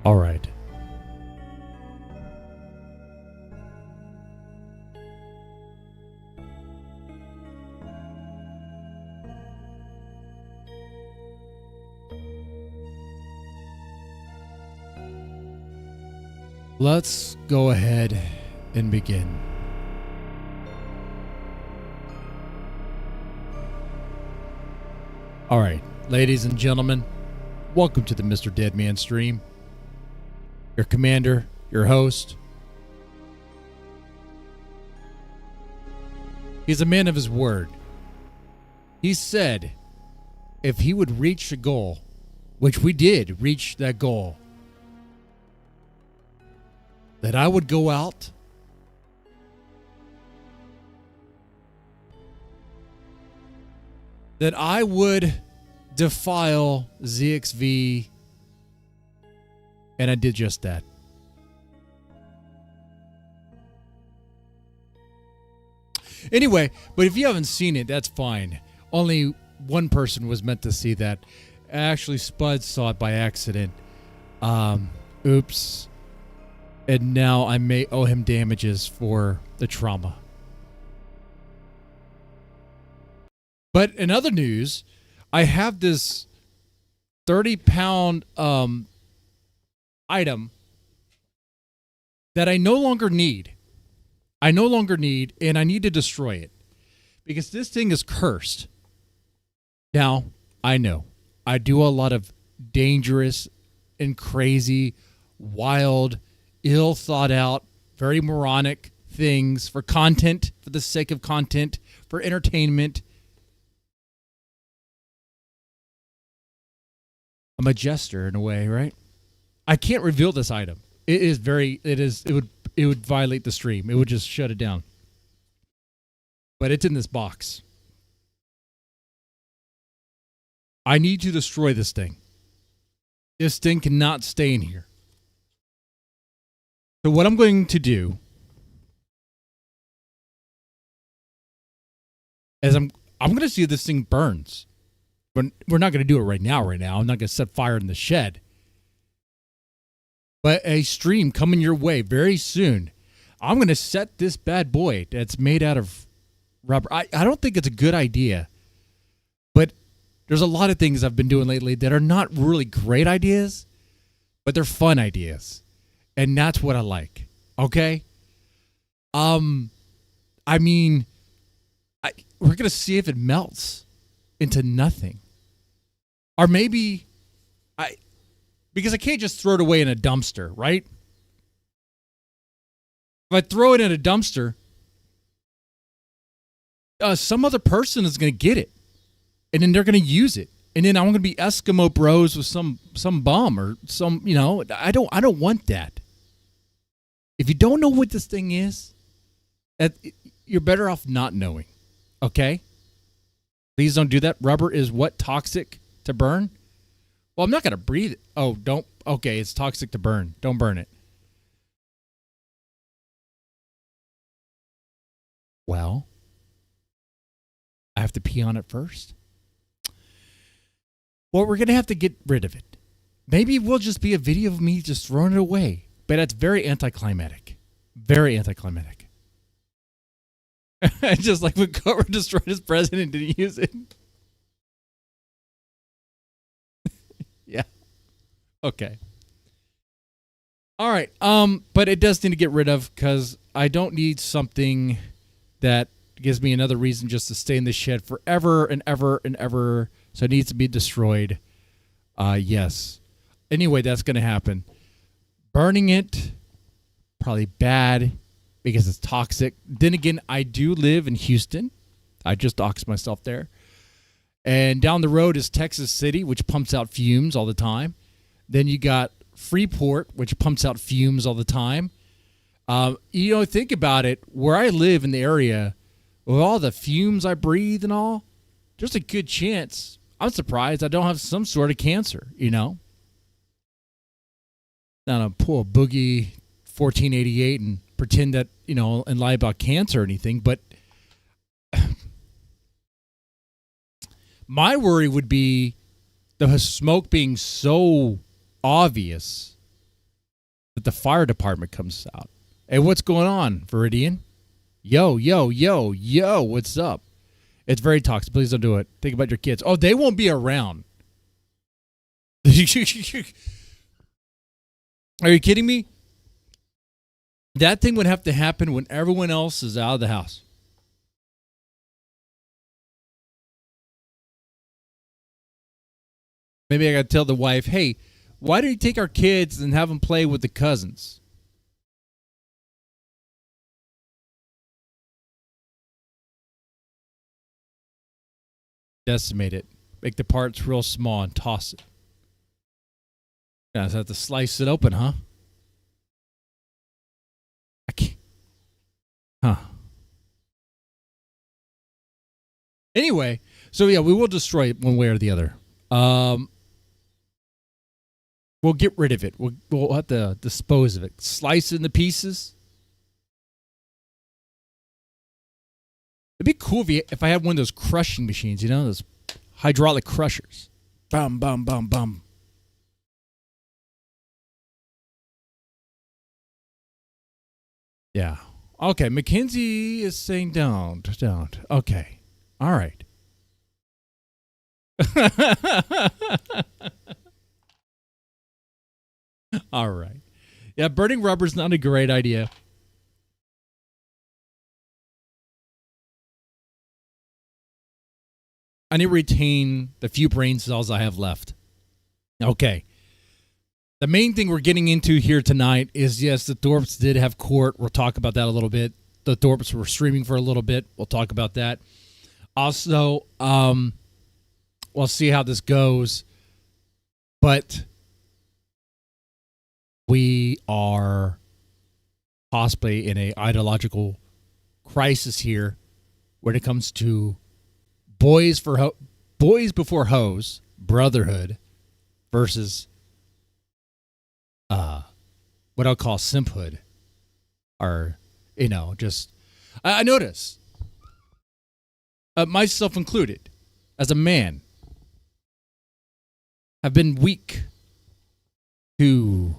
All right. Let's go ahead and begin. All right, ladies and gentlemen, welcome to the Mr. Deadman stream. Your commander, your host. He's a man of his word. He said if he would reach a goal, which we did reach that goal, that I would go out that I would defile ZXV, and I did just that. Anyway, but if you haven't seen it, that's fine. Only one person was meant to see that. Actually, Spud saw it by accident. Oops. And now I may owe him damages for the trauma. But in other news, I have this 30-pound item that I no longer need. And I need to destroy it. Because this thing is cursed. Now, I know. I do a lot of dangerous and crazy, wild, ill thought out, very moronic things for content, for the sake of content, for entertainment. I'm a jester in a way, right? I can't reveal this item. It would violate the stream. It would just shut it down. But it's in this box. I need to destroy this thing. This thing cannot stay in here. So what I'm going to do is I'm going to see if this thing burns. But we're not going to do it right now. I'm not going to set fire in the shed. But a stream coming your way very soon. I'm going to set this bad boy that's made out of rubber. I don't think it's a good idea. But there's a lot of things I've been doing lately that are not really great ideas, but they're fun ideas. And that's what I like. Okay? We're going to see if it melts into nothing. Or maybe because I can't just throw it away in a dumpster, right? If I throw it in a dumpster, some other person is going to get it. And then they're going to use it. And then I'm going to be Eskimo bros with some bum or some, I don't want that. If you don't know what this thing is, you're better off not knowing. Okay? Please don't do that. Rubber is what? Toxic to burn? Well, I'm not going to breathe it. Oh, don't. Okay, it's toxic to burn. Don't burn it. Well, I have to pee on it first. Well, we're going to have to get rid of it. Maybe it will just be a video of me just throwing it away. But that's very anticlimactic. Very anticlimactic. Just like when Cobra destroyed his president, didn't use it. Yeah. Okay. All right. But it does need to get rid of because I don't need something that gives me another reason just to stay in the shed forever and ever and ever. So it needs to be destroyed. Yes. Anyway, that's going to happen. Burning it, probably bad because it's toxic. Then again, I do live in Houston. I just doxed myself there. And down the road is Texas City, which pumps out fumes all the time. Then you got Freeport, which pumps out fumes all the time. Think about it. Where I live in the area, with all the fumes I breathe and all, there's a good chance. I'm surprised I don't have some sort of cancer, Not to pull a boogie 1488 and pretend that, and lie about cancer or anything, but my worry would be the smoke being so obvious that the fire department comes out. Hey, what's going on, Viridian? Yo, yo, yo, yo, what's up? It's very toxic. Please don't do it. Think about your kids. Oh, they won't be around. Are you kidding me? That thing would have to happen when everyone else is out of the house. Maybe I got to tell the wife, hey, why don't you take our kids and have them play with the cousins? Decimate it. Make the parts real small and toss it. Yeah, so I have to slice it open, huh? I can't. Huh. Anyway, so yeah, we will destroy it one way or the other. We'll get rid of it. We'll have to dispose of it. Slice it into pieces. It'd be cool if I had one of those crushing machines, you know, those hydraulic crushers. Bum, bum, bum, bum. Yeah. Okay, Mackenzie is saying don't. Okay. All right. All right. Yeah, burning rubber is not a great idea. I need to retain the few brain cells I have left. Okay. The main thing we're getting into here tonight is, yes, the Thorps did have court. We'll talk about that a little bit. The Thorps were streaming for a little bit. We'll talk about that. Also, we'll see how this goes. But we are possibly in a ideological crisis here when it comes to boys before hoes, Brotherhood, versus what I'll call Simphood. Or, you know, just I notice, myself included, as a man, have been weak to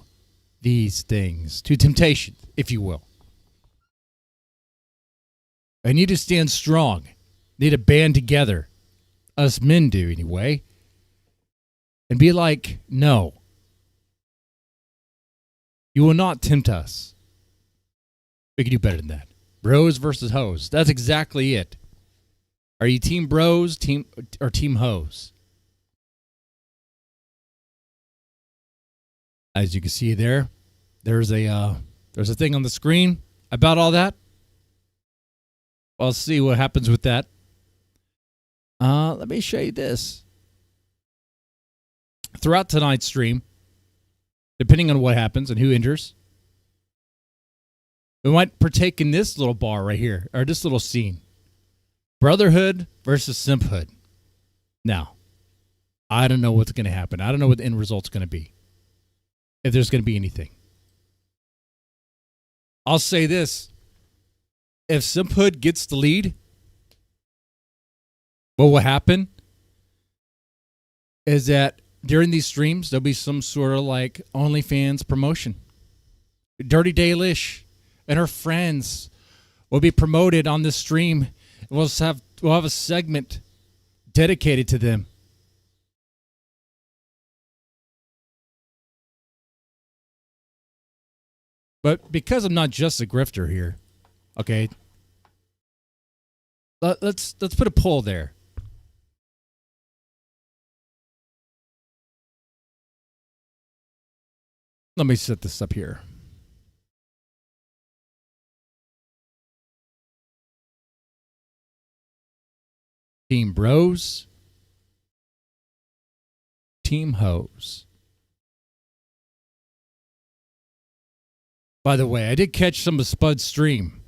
these things, to temptation, if you will. I need to stand strong. Need to band together. Us men do, anyway. And be like, no. You will not tempt us. We can do better than that. Bros versus hoes. That's exactly it. Are you team bros, team hoes? As you can see there, there's a thing on the screen about all that. I'll see what happens with that. Let me show you this. Throughout tonight's stream, depending on what happens and who enters, we might partake in this little bar right here, or this little scene. Brotherhood versus Simphood. Now, I don't know what's going to happen. I don't know what the end result's going to be. If there's going to be anything. I'll say this. If Simphood gets the lead, what will happen is that during these streams, there'll be some sort of like OnlyFans promotion. Dirty Dalish and her friends will be promoted on this stream. We'll have a segment dedicated to them. But because I'm not just a grifter here, okay, let's put a poll there. Let me set this up here. Team bros, team hoes. By the way, I did catch some of Spud's stream.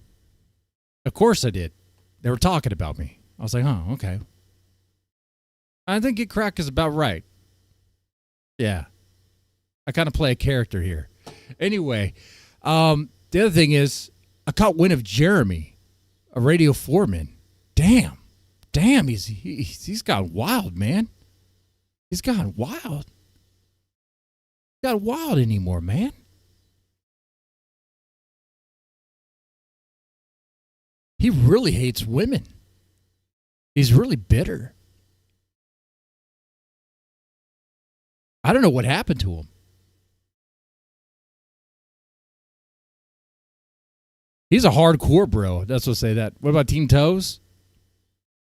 Of course I did. They were talking about me. I was like, oh, okay. I think Get Crack is about right. Yeah. I kind of play a character here. Anyway, the other thing is, I caught wind of Jeremy, a radio foreman. Damn, he's gone wild, man. He's gone wild. Not wild anymore, man. He really hates women. He's really bitter. I don't know what happened to him. He's a hardcore bro. That's what say that. What about Team Toes?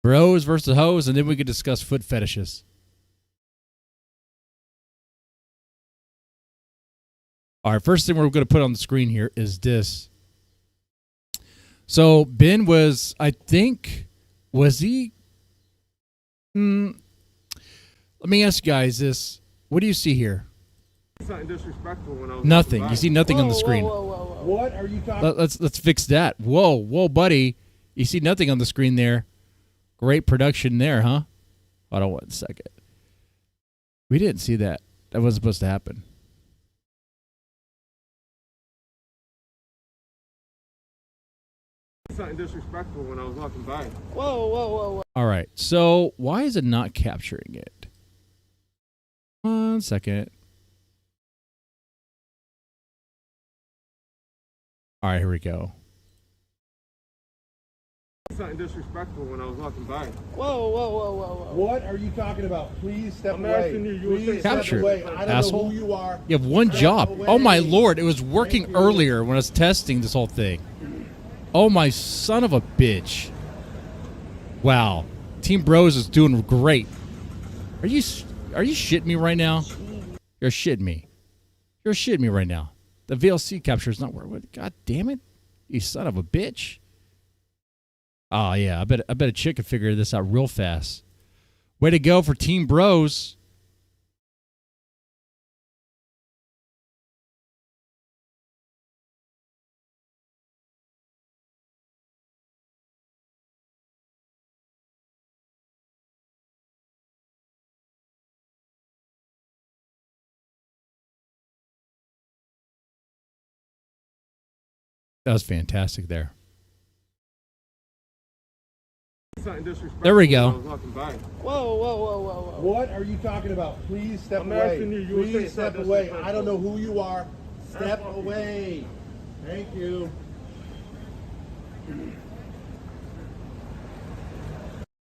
Bros versus hoes, and then we could discuss foot fetishes. All right, first thing we're going to put on the screen here is this. So Ben was, I think, was he? Let me ask you guys this. What do you see here? Something disrespectful when I was nothing. You see nothing on the screen. Whoa. What are you talking? Let's fix that. Whoa, buddy. You see nothing on the screen there. Great production there, huh? Hold on 1 second. We didn't see that. That wasn't supposed to happen. Something disrespectful when I was walking by. Whoa. All right. So why is it not capturing it? 1 second. All right, here we go. Something disrespectful when I was walking by. Whoa. What are you talking about? Please step I'm away. asking you, Please step step away. I don't asshole. know who you are. You have one job. away. Oh, my Lord. It was working earlier when I was testing this whole thing. Oh, my son of a bitch. Wow. Team Bros is doing great. Are you shitting me right now? You're shitting me. You're shitting me right now. The VLC capture is not working. God damn it. You son of a bitch. Oh, yeah. I bet a chick could figure this out real fast. Way to go for Team Bros. That was fantastic there. Something disrespectful There we when I go. was walking by. Whoa. What are you talking about? Please step I'm away. asking you, you were saying Please step something away. disrespectful. I don't know who you are. Step away. Thank you.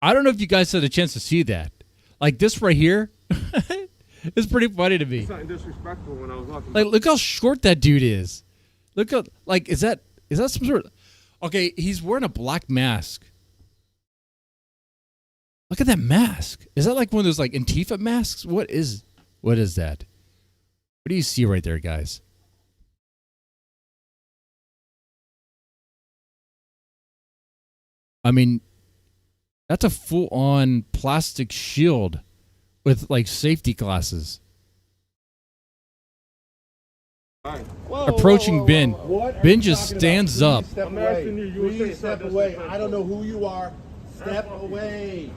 I don't know if you guys had a chance to see that. Like this right here is pretty funny to me. Something disrespectful when I was walking by. Like, look how short that dude is. Look how, like, is that some sort of... Okay, he's wearing a black mask. Look at that mask. Is that like one of those, like, Antifa masks? What is that? What do you see right there, guys? I mean, that's a full-on plastic shield with, like, safety glasses. Approaching Ben. Ben just stands up. Step I'm away. asking you, you were saying Please step something away. disrespectful. I don't know who you are. Step away.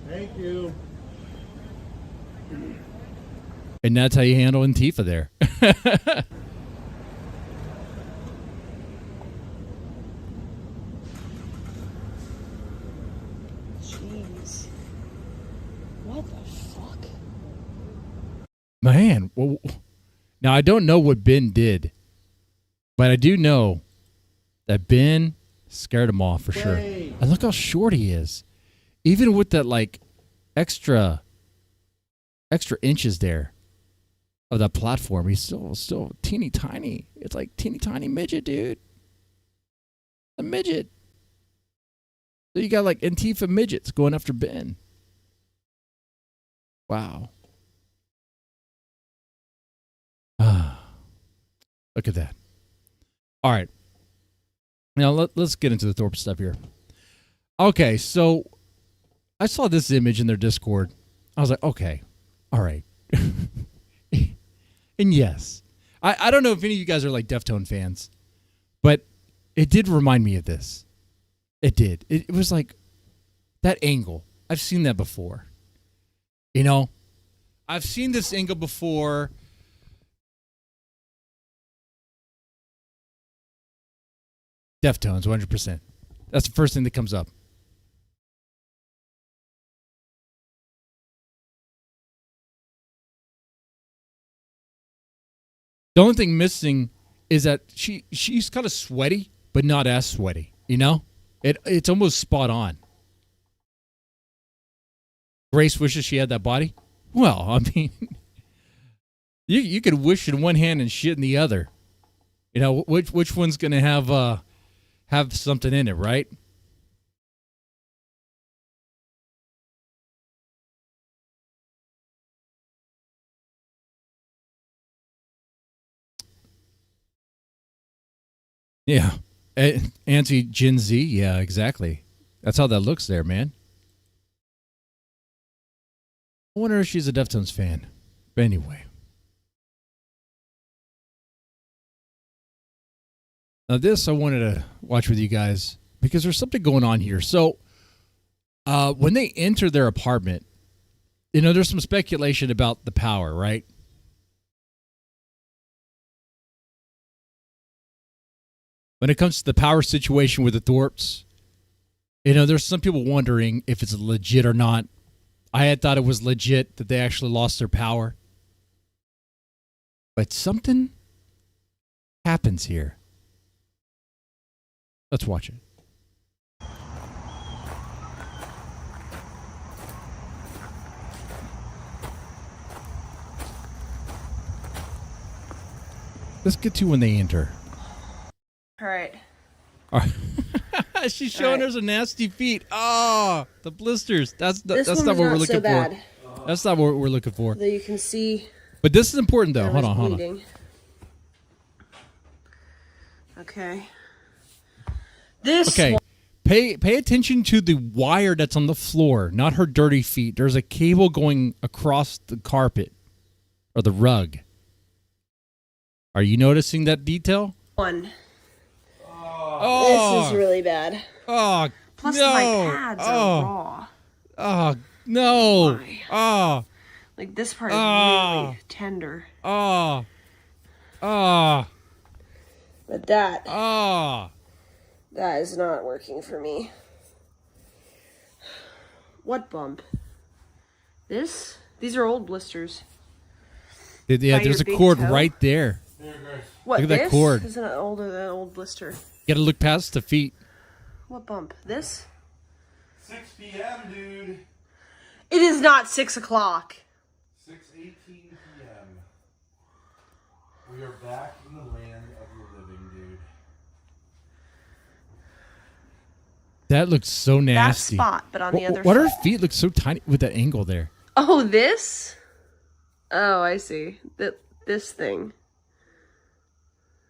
Thank you. And that's how you handle Antifa there. Jeez. What the fuck? Man, well, now I don't know what Ben did, but I do know that Ben scared him off for sure. And look how short he is. Even with that, like, extra inches there of that platform, he's still teeny tiny. It's like teeny tiny midget, dude. A midget. So you got like Antifa midgets going after Ben. Wow. Look at that. All right. Now let's get into the Thorp stuff here. Okay, so I saw this image in their Discord. I was like, okay, all right. And yes, I don't know if any of you guys are like Deftone fans, but it did remind me of this. It did. It was like that angle. I've seen that before. You know, I've seen this angle before. Deftones, 100%. That's the first thing that comes up. The only thing missing is that she's kind of sweaty, but not as sweaty, you know? It's almost spot on. Grace wishes she had that body. Well, I mean, you could wish in one hand and shit in the other. You know, which one's gonna have something in it, right? Yeah. Anti-Gen Z? Yeah, exactly. That's how that looks there, man. I wonder if she's a Deftones fan. But anyway. Now this I wanted to watch with you guys because there's something going on here. So when they enter their apartment, you know, there's some speculation about the power, right? When it comes to the power situation with the Thorps, you know, there's some people wondering if it's legit or not. I had thought it was legit that they actually lost their power. But something happens here. Let's watch it. Let's get to when they enter. All right. All right. She's showing us her nasty feet. Oh, the blisters. That's not what we're looking so bad. for. That's not what we're looking for. That you can see. But this is important, though. Hold on. Okay. This. Okay. Pay attention to the wire that's on the floor, not her dirty feet. There's a cable going across the carpet or the rug. Are you noticing that detail? One. Oh, this is really bad. Oh, Plus no. my pads are raw. Oh, no. Why? Oh, Like this part is really tender. oh, oh, But that oh. is not working for me. What bump? This? These are old blisters. Yeah, By there's a your big cord toe? right there. What? Look at that this? cord. This is an older than old blister. You gotta look past the feet. What bump? This? 6 p.m., dude. It is not 6 o'clock. 6:18 p.m. We are back in the land of the living, dude. That looks so nasty. That spot, but on the other What side. her feet look so tiny with that angle there. Oh, this? Oh, I see. This thing.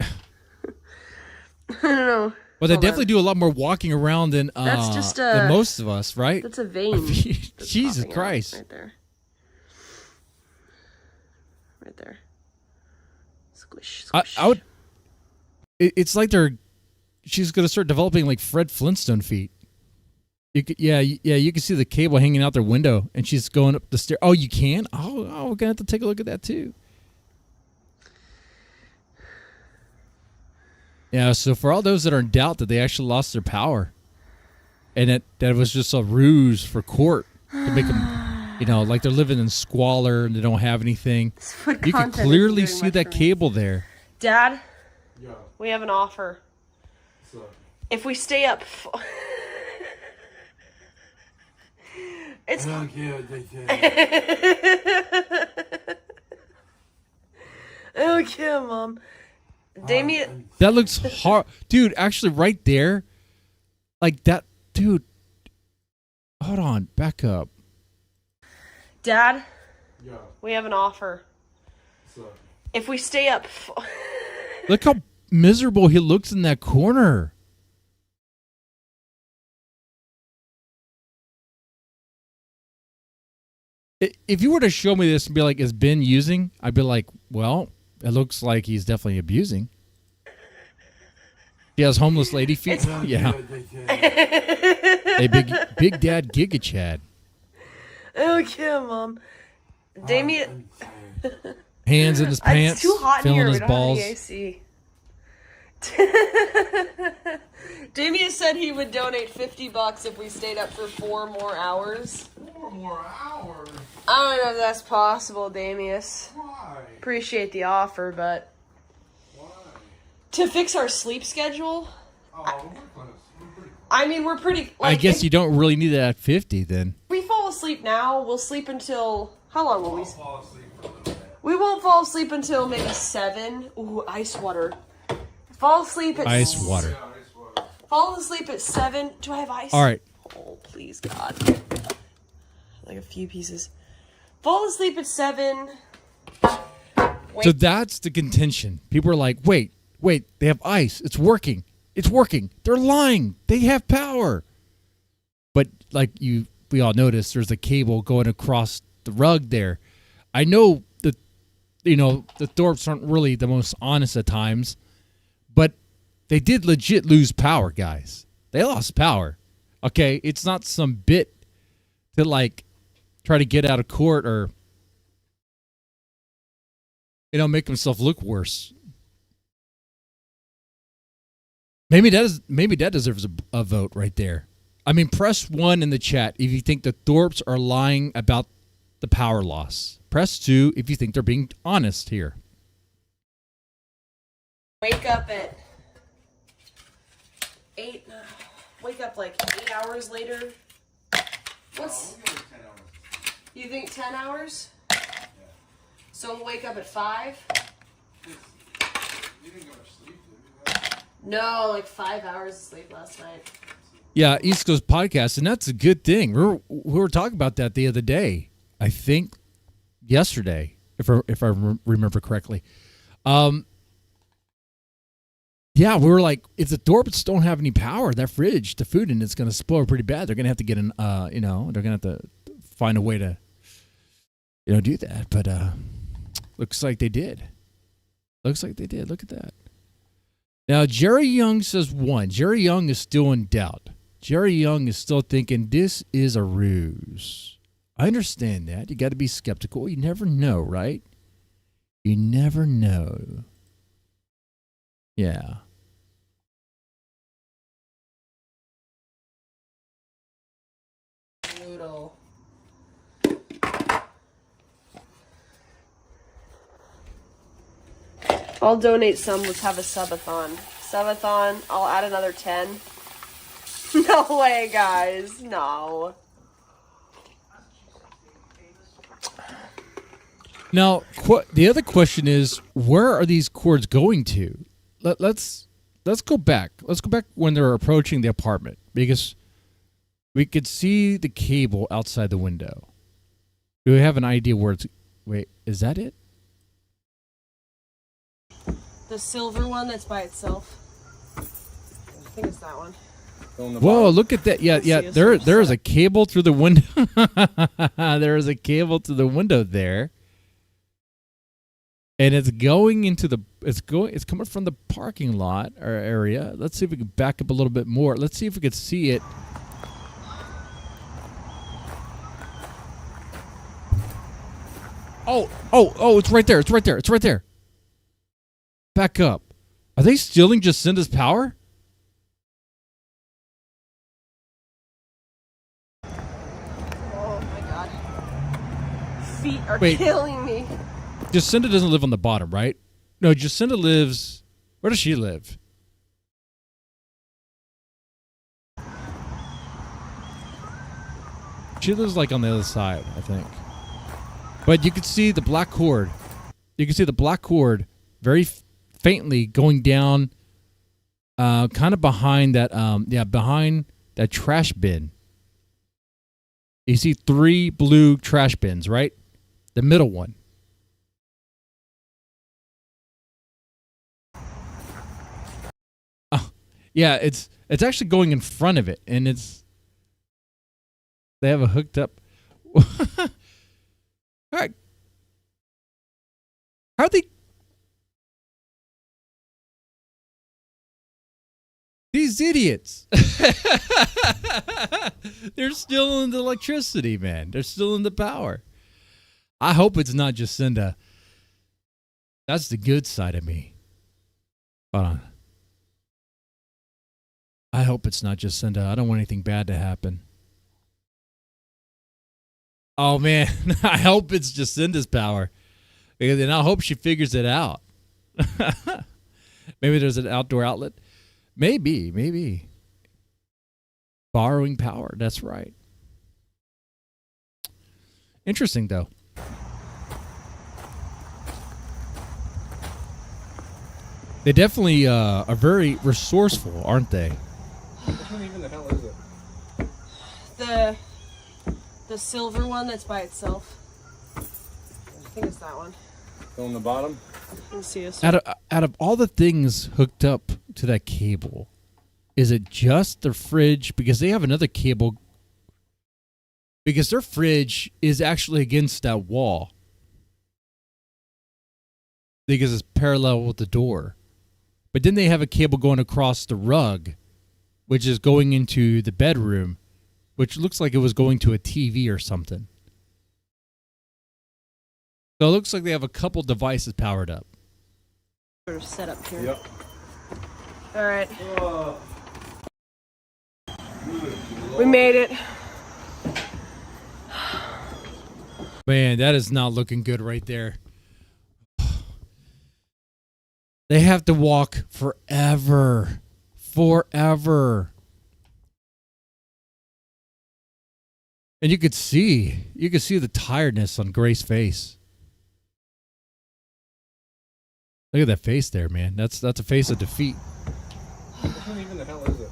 I don't know. Well, they Hold definitely on. do a lot more walking around than That's just than most of us, right? That's a vein. that's Jesus popping out Christ. Right there. Right there. Squish, squish. I would. It's like she's gonna start developing like Fred Flintstone feet. You could, you can see the cable hanging out their window, and she's going up the stair. Oh, you can? Oh, we're gonna have to take a look at that too. Yeah, so for all those that are in doubt that they actually lost their power, and that was just a ruse for court to make them, you know, like they're living in squalor and they don't have anything. You can clearly see that cable there. Dad, Yo, we have an offer. what's up? If we stay up... It's... I don't care what they say. I don't care, Mom. Damien... That looks hard. Dude, actually right there, like that, dude. Hold on, back up. Dad, Yo, we have an offer. what's up? If we stay up... Look how miserable he looks in that corner. If you were to show me this and be like, is Ben using? I'd be like, well, it looks like he's definitely abusing. He has homeless lady feet. Yeah. Hey, big dad Giga Chad. I don't care, Mom. Damien... Hands in his pants, It's too hot in feeling here. his We don't balls. have the AC. Damien said he would donate $50 if we stayed up for 4 more hours. 4 more hours? I don't know if that's possible, Damius. Why? Appreciate the offer, but Why? to fix our sleep schedule, Oh, we're pretty close. I mean, we're pretty. I Like, guess if you don't really need that at 50 then. we fall asleep now, we'll sleep until how long will we? I'll fall asleep for a little bit. We won't fall asleep until maybe 7. Ooh, ice water. Fall asleep at Ice water. Yeah, ice water. Fall asleep at 7. Do I have ice? All right. Oh, please, God. Like a few pieces. Fall asleep at 7. So that's the contention. People are like, wait, they have ice. It's working. It's working. They're lying. They have power. But like we all noticed, there's a cable going across the rug there. I know that, the Thorps aren't really the most honest at times, but they did legit lose power, guys. They lost power. Okay, it's not some bit to like try to get out of court or make himself look worse. Maybe that deserves a vote right there. I mean, press 1 in the chat if you think the Thorps are lying about the power loss. Press 2 if you think they're being honest here. Wake up at 8. Wake up like 8 hours later. What's? We'll give it 10 hours. You think 10 hours? Yeah. So we'll wake up at 5? You didn't go to sleep, did you? No, like 5 hours of sleep last night. Yeah, East Coast podcast, and that's a good thing. We were talking about that the other day. I think yesterday, if I remember correctly. Yeah, we were like, if the Thorps don't have any power, that fridge, the food in it's going to spoil pretty bad. They're going to have to get they're going to have to find a way to, do that. But looks like they did. Look at that. Now, Jerry Young says 1. Jerry Young is still in doubt. Jerry Young is still thinking this is a ruse. I understand that. You got to be skeptical. You never know, right? You never know. Yeah. Noodle. I'll donate some. Let's have a subathon. Subathon. I'll add another 10. No way, guys. No. Now, the other question is, where are these cords going to? Let's go back. Let's go back when they're approaching the apartment, because we could see the cable outside the window. Do we have an idea where it's? Wait, is that it? The silver one that's by itself. I think it's that one. Whoa, look at that. Yeah. There is a cable through the window. There is a cable through the window there. And it's going into it's coming from the parking lot or area. Let's see if we can back up a little bit more. Let's see if we can see it. Oh, it's right there. It's right there. Back up. Are they stealing Jacinda's power? Oh my god. Feet are Wait. killing me. Jacinda doesn't live on the bottom, right? No, Jacinda lives... Where does she live? She lives like on the other side, I think. But you can see the black cord. You can see the black cord very faintly going down kind of behind that, behind that trash bin. You see 3 blue trash bins, right? The middle one. Yeah, it's actually going in front of it, and they have a hooked up. All right, how are they? These idiots. They're still in the electricity, man. They're still in the power. I hope it's not Jacinda. That's the good side of me. Hold on. I hope it's not Jacinda. I don't want anything bad to happen. Oh, man. I hope it's Jacinda's power. Because then I hope she figures it out. Maybe there's an outdoor outlet. Maybe. Borrowing power. That's right. Interesting, though. They definitely are very resourceful, aren't they? Which one even the hell is it? The silver one that's by itself. I think it's that one. On the bottom? Let's see this. Out of all the things hooked up to that cable, is it just the fridge? Because they have another cable. Because their fridge is actually against that wall. Because it's parallel with the door. But then they have a cable going across the rug, which is going into the bedroom, which looks like it was going to a TV or something. So it looks like they have a couple devices powered up. Sort of set up here. Yep. All right. We made it. Man, that is not looking good right there. They have to walk forever. Forever. And you could see the tiredness on Grace's face. Look at that face there, man. That's a face of defeat. Which one even the hell is it?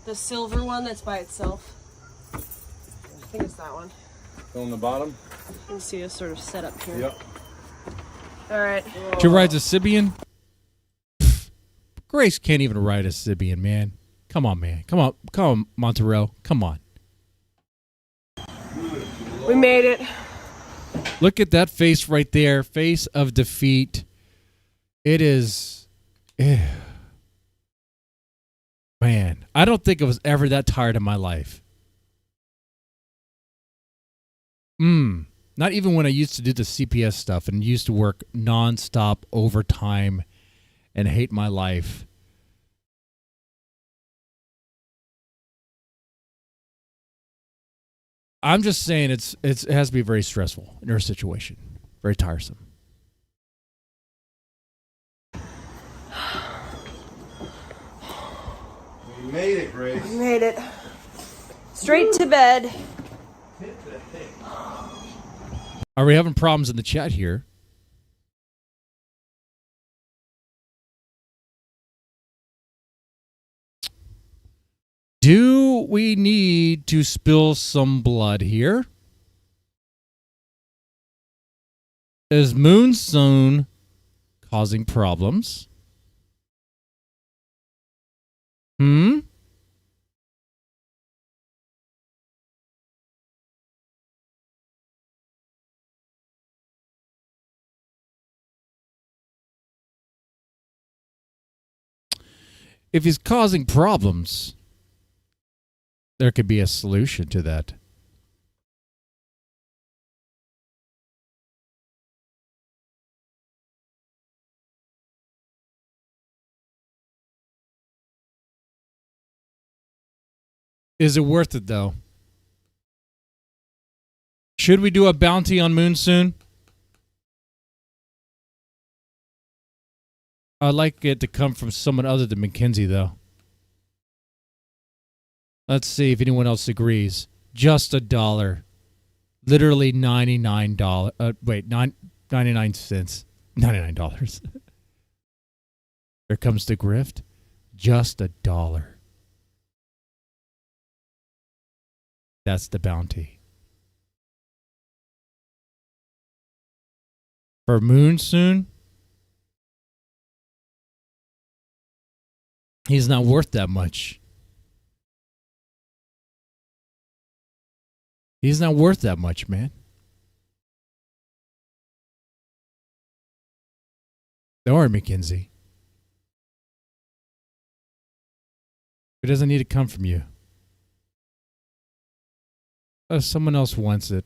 The silver one that's by itself. I think it's that one. On the bottom? You can see it's sort of set up here. Yep. All right. She rides a Sibian? Grace can't even ride a Sibian, man. Come on, man. Come on, Monterey. Come on. We made it. Look at that face right there. Face of defeat. It is... Man, I don't think I was ever that tired in my life. Not even when I used to do the CPS stuff and used to work nonstop overtime and hate my life. I'm just saying it has to be very stressful in her situation. Very tiresome. We made it, Grace. We made it. Straight to bed. Are we having problems in the chat here? Do we need to spill some blood here? Is Moonstone causing problems? If he's causing problems, there could be a solution to that. Is it worth it, though? Should we do a bounty on Moon soon? I'd like it to come from someone other than Mackenzie, though. Let's see if anyone else agrees. Just $1. Literally $99. 99 cents. $99. Here comes the grift. Just $1. That's the bounty. For Moon soon? He's not worth that much. He's not worth that much, man. Don't worry, Mackenzie. It doesn't need to come from you. If someone else wants it,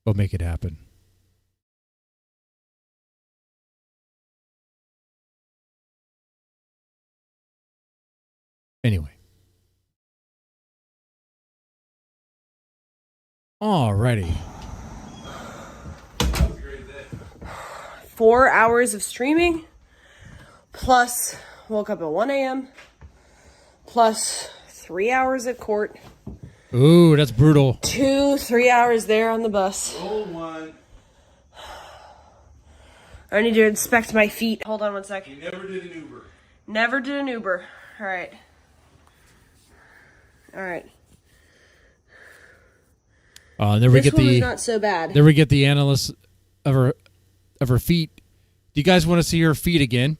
we'll make it happen. Anyway. Alrighty. 4 hours of streaming. Plus, woke up at 1 a.m. plus 3 hours at court. Ooh, that's brutal. 2-3 hours there on the bus. Roll one. I need to inspect my feet. Hold on one sec. You never did an Uber. Never did an Uber. All right. All right. Then we This get one was the not so bad. then we get the analyst of her feet. Do you guys want to see her feet again?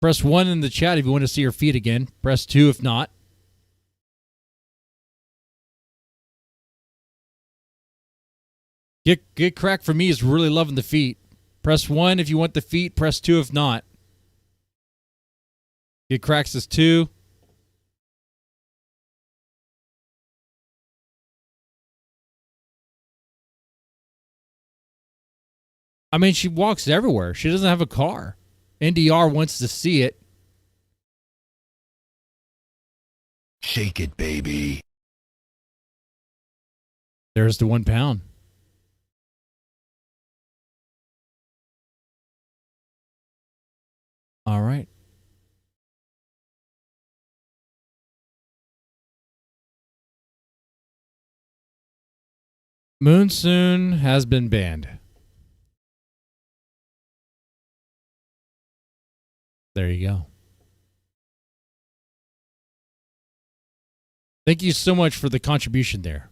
Press 1 in the chat if you want to see her feet again. Press 2 if not. Get crack for me is really loving the feet. Press 1 if you want the feet. Press 2 if not. Get cracks is 2. I mean, she walks everywhere. She doesn't have a car. NDR wants to see it. Shake it, baby. There's the 1 pound. All right. Monsoon has been banned. There you go. Thank you so much for the contribution there.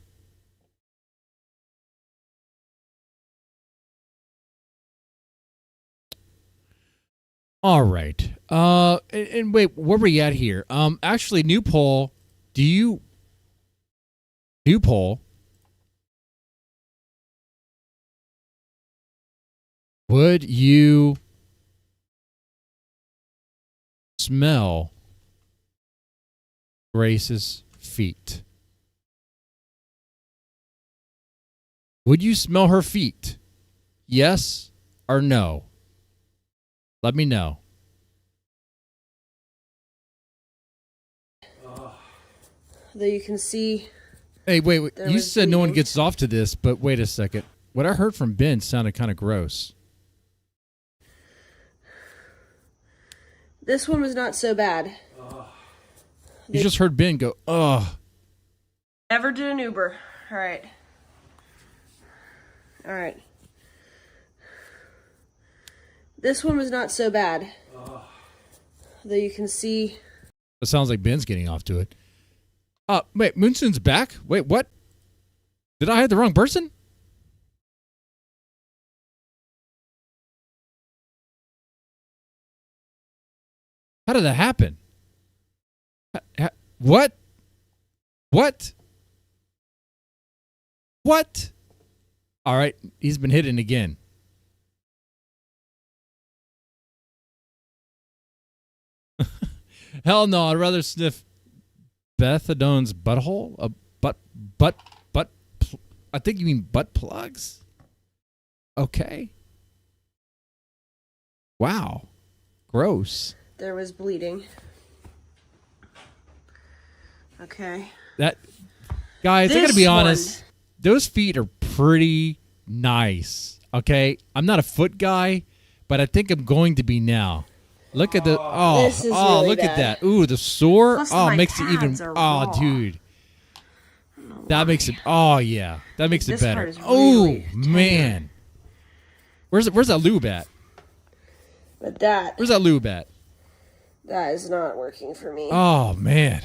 All right. And wait, where were we at here? Actually, new poll. New poll. Would you smell Grace's feet? Would you smell her feet? Yes or no? Let me know. Though you can see. Hey, wait. There You was said no one bleeding. gets off to this, but wait a second. What I heard from Ben sounded kind of gross. This one was not so bad. You just heard Ben go, ugh. Never did an Uber. All right. All right. This one was not so bad. Though you can see. It sounds like Ben's getting off to it. Wait, Moonsoon's back? Wait, what? Did I have the wrong person? How did that happen? What? What? What? All right, he's been hidden again. Hell no, I'd rather sniff Bethadone's butthole. I think you mean butt plugs. Okay. Wow. Gross. There was bleeding. Okay. That guys, I gotta This be one. honest. Those feet are pretty nice. Okay, I'm not a foot guy, but I think I'm going to be now. Look at the This is really look bad. at that. Ooh, the sore. Plus Oh, my makes it even. pads are Oh, raw. dude. That makes it. Oh yeah, that makes it This part better. is Oh really tender. man, where's that lube at? But that Where's that lube at? is not working for me. Oh man.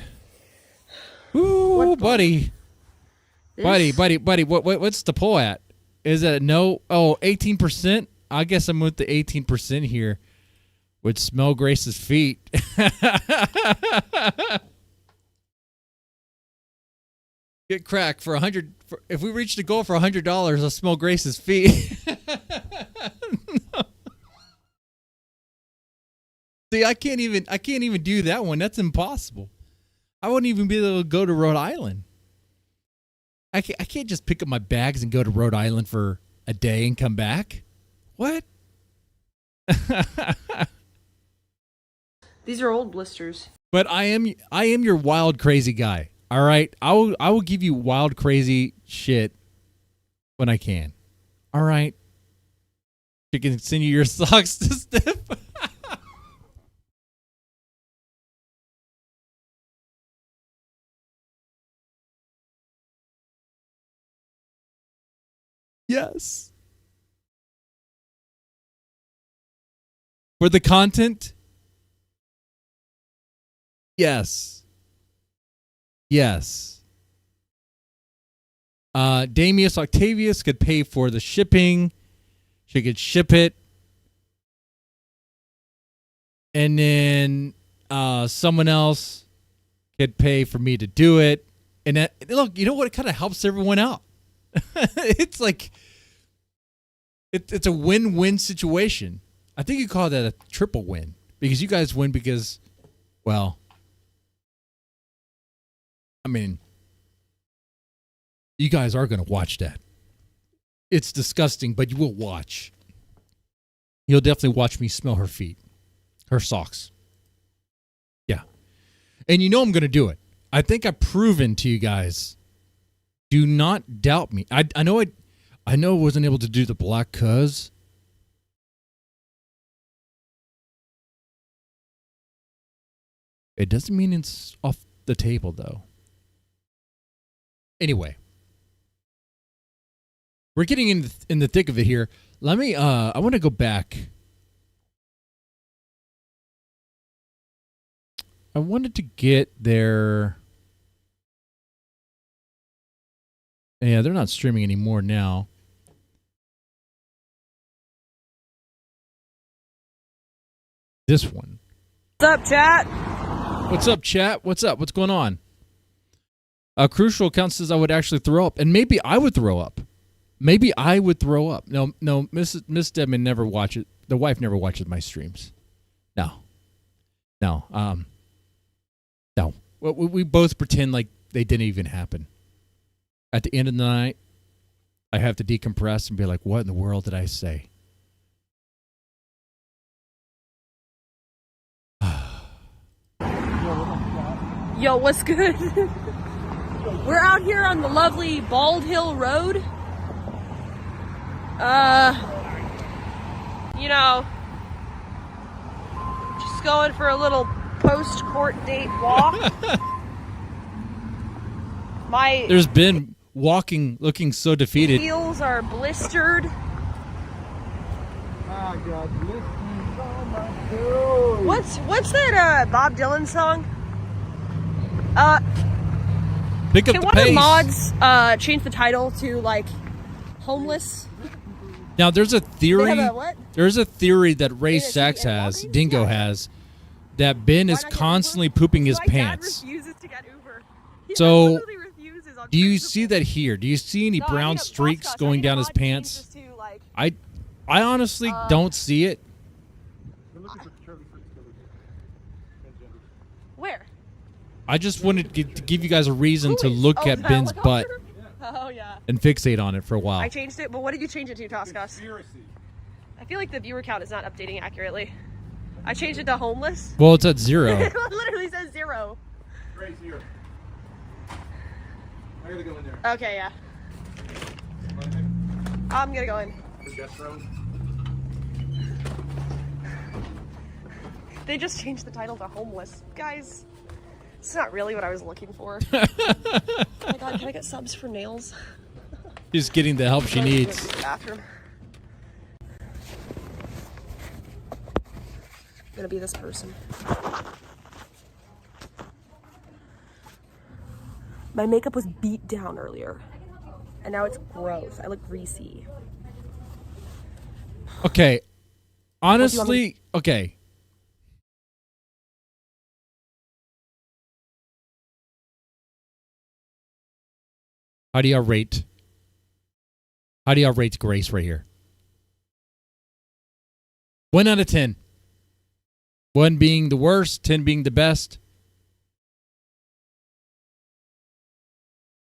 Ooh, What the- buddy. This- Buddy, what's the pull at? Is it a no? Oh, 18%? I guess I'm with the 18% here. Would smell Grace's feet. Get crack for 100. If we reach the goal for $100, I'll smell Grace's feet. No. See, I can't even do that one. That's impossible. I wouldn't even be able to go to Rhode Island. I can't just pick up my bags and go to Rhode Island for a day and come back. What? These are old blisters. But I am your wild crazy guy. All right, I will give you wild crazy shit when I can. All right. You can send you your socks to Steph. Yes. For the content? Yes. Yes. Damius Octavius could pay for the shipping. She could ship it. And then someone else could pay for me to do it. And that, look, you know what? It kind of helps everyone out. It's like, it's a win-win situation. I think you call that a triple win. Because you guys win because, well, I mean, you guys are going to watch that. It's disgusting, but you will watch. You'll definitely watch me smell her feet. Her socks. Yeah. And you know I'm going to do it. I think I've proven to you guys. Do not doubt me. I know I wasn't able to do the black cuz. It doesn't mean it's off the table though. Anyway. We're getting in the thick of it here. Let me I want to go back. I wanted to get their... Yeah, they're not streaming anymore now. This one. What's up, chat? What's up, chat? What's up? What's going on? A crucial account says I would actually throw up. And maybe I would throw up. Maybe I would throw up. No, Miss Stedman never watches... The wife never watches my streams. No. No, we both pretend like they didn't even happen. At the end of the night, I have to decompress and be like, what in the world did I say? Yo, what's good? We're out here on the lovely Bald Hill Road. You know, just going for a little post-court date walk. There's been walking looking so defeated. Heels are blistered. I got blisters on my toes. What's that Bob Dylan song? Pick up Can the one of the pace. mods change the title to like homeless? Now there's a theory. They have a what? There's a theory that Ray Is he Sachs has, walking? Dingo has, that Ben is Why not get constantly Uber? pooping his My pants. dad refuses to get Uber. He So, absolutely refuses on Do you principle. see that here? Do you see any No, I brown need a streaks podcast. I going need a down his mod to change pants? this to, like, I honestly don't see it. We're looking for Charlie Fritz killers. Transgender. where? I just wanted to give you guys a reason to Who is- look oh, at the Ben's butt helicopter? Oh yeah. and fixate on it for a while. I changed it, but what did you change it to, Toscos? Conspiracy. I feel like the viewer count is not updating accurately. I changed it to homeless. Well, it's at 0. It literally says 0. Ray's here. I gotta go in there. Okay, yeah. I'm gonna go in. Progesterone. They just changed the title to homeless. Guys, it's not really what I was looking for. Oh my god, can I get subs for nails? She's getting the help she I'm gonna needs. use the bathroom. I'm gonna be this person. My makeup was beat down earlier, and now it's gross. I look greasy. Okay. What do you want me- Honestly, okay. How do y'all rate Grace right here? 1 out of 10. 1 being the worst, 10 being the best.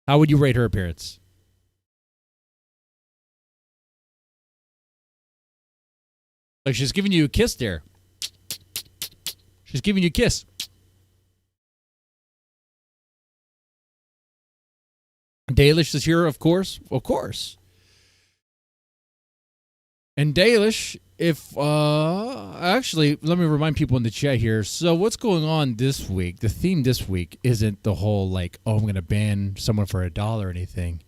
How would you rate her appearance? Like she's giving you a kiss there. She's giving you a kiss. Dalish is here, of course. Of course. And Dalish, if actually, let me remind people in the chat here. So what's going on this week? The theme this week isn't the whole like, oh, I'm going to ban someone for $1 or anything.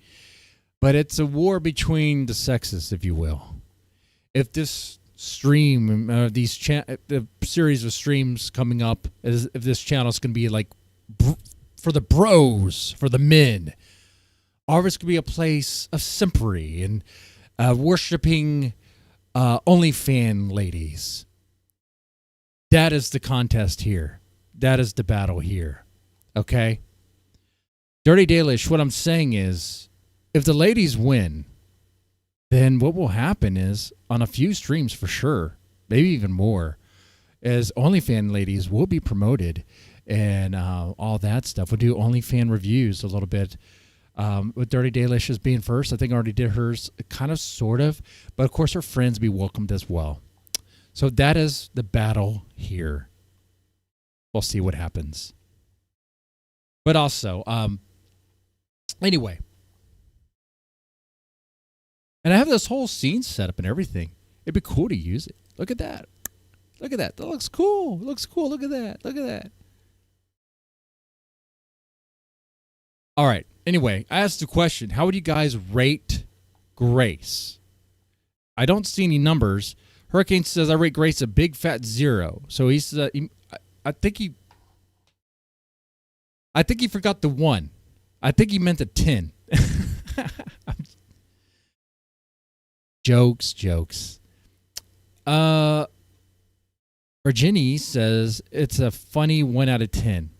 But it's a war between the sexes, if you will. If this stream, the series of streams coming up, if this channel is going to be like for the bros, for the men, or it's going to be a place of simpery and worshiping OnlyFan ladies. That is the contest here. That is the battle here. Okay? Dirty Dalish, what I'm saying is, if the ladies win, then what will happen is, on a few streams for sure, maybe even more, is OnlyFan ladies will be promoted and all that stuff. We'll do OnlyFan reviews a little bit. With Dirty Dalish as being first, I think I already did hers, kind of, sort of. But, of course, her friends be welcomed as well. So that is the battle here. We'll see what happens. But also, anyway. And I have this whole scene set up and everything. It'd be cool to use it. Look at that. Look at that. That looks cool. It looks cool. Look at that. Look at that. All right. Anyway, I asked a question. How would you guys rate Grace? I don't see any numbers. Hurricane says I rate Grace a big fat 0. So he's I think he forgot the 1. I think he meant a 10. Jokes. Virginie says it's a funny 1 out of 10.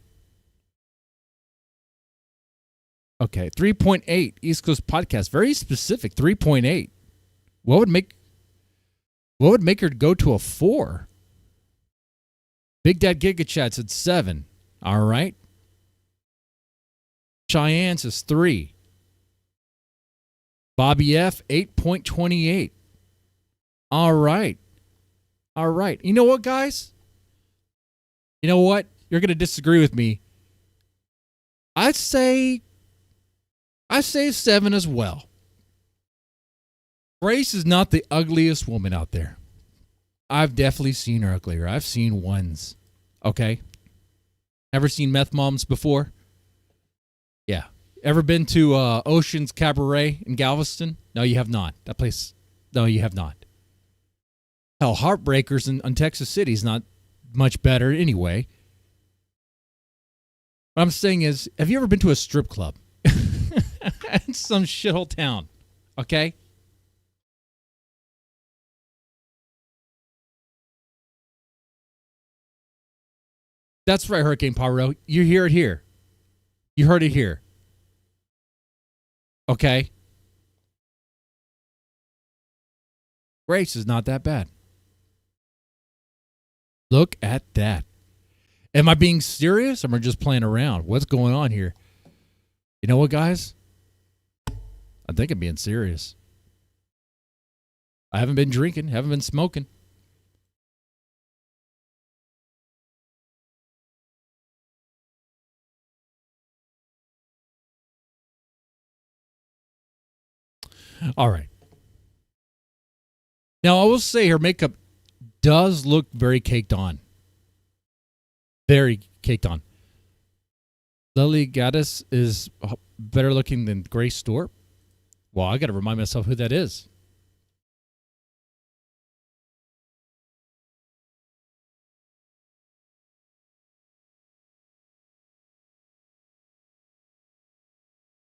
Okay, 3.8 East Coast Podcast. Very specific. 3.8. What would make her go to a 4? Big Dad Giga Chat said 7. All right. Cheyenne says 3. Bobby F 8.28. All right. You know what, guys? You know what? You're going to disagree with me. I say 7 as well. Grace is not the ugliest woman out there. I've definitely seen her uglier. I've seen ones. Okay? Ever seen meth moms before? Yeah. Ever been to Ocean's Cabaret in Galveston? No, you have not. That place, no, you have not. Hell, Heartbreakers in Texas City is not much better anyway. What I'm saying is, have you ever been to a strip club? In some shithole town. Okay? That's right, Hurricane Pyro. You hear it here. You heard it here. Okay? Grace is not that bad. Look at that. Am I being serious or am I just playing around? What's going on here? You know what, guys? I think I'm being serious. I haven't been drinking, haven't been smoking. All right. Now, I will say her makeup does look very caked on. Very caked on. Lily Gaddis is better looking than Grace Thorp. Well, I got to remind myself who that is.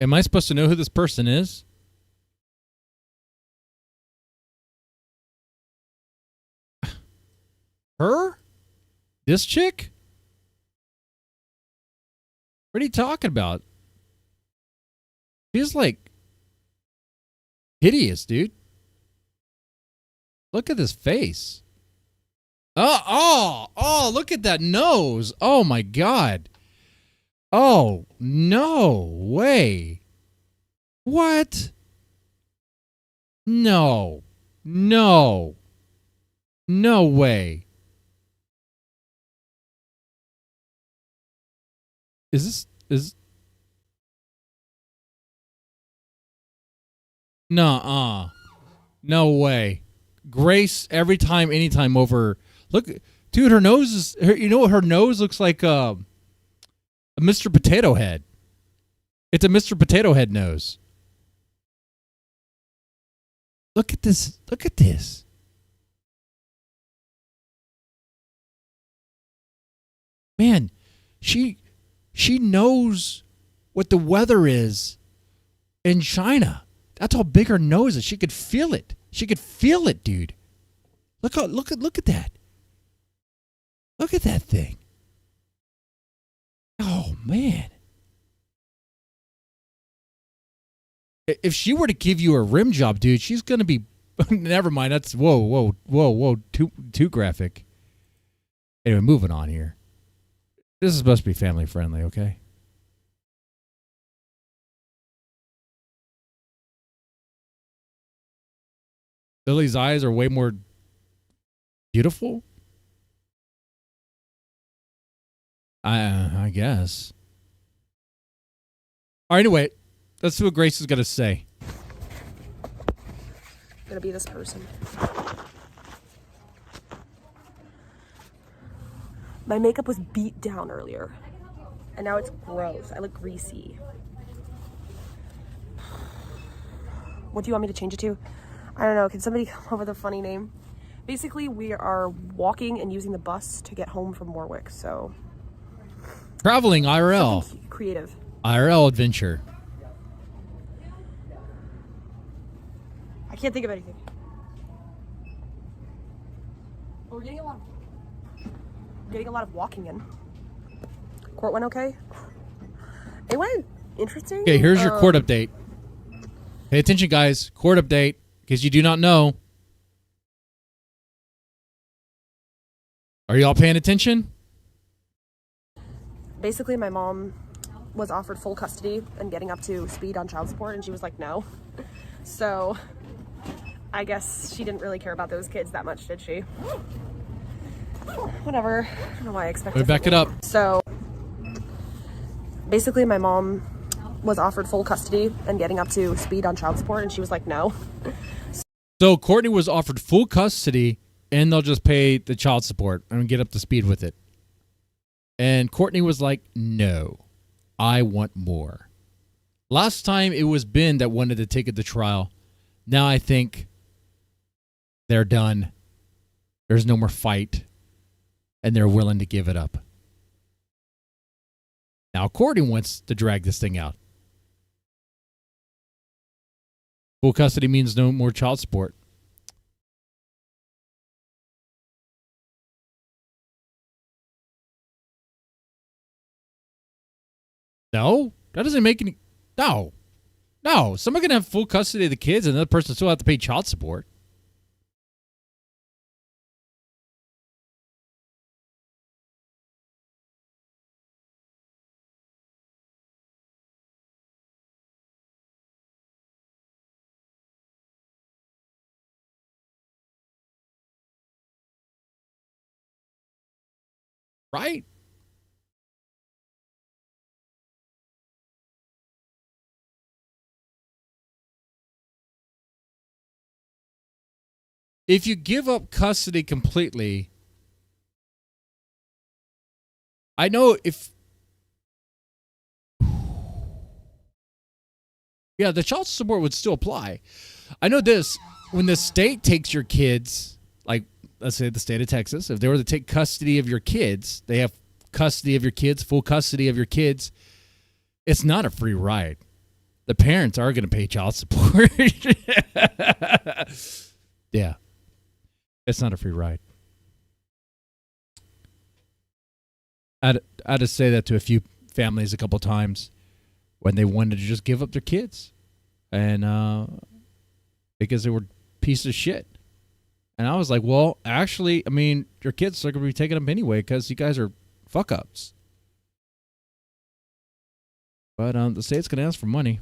Am I supposed to know who this person is? Her? This chick? What are you talking about? She's like hideous, dude. Look at this face. Oh, look at that nose. Oh my God. Oh, no way. What? No way. Is Nuh-uh. No way. Grace every time, anytime over. Look, dude, her nose is, you know what? Her nose looks like a Mr. Potato Head. It's a Mr. Potato Head nose. Look at this. Look at this. Man, she knows what the weather is in China. That's how big her nose is. She could feel it. She could feel it, dude. Look at that. Look at that thing. Oh man. If she were to give you a rim job, dude, she's gonna be never mind. That's whoa. Too graphic. Anyway, moving on here. This is supposed to be family friendly, okay? Lily's eyes are way more beautiful. I guess. All right, anyway, let's see what Grace is gonna say. I'm gonna be this person. My makeup was beat down earlier, and now it's gross. I look greasy. What do you want me to change it to? I don't know. Can somebody come up with a funny name? Basically, we are walking and using the bus to get home from Warwick, so... Traveling IRL. Something creative. IRL adventure. I can't think of anything. Well, we're getting a lot of walking in. Court went okay? It went interesting. Okay, here's your court update. Pay attention, guys. Court update, because you do not know. Are y'all paying attention? Basically, my mom was offered full custody and getting up to speed on child support, and she was like, no. So, I guess she didn't really care about those kids that much, did she? Whatever. I don't know why I expected. Let me back it up. So, basically, my mom was offered full custody and getting up to speed on child support, and she was like, no. So Courtney was offered full custody, and they'll just pay the child support and get up to speed with it. And Courtney was like, no, I want more. Last time it was Ben that wanted to take it to trial. Now I think they're done. There's no more fight. And they're willing to give it up. Now Courtney wants to drag this thing out. Full custody means no more child support. No, that doesn't make any... No. Someone can have full custody of the kids and the other person still have to pay child support. Right? If you give up custody completely, I know if... Yeah, the child support would still apply. I know this, when the state takes your kids, like, let's say the state of Texas, if they were to take custody of your kids, they have custody of your kids, full custody of your kids, it's not a free ride. The parents are going to pay child support. Yeah. It's not a free ride. I had to say that to a few families a couple times when they wanted to just give up their kids. And because they were pieces of shit. And I was like, well, actually, I mean, your kids are going to be taking them anyway because you guys are fuck-ups. But the state's going to ask for money.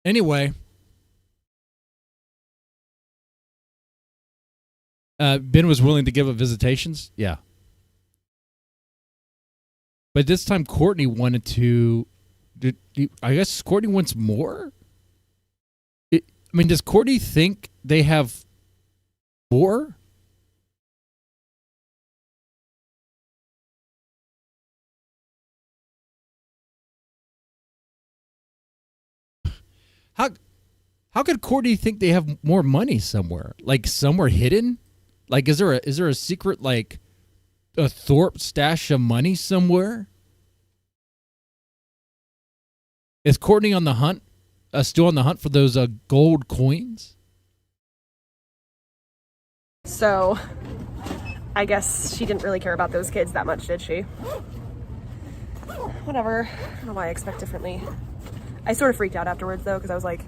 Anyway, Ben was willing to give up visitations. Yeah. But this time Courtney wanted to... I guess Courtney wants more? I mean, does Courtney think they have more? how could Courtney think they have more money somewhere? Like somewhere hidden? Like is there a secret like a Thorp stash of money somewhere? Is Courtney on the hunt? Still on the hunt for those gold coins? So I guess she didn't really care about those kids that much, did she? Whatever. I don't know why I expect differently. I sort of freaked out afterwards though, because I was like,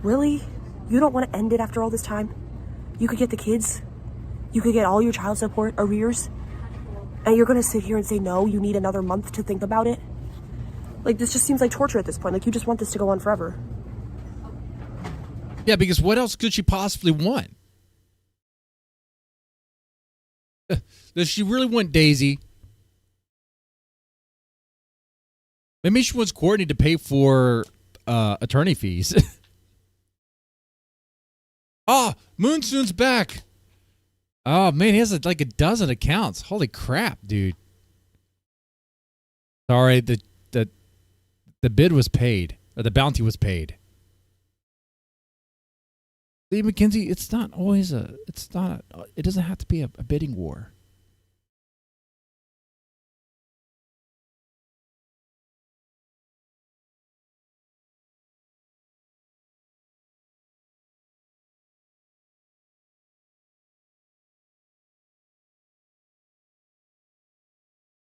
really? You don't want to end it after all this time? You could get the kids. You could get all your child support arrears. And you're going to sit here and say, no, you need another month to think about it? Like, this just seems like torture at this point. Like, you just want this to go on forever. Yeah, because what else could she possibly want? Does she really want Daisy? Maybe she wants Courtney to pay for attorney fees. Oh, Moonsoon's back. Oh, man, he has like a dozen accounts. Holy crap, dude. Sorry, the bid was paid. Or the bounty was paid. See, Mackenzie, it doesn't have to be a bidding war.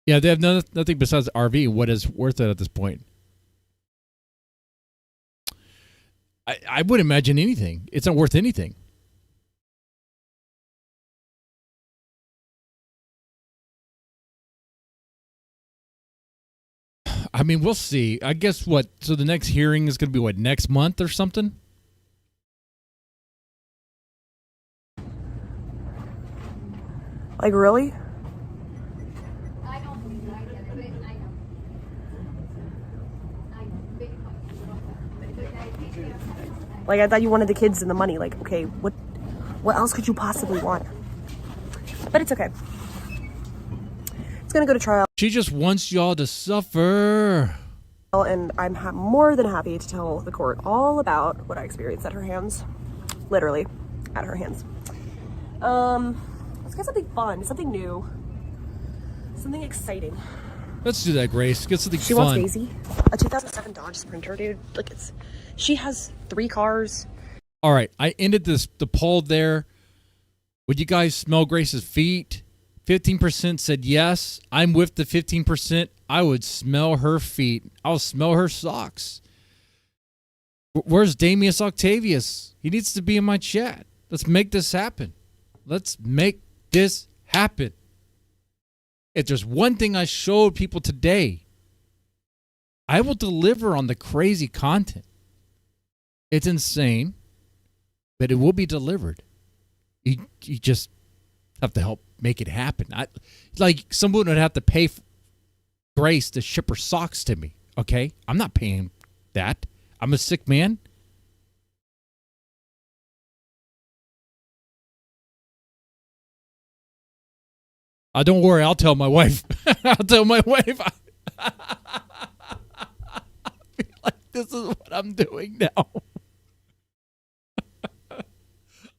Yeah, they have nothing besides RV. What is worth it at this point? I would imagine anything. It's not worth anything. I mean, we'll see. I guess what? So the next hearing is going to be what, next month or something? Like, really? Like, I thought you wanted the kids and the money. Like, okay, what else could you possibly want? But it's okay. It's gonna go to trial. She just wants y'all to suffer. And I'm more than happy to tell the court all about what I experienced at her hands. Literally, at her hands. Let's get something fun, something new, something exciting. Let's do that, Grace. Get something She fun. wants Daisy, a 2007 Dodge Sprinter, dude. Like, she has 3 cars. All right, I ended the poll there. Would you guys smell Grace's feet? 15% said yes. I'm with the 15%. I would smell her feet. I'll smell her socks. Where's Damius Octavius? He needs to be in my chat. Let's make this happen. Let's make this happen. If there's one thing I showed people today, I will deliver on the crazy content. It's insane, but it will be delivered. You just have to help make it happen. Like someone would have to pay Grace to ship her socks to me. Okay, I'm not paying that. I'm a sick man. Don't worry. I'll tell my wife. I'll tell my wife. I feel like this is what I'm doing now.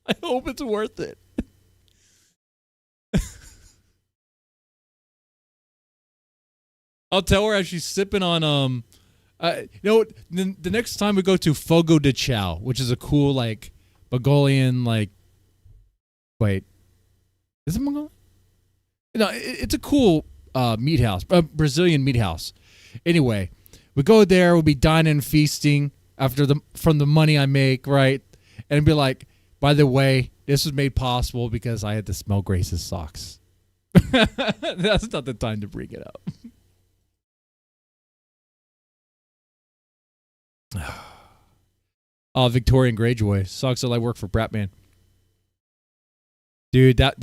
I hope it's worth it. I'll tell her as she's sipping on you know, the next time we go to Fogo de Chao, which is a cool like Mongolian like, wait, is it Mongolian? No, it's a cool meat house, Brazilian meat house. Anyway, we go there. We'll be dining and feasting from the money I make, right? And be like, by the way, this was made possible because I had to smell Grace's socks. That's not the time to bring it up. Oh, Victorian Greyjoy. Socks that I work for Bratman. Dude, that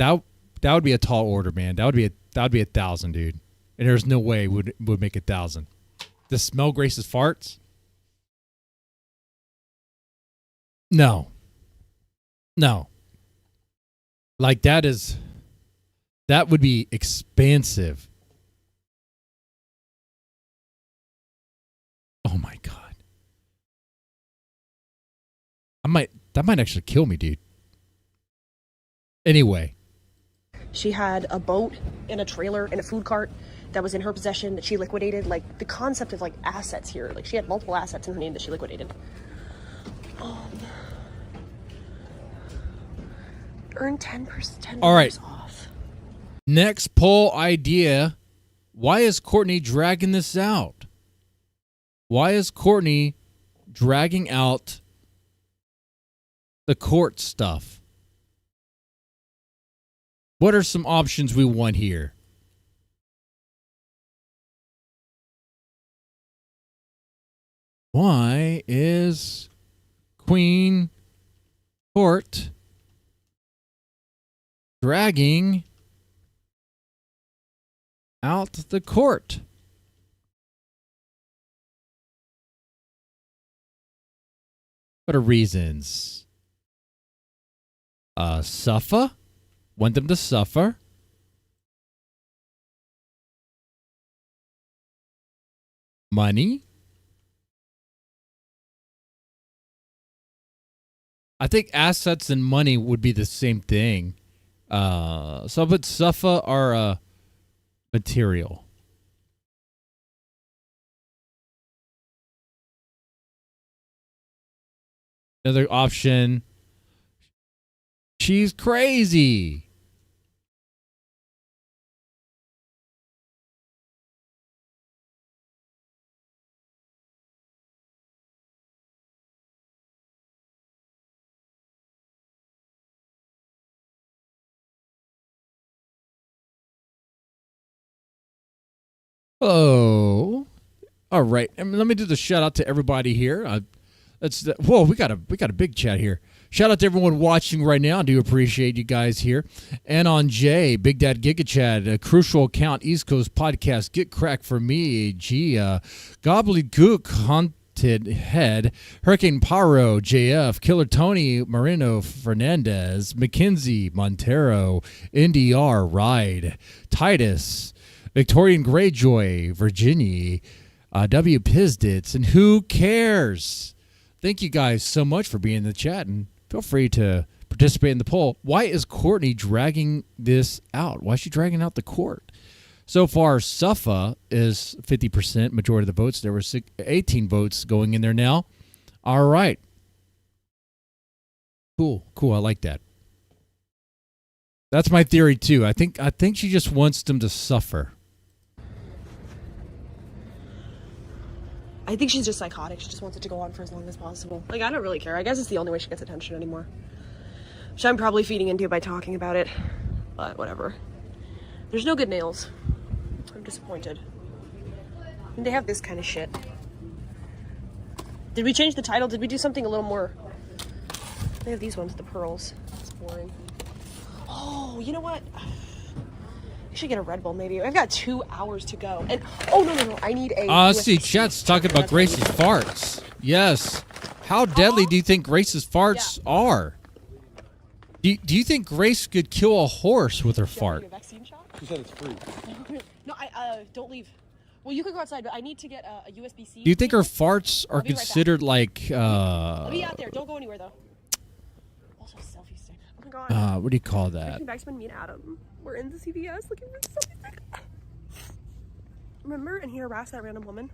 would be a tall order, man. That would be 1,000, dude. And there's no way would make 1,000. To smell Grace's farts? No. Like that would be expensive. Oh my God. That might actually kill me, dude. Anyway. She had a boat and a trailer and a food cart that was in her possession that she liquidated. Like, the concept of, like, assets here. Like, she had multiple assets in her name that she liquidated. Earn 10% All right. off. Next poll idea. Why is Courtney dragging this out? Why is Courtney dragging out the court stuff? What are some options we want here? Why is Queen Court dragging out the court? What are reasons? Suffer? Want them to suffer? Money? I think assets and money would be the same thing. So but suffer are material. Another option. She's crazy. Oh, all right. Let me do the shout out to everybody here. Whoa, we got a big chat here. Shout out to everyone watching right now. I do appreciate you guys here. And on Jay, Big Dad Giga Chad, a Crucial Account East Coast Podcast, Get Crack for Me, Gobbledygook Haunted Head, Hurricane Paro, JF, Killer Tony, Marino Fernandez, Mackenzie, Montero, NDR, Ride, Titus, Victorian Greyjoy, Virginia, W. Pizdits, and Who Cares? Thank you guys so much for being in the chat, and feel free to participate in the poll. Why is Courtney dragging this out? Why is she dragging out the court? So far, Suffa is 50%, majority of the votes. There were 18 votes going in there now. All right. Cool. I like that. That's my theory, too. I think she just wants them to suffer. I think she's just psychotic. She just wants it to go on for as long as possible. Like, I don't really care. I guess it's the only way she gets attention anymore. Which I'm probably feeding into by talking about it. But whatever. There's no good nails. I'm disappointed. And they have this kind of shit. Did we change the title? Did we do something a little more... They have these ones, the pearls. It's boring. Oh, you know what? I should get a Red Bull, maybe. I've got 2 hours to go. And, no. I need a... Let's see. Chat's talking about Grace's farts. Yes. How deadly do you think Grace's farts are? Do you think Grace could kill a horse with her fart? A vaccine shot? She said it's free. No, don't leave. Well, you could go outside, but I need to get a USB-C. Do you think her farts are I'll be right considered like... I'll be out there. Don't go anywhere, though. Also, selfie stick. Oh, my God. What do you call that? Back to when me and Adam were in the CVS looking for the selfie stick. Remember? And he harassed that random woman.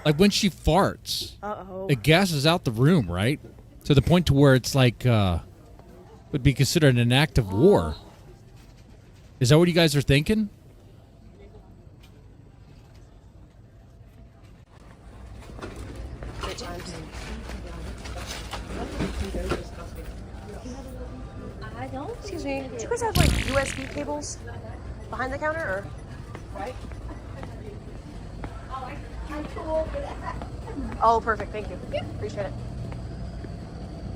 Like when she farts, Uh-oh. it gasses out the room, right? To the point to where it's like would be considered an act of war. Is that what you guys are thinking? Great times. Excuse me. Do you guys have like USB cables behind the counter, or? Right. Oh, perfect. Thank you. Appreciate it.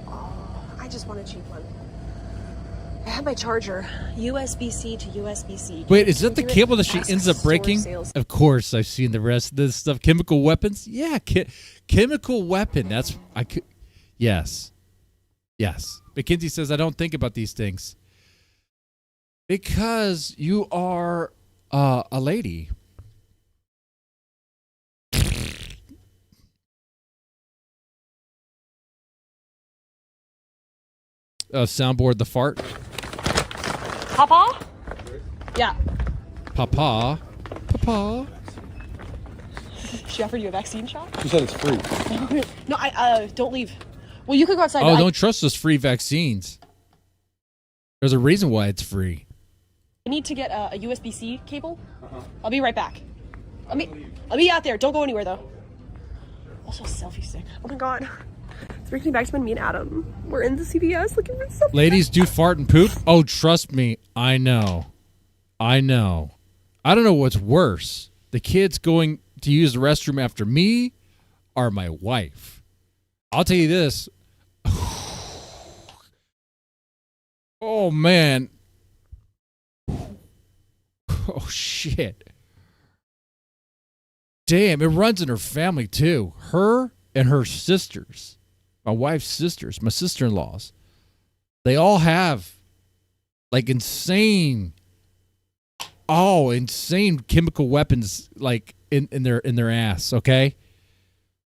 Oh, I just want a cheap one. I have my charger, USB-C to USB-C. Wait, is that the cable that she Ask ends up store breaking? sales. Of course, I've seen the rest of this stuff. Chemical weapons? Yeah, chemical weapon. That's I could. Yes. Mackenzie says I don't think about these things because you are a lady. soundboard the fart? Papa? Yeah. Papa. Papa. She offered you a vaccine shot? You said it's free. No, don't leave. Well, you could go outside. Oh, don't trust those free vaccines. There's a reason why it's free. I need to get a USB-C cable. I'll be right back. I'll be out there. Don't go anywhere, though. Also, selfie stick. Oh, my God. It's bringing me back to when me and Adam were in the CVS looking for stuff. Ladies do fart and poop? Oh, trust me. I know. I know. I don't know what's worse. The kids going to use the restroom after me or my wife. I'll tell you this. Oh, man. Oh, shit. Damn, it runs in her family, too. Her and her sisters. My wife's sisters. My sister-in-laws. They all have, like, insane chemical weapons, like, in their ass, okay?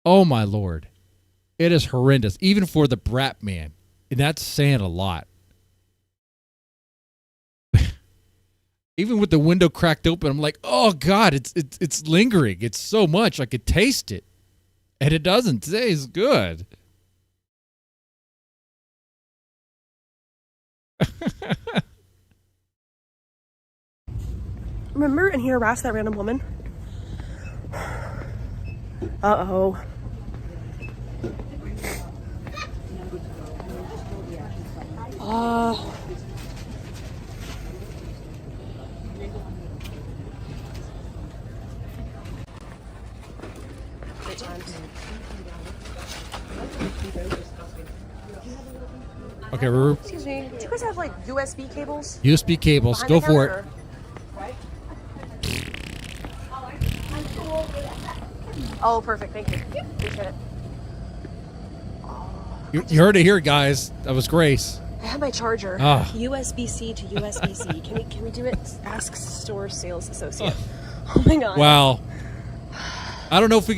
Oh, my Lord. It is horrendous, even for the brat man. And that's saying a lot. Even with the window cracked open, I'm like, oh God, it's lingering. It's so much. I could taste it. And it doesn't taste good. Remember and he harassed that random woman? Uh-oh. Good times. Okay, Ruru. Excuse me. Do you guys have like USB cables? USB cables. Behind Go the for counter? Oh, perfect. Thank you. Appreciate it. You heard it here, guys. That was Grace. I have my charger. Ah. USB-C to USB-C. Can we do it? Ask store sales associate. Oh my God. Wow. I don't know if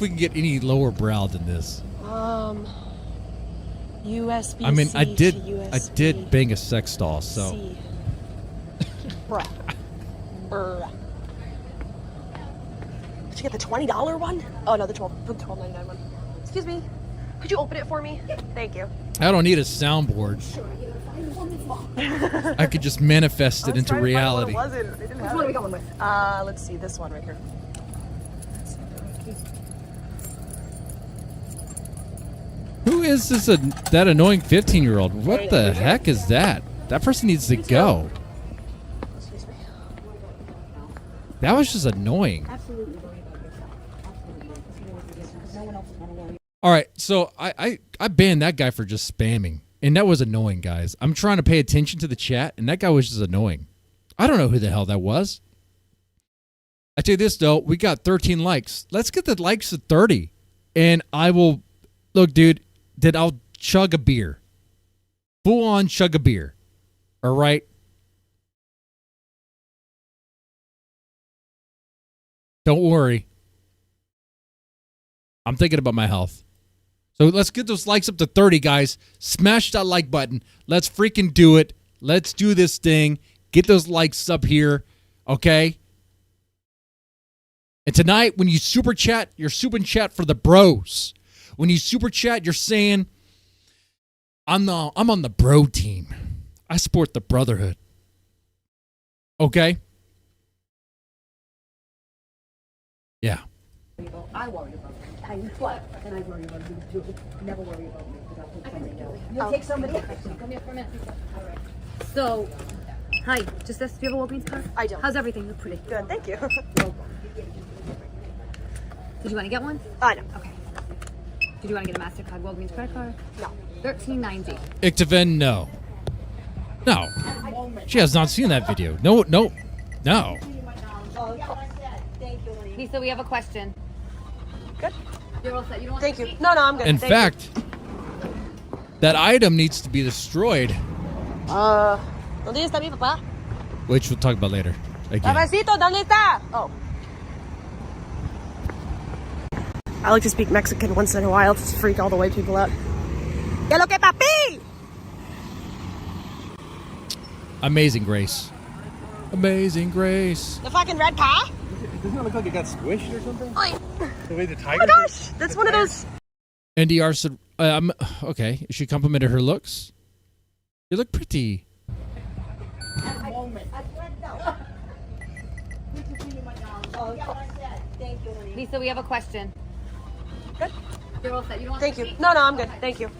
we can get any lower brow than this. USB-C. I mean, I to USB-C. did bang a sex doll, so. Bruh. Did you get the $20 one? Oh no, the $12.99 one. Excuse me. Could you open it for me? Thank you. I don't need a soundboard. I could just manifest it into reality. Which one are we going with? Let's see, this one right here. Who is this? That annoying 15-year-old? What the heck is that? That person needs to go. Excuse me. That was just annoying. All right, so I banned that guy for just spamming, and that was annoying, guys. I'm trying to pay attention to the chat, and that guy was just annoying. I don't know who the hell that was. I tell you this, though. We got 13 likes. Let's get the likes to 30, and I will... Look, dude, then I'll chug a beer. Full on chug a beer. All right? Don't worry. I'm thinking about my health. So let's get those likes up to 30, guys. Smash that like button. Let's freaking do it. Let's do this thing. Get those likes up here. Okay? And tonight, when you super chat, you're super chat for the bros. When you super chat, you're saying, I'm on the bro team. I support the Brotherhood. Okay? Yeah. I worry about it. I what? And I worry about you too. Never worry about me because I'll put somebody else. You take somebody. Actually, come here for a minute. All right. So, hi. Just this. Do you have a Walgreens card? I don't. How's everything? Look pretty. Good, thank you. Did you want to get one? No. Okay. Did you want to get a MasterCard Walgreens credit card? No. $13.90. Ictaven, no. No. She has not seen that video. No. Lisa, we have a question. Good. You're all set. You don't want Thank to you. speak? No, I'm good. In Thank fact, that item needs to be destroyed, ¿Dónde está mi papá? which we'll talk about later. Again. Papacito, ¿dónde está? Oh. I like to speak Mexican once in a while to freak all the white people out. ¿Qué lo que papi? Amazing Grace. Amazing Grace. The fucking red car? Doesn't it look like it got squished or something? Oh The way the tiger. my gosh, that's one of those. NDR said, okay, she complimented her looks. You look pretty. Lisa, we have a question. Good. You're all set. You don't want Thank to you. see? No, I'm good. Thank you.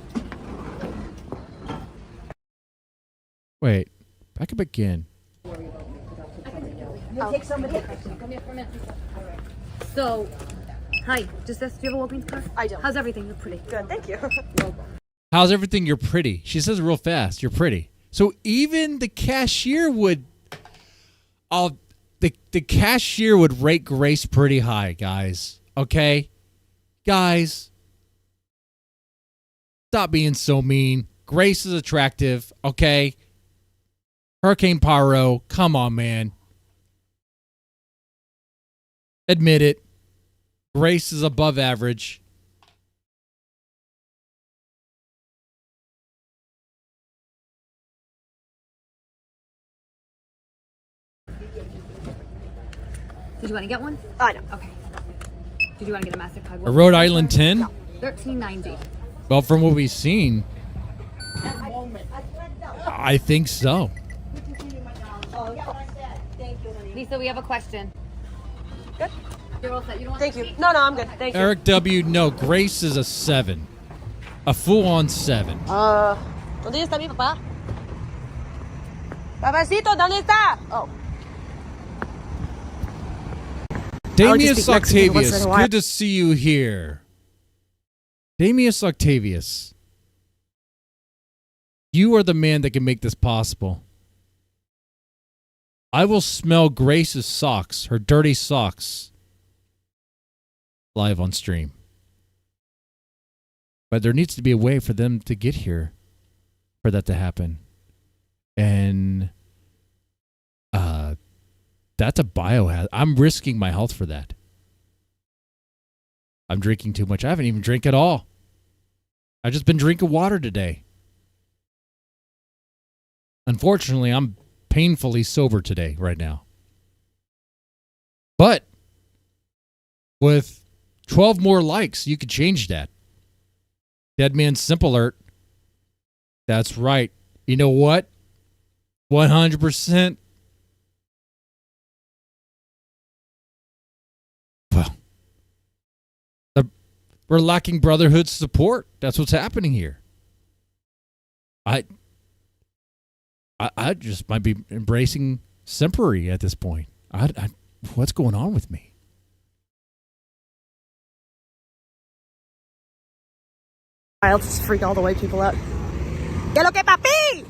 Wait, back up again. You'll take somebody. Come here for a minute. All right. So, hi. Just this. Do you have a Walgreens card? I do. How's everything? You're pretty. Good. Thank you. How's everything? You're pretty. She says it real fast. You're pretty. So even the cashier would, the cashier would rate Grace pretty high, guys. Okay, guys, stop being so mean. Grace is attractive. Okay, Hurricane Pyro. Come on, man. Admit it. Grace is above average. Did you want to get one? I know. Okay. Did you want to get a MasterCard? A Rhode Island 10? No. $13.90. Well, from what we've seen, I think so. Lisa, we have a question. Good. You're all set. You don't want Thank to you. see? No, I'm good. Thank you. Eric W. No, Grace is a 7. A full-on 7. ¿Dónde está mi papá? Papacito, ¿dónde está? Oh. Damius speak Mexican once Octavius, in a while. good to see you here. Damius Octavius, you are the man that can make this possible. I will smell Grace's socks, her dirty socks, live on stream. But there needs to be a way for them to get here, for that to happen. And that's a biohazard. I'm risking my health for that. I'm drinking too much. I haven't even drank at all. I've just been drinking water today. Unfortunately, I'm painfully sober today, right now. But with 12 more likes, you could change that. Dead Man Simple Alert. That's right. You know what? 100%. Well, we're lacking Brotherhood support. That's what's happening here. I just might be embracing Simpery at this point. What's going on with me? I'll just freak all the white people out. ¿Qué lo que papi?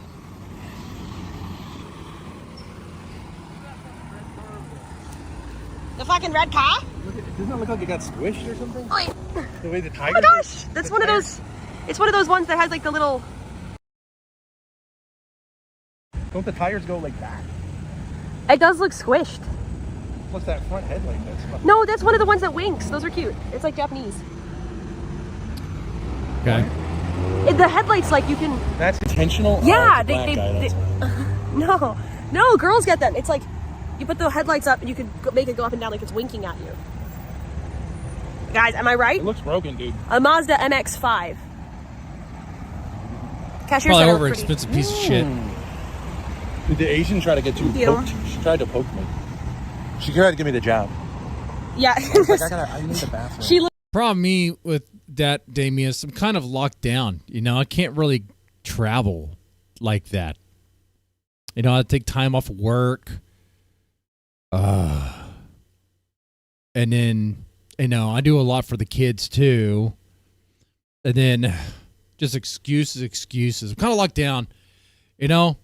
The fucking red car? Doesn't it look like it got squished or something? Oh The way the tiger. my gosh, that's one of those. It's one of those ones that has like the little. Don't the tires go like that? It does look squished. Plus that front headlight. That's No, that's one of the ones that winks. Those are cute. It's like Japanese. Okay. The headlights, like you can. That's intentional. Yeah, Oh, black guy, that's no, girls get them. It's like you put the headlights up and you can make it go up and down like it's winking at you. Guys, am I right? It looks broken, dude. A Mazda MX-5. Cashier Probably said over expensive piece of shit. Did the Asian try to get too you. poked? She tried to poke me. She tried to give me the jab. Yeah. Like, I need the bathroom. She looked. Problem me with that, Damius, I'm kind of locked down. You know, I can't really travel like that. You know, I take time off work. And then, you know, I do a lot for the kids too. And then just excuses. I'm kind of locked down, you know?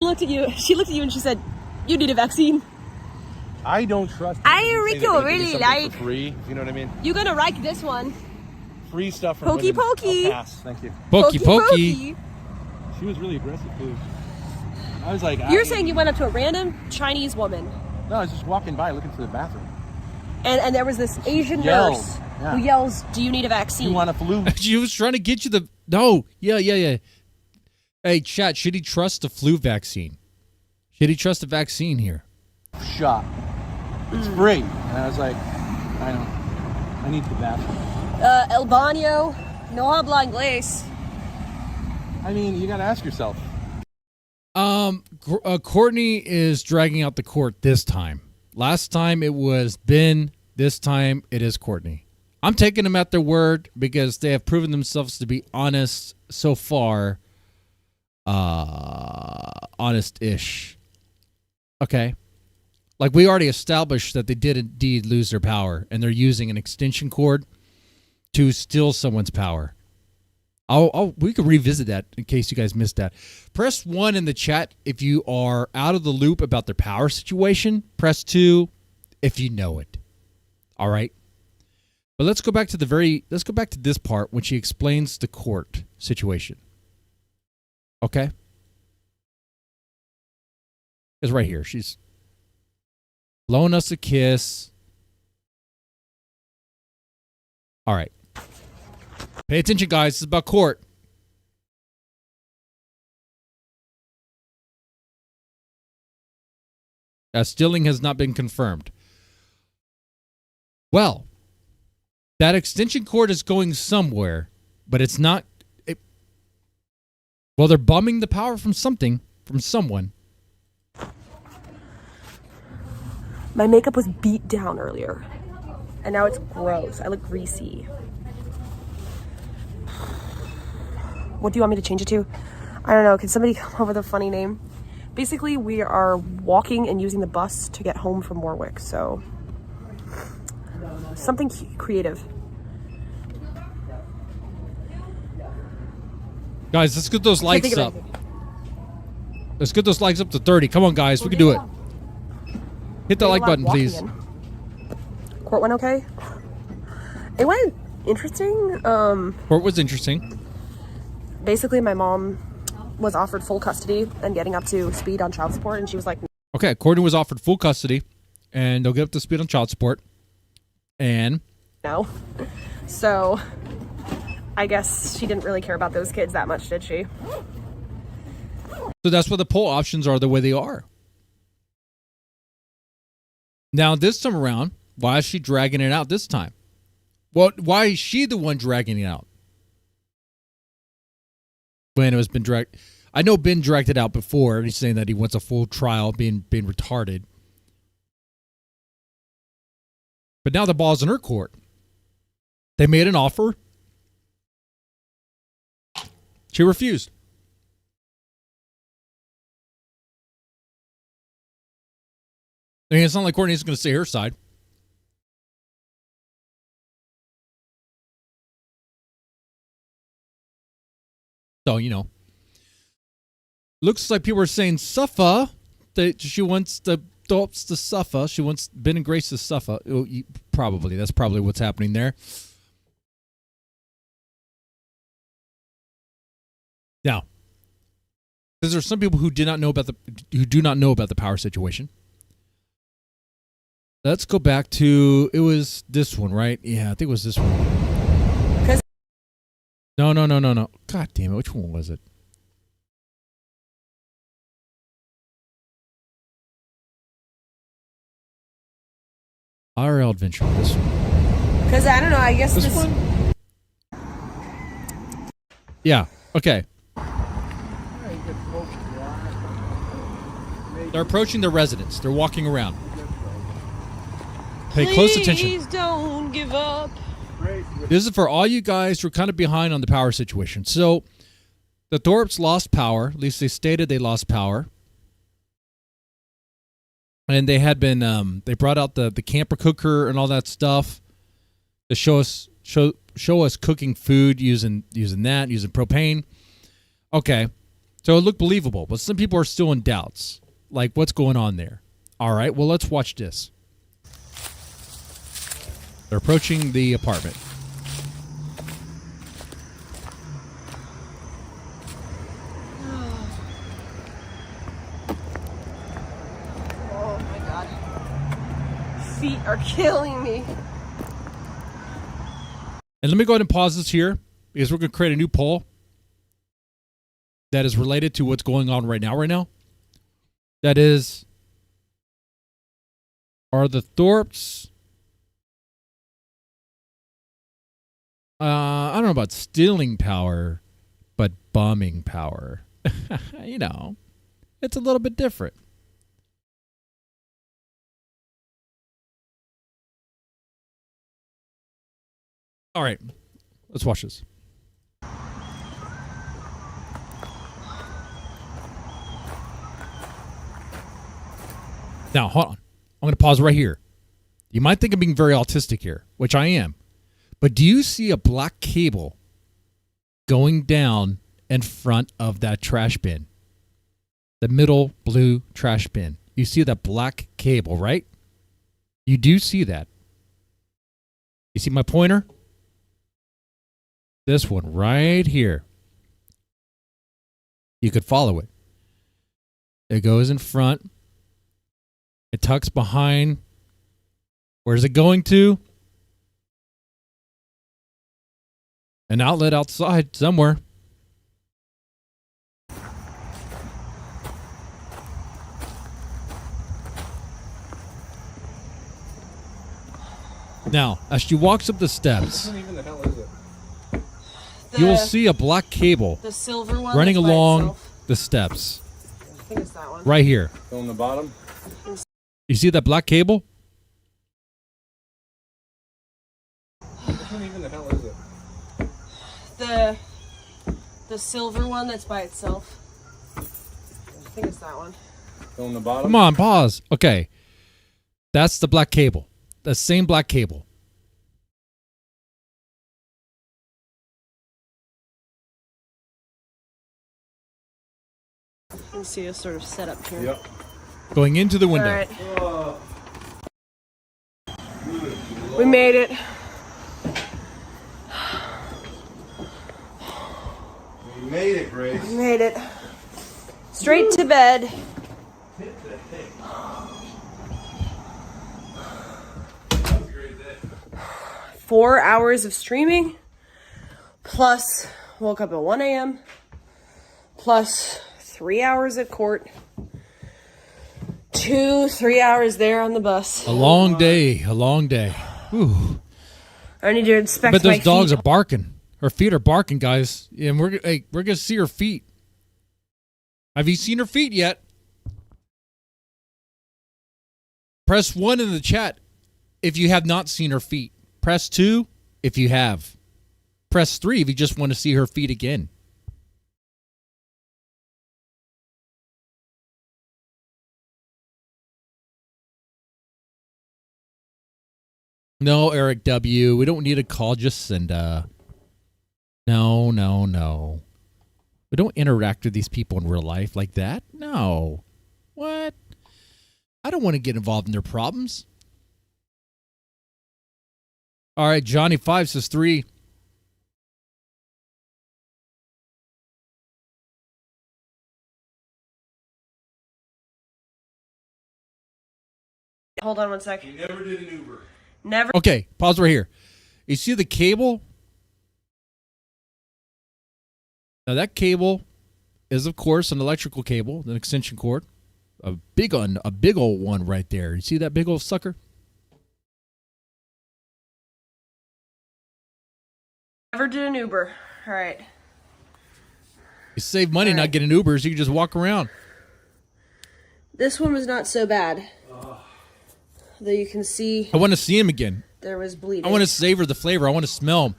She looked at you and she said, "You need a vaccine." I don't trust. I people who say Rico that they give me really something like- for free. You know what I mean? You're gonna like this one. Free stuff from Pokey women. pokey. I'll pass. Thank you. Pokey. She was really aggressive too. I was like, You're saying you went up to a random Chinese woman, No, I was just walking by looking for the bathroom. and there was this Asian Yelled nurse. Who yells, "Do you need a vaccine?" You want a flu? She was trying to get you the... No. Yeah. Hey, chat, should he trust the flu vaccine? Should he trust the vaccine here? Shot. It's free. And I was like, I need the bathroom. El baño, no habla inglés. I mean, you got to ask yourself. Courtney is dragging out the court this time. Last time it was Ben. This time it is Courtney. I'm taking them at their word because they have proven themselves to be honest so far. Honest-ish. Okay. Like, we already established that they did indeed lose their power, and they're using an extension cord to steal someone's power. We could revisit that in case you guys missed that. Press 1 in the chat if you are out of the loop about their power situation. Press 2 if you know it. All right. But let's go back to this part when she explains the court situation. Okay? It's right here. She's blowing us a kiss. All right. Pay attention, guys. This is about court. Stealing has not been confirmed. Well, that extension cord is going somewhere, but it's not... Well, they're bumming the power from something, from someone. My makeup was beat down earlier, and now it's gross. I look greasy. What do you want me to change it to? I don't know. Can somebody come up with a funny name? Basically, we are walking and using the bus to get home from Warwick, so something creative. Guys, let's get those likes up. Let's get those likes up to 30. Come on, guys. We can do it. Hit the like button, please. Court went okay? It went interesting. Court was interesting. Basically, my mom was offered full custody and getting up to speed on child support, and she was like... Okay, Courtney was offered full custody, and they'll get up to speed on child support. And? No. So, I guess she didn't really care about those kids that much, did she? So that's why the poll options are the way they are. Now, this time around, why is she dragging it out this time? Well, why is she the one dragging it out? When it was been dragged... I know Ben dragged it out before, and he's saying that he wants a full trial, being retarded. But now the ball's in her court. They made an offer. She refused. I mean, it's not like Courtney's going to say her side. So, you know. Looks like people are saying suffer. That she wants the Thorps to suffer. She wants Ben and Grace to suffer. Probably. That's probably what's happening there. Now, because there are some people who do not know about the power situation. Let's go back to, it was this one, right? Yeah, I think it was this one. No. God damn it, which one was it? RL Adventure, this one. Because, I don't know, I guess this one? Yeah, okay. They're approaching their residence. They're walking around. Pay close attention. Please don't give up. This is for all you guys who are kind of behind on the power situation. So, the Thorps lost power. At least they stated they lost power. And they had been, they brought out the camper cooker and all that stuff to show us cooking food using propane. Okay. So it looked believable, but some people are still in doubts. Like, what's going on there? All right, well, let's watch this. They're approaching the apartment. Oh, my God. Feet are killing me. And let me go ahead and pause this here because we're going to create a new poll that is related to what's going on right now. That is, are the Thorps, I don't know about stealing power, but bombing power. You know, it's a little bit different. All right, let's watch this. Now, hold on. I'm going to pause right here. You might think I'm being very autistic here, which I am. But do you see a black cable going down in front of that trash bin? The middle blue trash bin. You see that black cable, right? You do see that. You see my pointer? This one right here. You could follow it. It goes in front. It tucks behind. Where's it going to? An outlet outside somewhere. Now, as she walks up the steps, What even the hell is it? you will see a black cable The silver one running that's by along itself. the steps. I think it's that one. Right here. On the bottom? You see that black cable? What even the hell is it? The silver one that's by itself. I think it's that one. On the bottom? Come on, pause. Okay. That's the black cable. The same black cable. You can see us sort of set up here. Yep. Going into the window. All right. We made it. We made it, Grace. We made it. Straight to bed. 4 hours of streaming, plus woke up at 1 a.m., plus 3 hours at court, 2-3 hours there on the bus. A long day. A long day. Ooh. I need to inspect But my those dogs feet. are barking. Her feet are barking, guys. And we're going to see her feet. Have you seen her feet yet? Press 1 in the chat if you have not seen her feet. Press 2 if you have. Press 3 if you just want to see her feet again. No, Eric W. We don't need a call. Just send a... No. We don't interact with these people in real life like that. No. What? I don't want to get involved in their problems. All right, Johnny 5 says 3. Hold on one sec. We never did an Uber. Never. Okay, pause right here. You see the cable? Now that cable is, of course, an electrical cable, an extension cord. A big old one right there. You see that big old sucker? Never did an Uber. All right. You save money not getting Ubers. You can just walk around. This one was not so bad. Though you can see I want to see him again. there was bleeding. I want to savor the flavor. I want to smell him.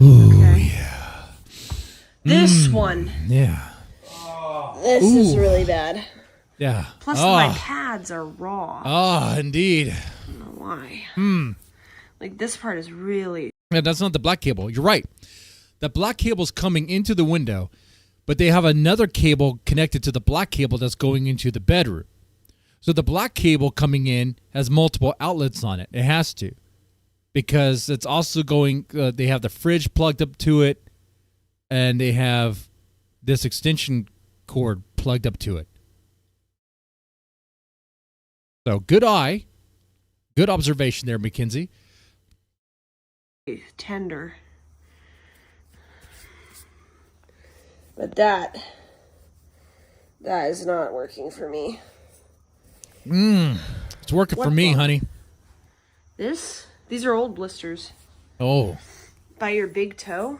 Okay. This one. Yeah. This is really bad. Yeah. Plus, my pads are raw. Ah, indeed. I don't know why. Like, this part is really... Yeah, that's not the black cable. You're right. The black cable's coming into the window, but they have another cable connected to the black cable that's going into the bedroom. So the black cable coming in has multiple outlets on it. It has to. Because it's also going... they have the fridge plugged up to it, and they have this extension cord plugged up to it. So good eye. Good observation there, Mackenzie. tender. But that is not working for me. It's working for me, honey. These are old blisters. Oh. By your big toe?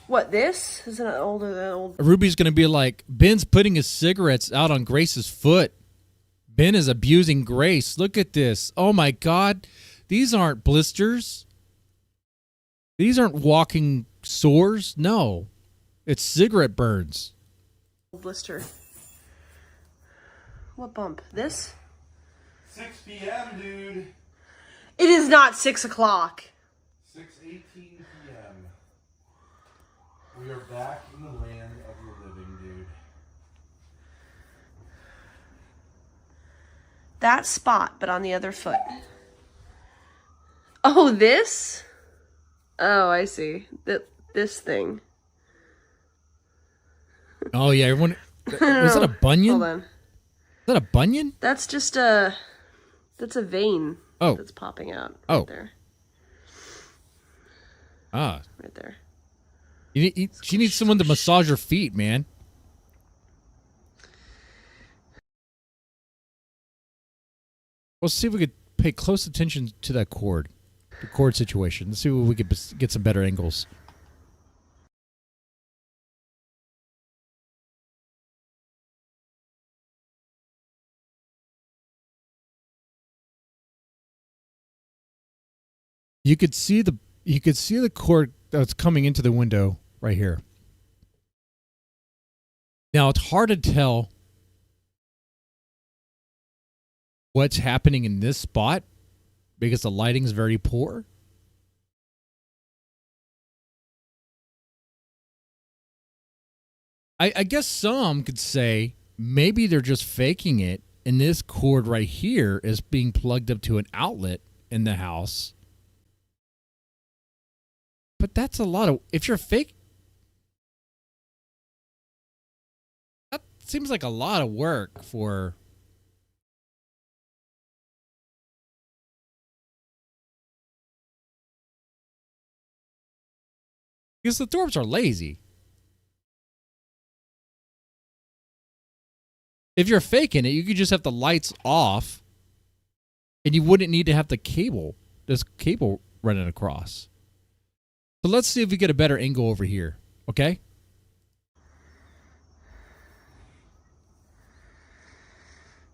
What, this? Isn't it older than old? Ruby's going to be like, Ben's putting his cigarettes out on Grace's foot. Ben is abusing Grace. Look at this. Oh, my God. These aren't blisters. These aren't walking sores. No. It's cigarette burns. Blister. What bump? This? 6 p.m., dude. It is not 6 o'clock. 6:18 p.m. We are back in the land of the living, dude. That spot, but on the other foot. Oh, this? Oh, I see. This thing. Oh, yeah. Everyone. Was that a bunion? Hold on. Is that a bunion? That's just that's a vein. Oh. That's popping out. Oh. Right there. Ah. Right there. She needs someone to massage her feet, man. Let's see if we could pay close attention to that cord. The cord situation. Let's see if we could get some better angles. You could see the cord that's coming into the window right here. Now it's hard to tell what's happening in this spot because the lighting is very poor. I guess some could say maybe they're just faking it and this cord right here is being plugged up to an outlet in the house. But that's a lot of... If you're fake... That seems like a lot of work for... Because the Thorps are lazy. If you're faking it, you could just have the lights off and you wouldn't need to have this cable running across. So let's see if we get a better angle over here, okay?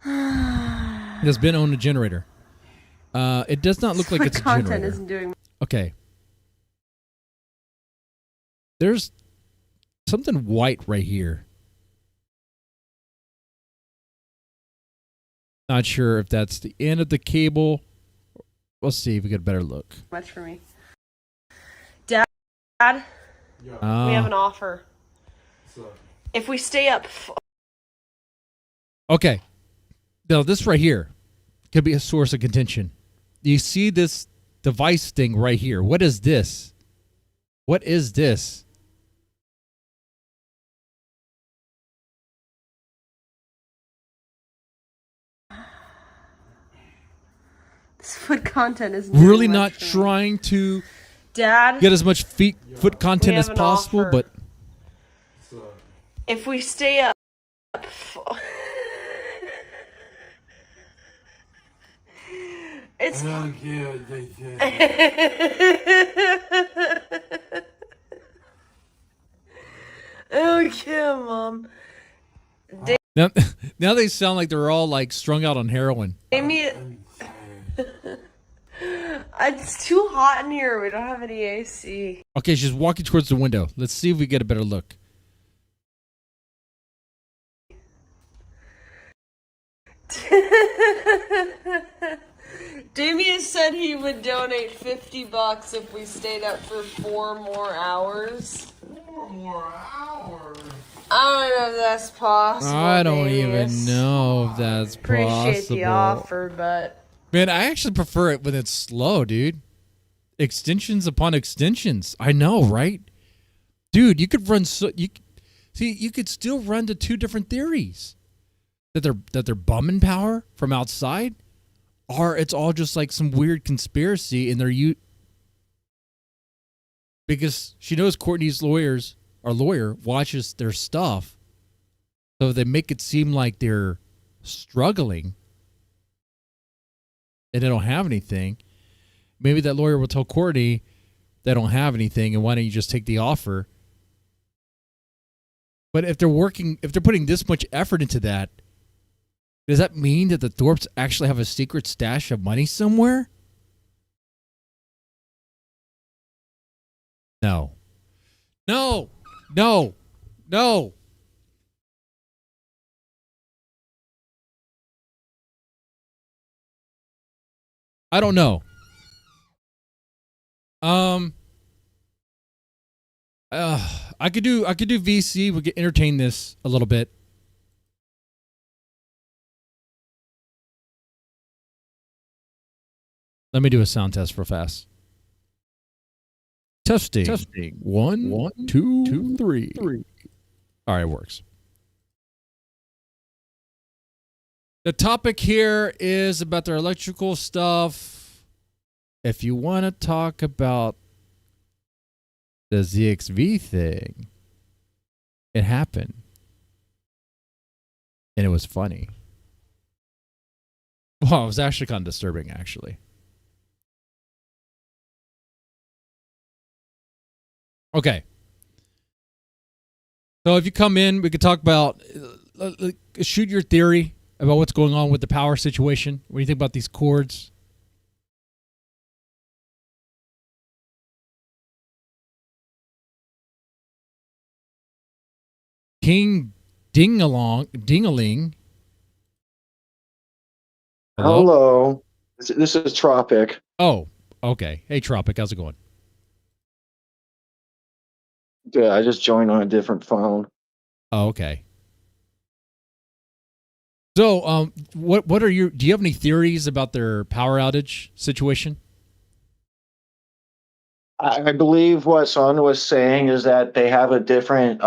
Does Ben own a generator? It does not look like it's a generator. Content isn't doing... Okay. There's something white right here. Not sure if that's the end of the cable. We'll see if we get a better look. Much for me. Dad, we have an offer. So, If we stay up... Okay. Now, this right here could be a source of contention. You see this device thing right here. What is this? What is this? This foot content is Really not trying to Dad, get as much foot content We as have an possible, offer. but if we stay up... It's... I don't care what they say. Okay, Mom. now they sound like they're all like strung out on heroin. Amy... It's too hot in here. We don't have any AC. Okay, she's walking towards the window. Let's see if we get a better look. Damien said he would donate $50 if we stayed up for 4 more hours. 4 more hours? I don't know if that's possible. I don't Damius. even know if that's Appreciate possible. the offer, but... Man, I actually prefer it when it's slow, dude. Extensions upon extensions. I know, right? Dude, you could run you could still run to 2 different theories. That they're bumming power from outside, or it's all just like some weird conspiracy and because she knows Courtney's lawyer watches their stuff, so they make it seem like they're struggling and they don't have anything. Maybe that lawyer will tell Courtney they don't have anything, and why don't you just take the offer? But if they're putting this much effort into that, does that mean that the Thorps actually have a secret stash of money somewhere? No. No. No. No. I don't know. I could do VC. We could entertain this a little bit. Let me do a sound test real fast. Testing. One, two, three. All right, it works. The topic here is about their electrical stuff. If you want to talk about the ZXV thing, it happened. And it was funny. Well, it was actually kind of disturbing, actually. Okay. So if you come in, we could talk about, shoot your theory about what's going on with the power situation. What do you think about these cords? King Dingaling. Hello. This is Tropic. Oh, okay. Hey, Tropic, how's it going? Yeah, I just joined on a different phone. Oh, okay. So, what are do you have any theories about their power outage situation? I believe what Son was saying is that they have a different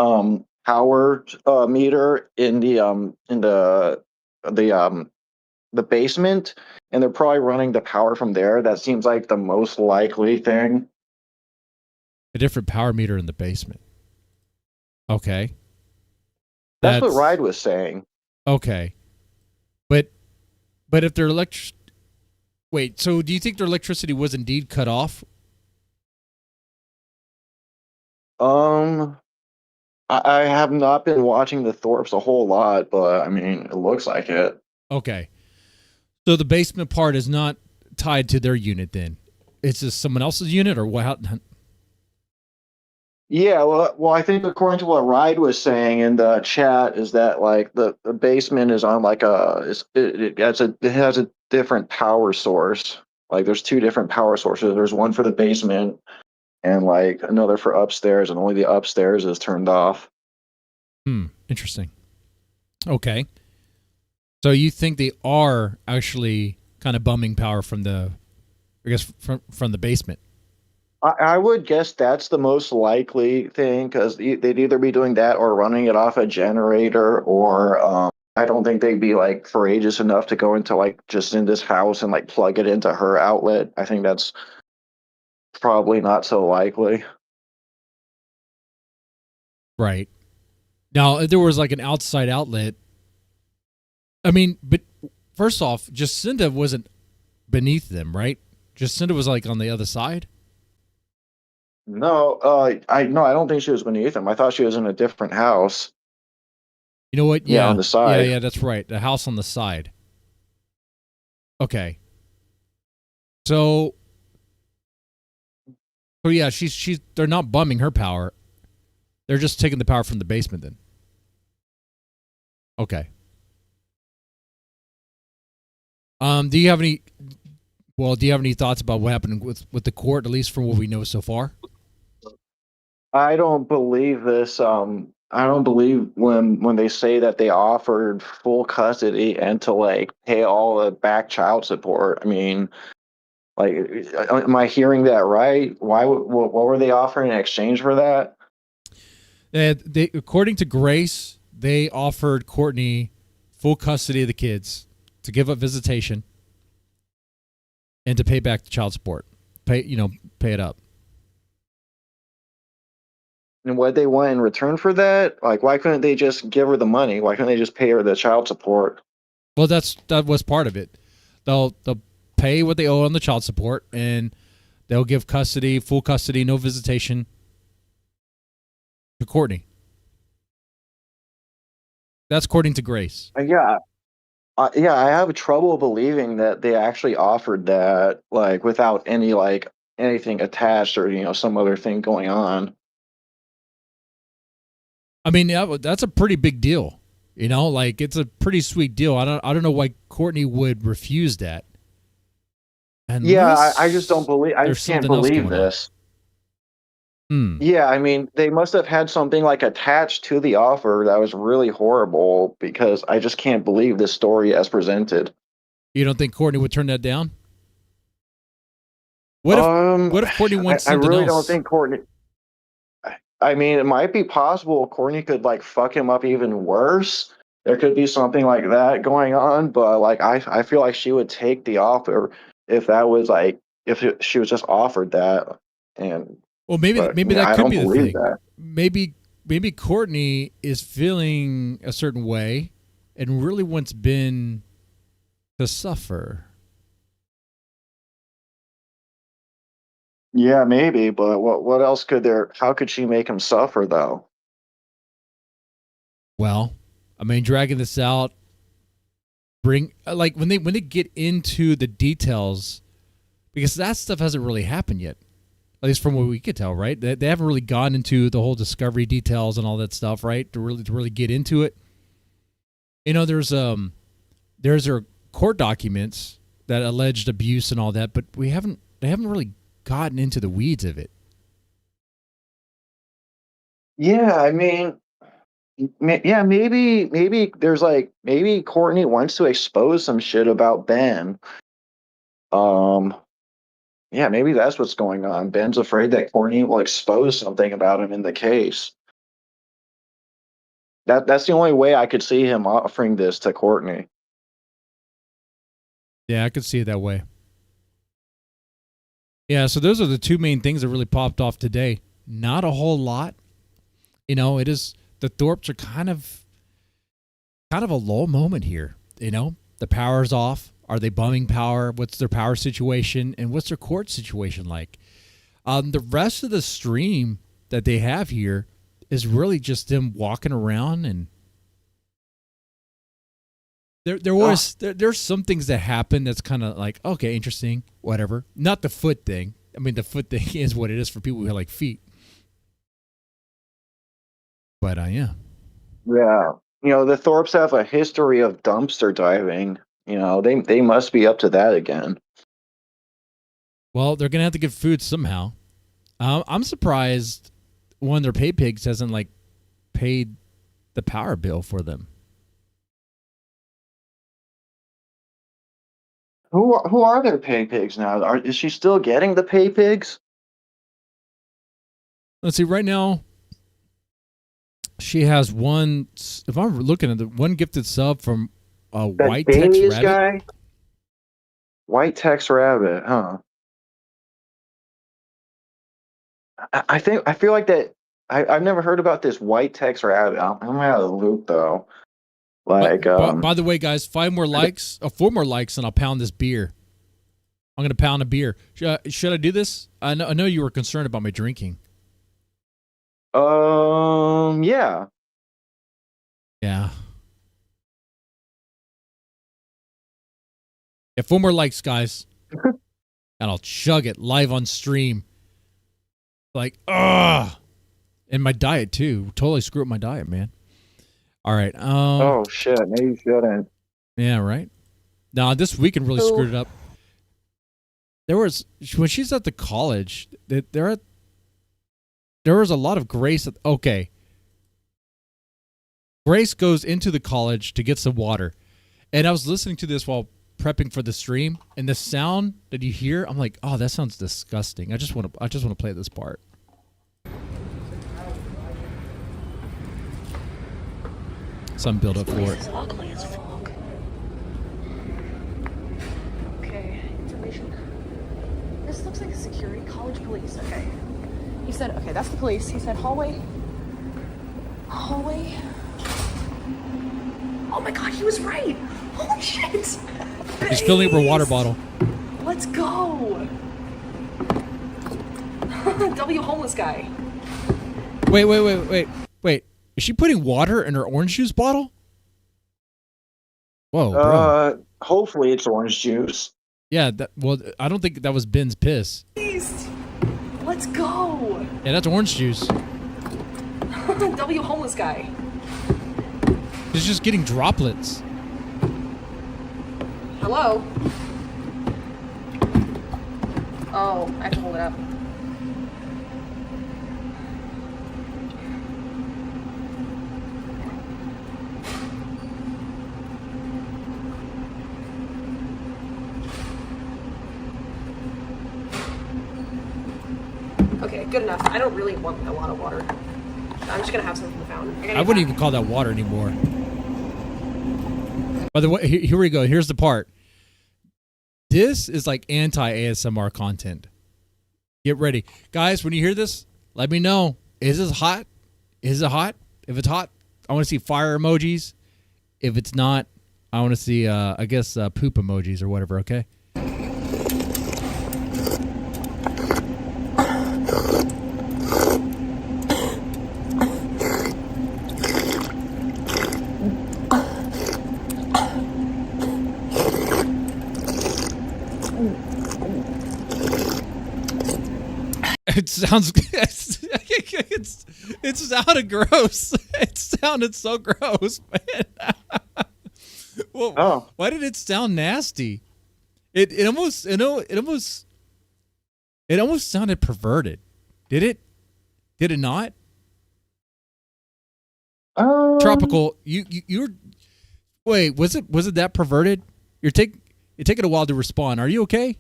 power meter in the basement, and they're probably running the power from there. That seems like the most likely thing. A different power meter in the basement. Okay. That's what Ride was saying. Okay. But if their wait, so do you think their electricity was indeed cut off? I have not been watching the Thorps a whole lot, but I mean, it looks like it. Okay. So the basement part is not tied to their unit then. It's just someone else's unit, or what? Yeah, well, I think according to what Ride was saying in the chat is that like the basement is on like it has a different power source. Like there's two different power sources. There's one for the basement and like another for upstairs, and only the upstairs is turned off. Interesting. Okay. So you think they are actually kind of bumming power from the basement? I would guess that's the most likely thing, because they'd either be doing that or running it off a generator, or I don't think they'd be like courageous enough to go into like just in this house and like plug it into her outlet. I think that's probably not so likely. Right. Now, if there was like an outside outlet, I mean, but first off, Jacinda wasn't beneath them, right? Jacinda was like on the other side. No, I don't think she was beneath him. I thought she was in a different house. You know what? Yeah, on the side. Yeah, that's right. The house on the side. Okay. So yeah, they're not bumming her power. They're just taking the power from the basement then. Okay. Do you have any thoughts about what happened with the court, at least from what we know so far? I don't believe this. I don't believe when they say that they offered full custody and to like pay all the back child support. I mean, like, am I hearing that right? What were they offering in exchange for that? According to Grace, they offered Courtney full custody of the kids, to give up visitation, and to pay back the child support. Pay it up. And what they want in return for that? Like, why couldn't they just give her the money? Why couldn't they just pay her the child support? Well, that was part of it. They'll pay what they owe on the child support, and they'll give custody, full custody, no visitation to Courtney. That's according to Grace. Yeah, yeah. I have trouble believing that they actually offered that, like, without any like anything attached or some other thing going on. I mean, that's a pretty big deal. Like it's a pretty sweet deal. I don't know why Courtney would refuse that. Yeah, I just don't believe. I just can't believe this. Yeah, I mean, they must have had something like attached to the offer that was really horrible because I just can't believe this story as presented. You don't think Courtney would turn that down? What if Courtney wants something else? I really don't think Courtney. I mean, it might be possible Courtney could like fuck him up even worse. There could be something like that going on, but like I feel like she would take the offer if that was like if she was just offered that. And well, maybe that could be the thing. That. Maybe Courtney is feeling a certain way and really wants Ben to suffer. Yeah, maybe, but what else could there? How could she make him suffer though? Well, I mean, dragging this out, when they get into the details, because that stuff hasn't really happened yet, at least from what we could tell, right? They haven't really gone into the whole discovery details and all that stuff, right? To really get into it. There's their court documents that alleged abuse and all that, but they haven't really gotten into the weeds of it. Yeah, I mean, yeah, maybe there's like maybe Courtney wants to expose some shit about Ben. Yeah, maybe that's what's going on. Ben's afraid that Courtney will expose something about him in the case. That's the only way I could see him offering this to Courtney. Yeah, I could see it that way. Yeah, so those are the two main things that really popped off today. Not a whole lot. It is the Thorps are kind of a lull moment here. The power's off. Are they bumming power? What's their power situation? And what's their court situation like? The rest of the stream that they have here is really just them walking around, and there's some things that happen that's kind of like, okay, interesting, whatever. Not the foot thing. I mean, the foot thing is what it is for people who have like feet. But yeah. Yeah. The Thorps have a history of dumpster diving. They must be up to that again. Well, they're gonna have to get food somehow. I'm surprised one of their pay pigs hasn't like paid the power bill for them. Who are their pay pigs now? Is she still getting the pay pigs? Let's see. Right now, she has one. If I'm looking at the one gifted sub from a White Tex Rabbit guy. White Tex Rabbit, huh? I feel like that. I've never heard about this White Tex Rabbit. I'm out of the loop though. Like, by the way, guys, 4 more likes, and I'll pound this beer. I'm gonna pound a beer. Should I do this? I know you were concerned about my drinking. Yeah. Yeah. Yeah, 4 more likes, guys. And I'll chug it live on stream. Like, ugh. And my diet, too. Totally screw up my diet, man. All right. Oh, shit. Maybe you shouldn't. Yeah, right? No, this weekend really screwed it up. When she's at the college, there was a lot of Grace. Okay. Grace goes into the college to get some water. And I was listening to this while prepping for the stream, and the sound that you hear, I'm like, oh, that sounds disgusting. I just want to play this part. Some build up for it. This is ugly as fuck. Okay, information. This looks like a security college police. Okay. He said, okay, that's the police. He said hallway hallway. Oh my god, he was right. Holy shit. He's filling up her water bottle. Let's go. W homeless guy. Wait. Is she putting water in her orange juice bottle? Whoa, bro. Hopefully it's orange juice. Yeah, well, I don't think that was Ben's piss. Please. Let's go. Yeah, that's orange juice. W homeless guy. He's just getting droplets. Hello? Oh, I have to hold it up. Okay, good enough. I don't really want a lot of water. I'm just gonna have some from the fountain. I wouldn't even call that water anymore. By the way, here we go. Here's the part. This is like anti-ASMR content. Get ready. Guys, when you hear this, let me know. Is this hot? Is it hot? If it's hot, I want to see fire emojis. If it's not, I want to see, I guess, poop emojis or whatever, okay? It sounds. It sounded gross. It sounded so gross, man. Well, why did it sound nasty? It almost sounded perverted. Did it? Did it not? Tropical. You're. Wait. Was it that perverted? It taking a while to respond. Are you okay?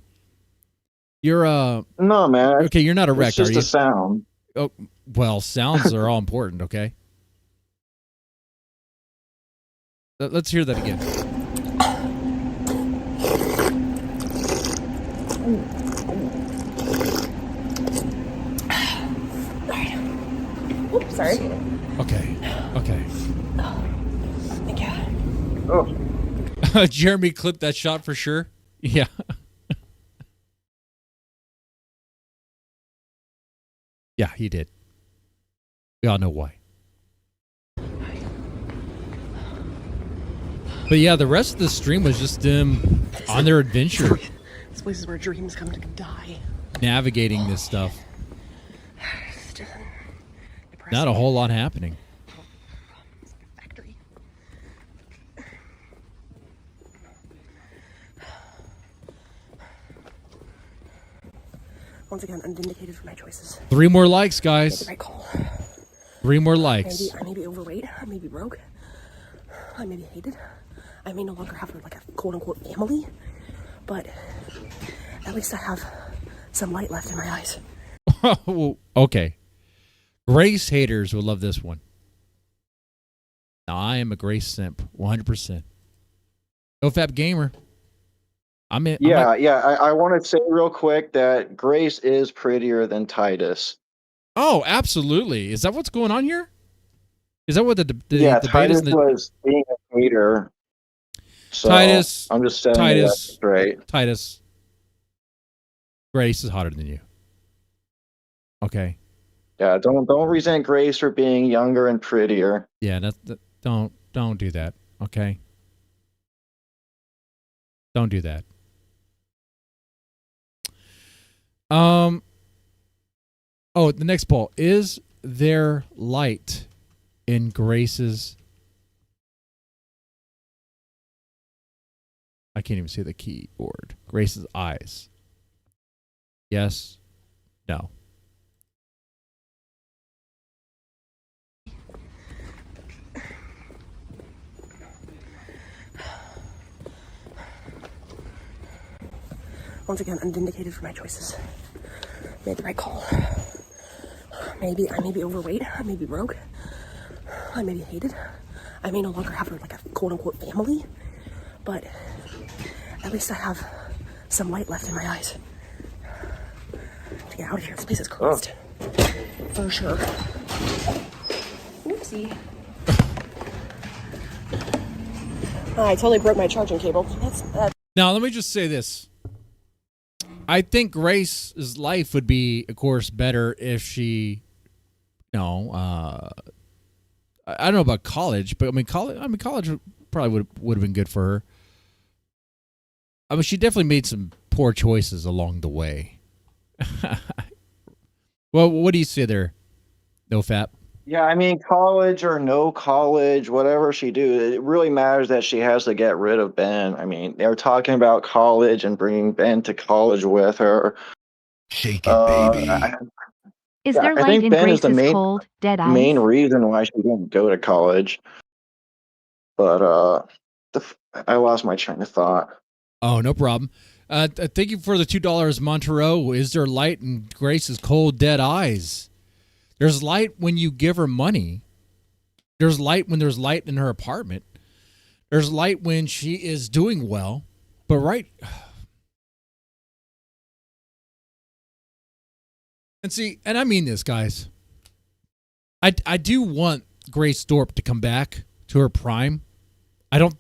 You're No, man. Okay, you're not a wreck, it's just are you? a sound. Oh, well, sounds are all important, okay? Let's hear that again. Oops, sorry. Okay. Thank you. Oh. Jeremy clipped that shot for sure. Yeah. Yeah, he did. We all know why. But yeah, the rest of the stream was just them on their adventure. This place is where dreams come to die. Navigating this stuff. Not a whole lot happening. Factory. Once again, I'm vindicated for my choices. 3 more likes, guys. Made the right call. 3 more likes. Maybe I may be overweight. I may be broke. I may be hated. I may no longer have like a quote-unquote family. But at least I have some light left in my eyes. Okay. Grace haters will love this one. Now, I am a Grace simp, 100%. NoFap gamer. I'm in. I want to say real quick that Grace is prettier than Titus. Oh, absolutely. Is that what's going on here? Is that what the debate Titus is? was being a hater. So Titus, I'm just saying that straight. Titus, Grace is hotter than you. Okay. Yeah, don't resent Grace for being younger and prettier. Yeah, don't do that. Okay. Don't do that. Oh, the next poll. Is there light in Grace's... I can't even see the keyboard. Grace's eyes. Yes. No. Once again, I'm vindicated for my choices. Made the right call. Maybe I may be overweight. I may be broke. I may be hated. I may no longer have like a quote-unquote family. But at least I have some light left in my eyes. To get out of here. This place is closed. For sure. Oopsie. I totally broke my charging cable. That's Now, let me just say this. I think Grace's life would be, of course, better if she, I don't know about college, but college probably would have been good for her. I mean, she definitely made some poor choices along the way. Well, what do you say there, NoFap? Yeah, I mean, college or no college, whatever she do, it really matters that she has to get rid of Ben. I mean, they're talking about college and bringing Ben to college with her. Shake it, baby. Is Yeah, there I light think in Ben is the Grace's cold, dead main eyes? reason why she didn't go to college. But I lost my train of thought. Oh, no problem. Thank you for the $2, Montereau. Is there light in Grace's cold, dead eyes? There's light when you give her money. There's light when there's light in her apartment. There's light when she is doing well. But and see, and I mean this, guys. I do want Grace Thorp to come back to her prime. I don't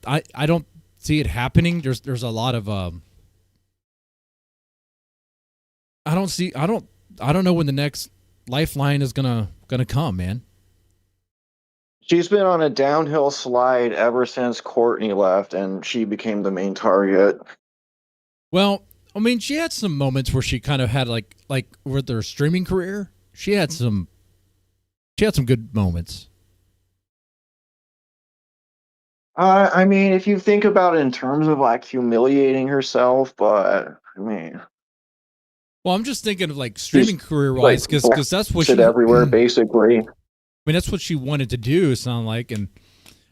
see it happening. There's a lot of I don't know when the next lifeline is gonna come, man. She's been on a downhill slide ever since Courtney left, and she became the main target. Well, I mean, she had some moments where she kind of had like with her streaming career. She had some good moments. I mean, if you think about it in terms of like humiliating herself, but I mean, Well, I'm just thinking of like streaming career wise, like, because that's what shit she everywhere basically. I mean, that's what she wanted to do. It sounded like, and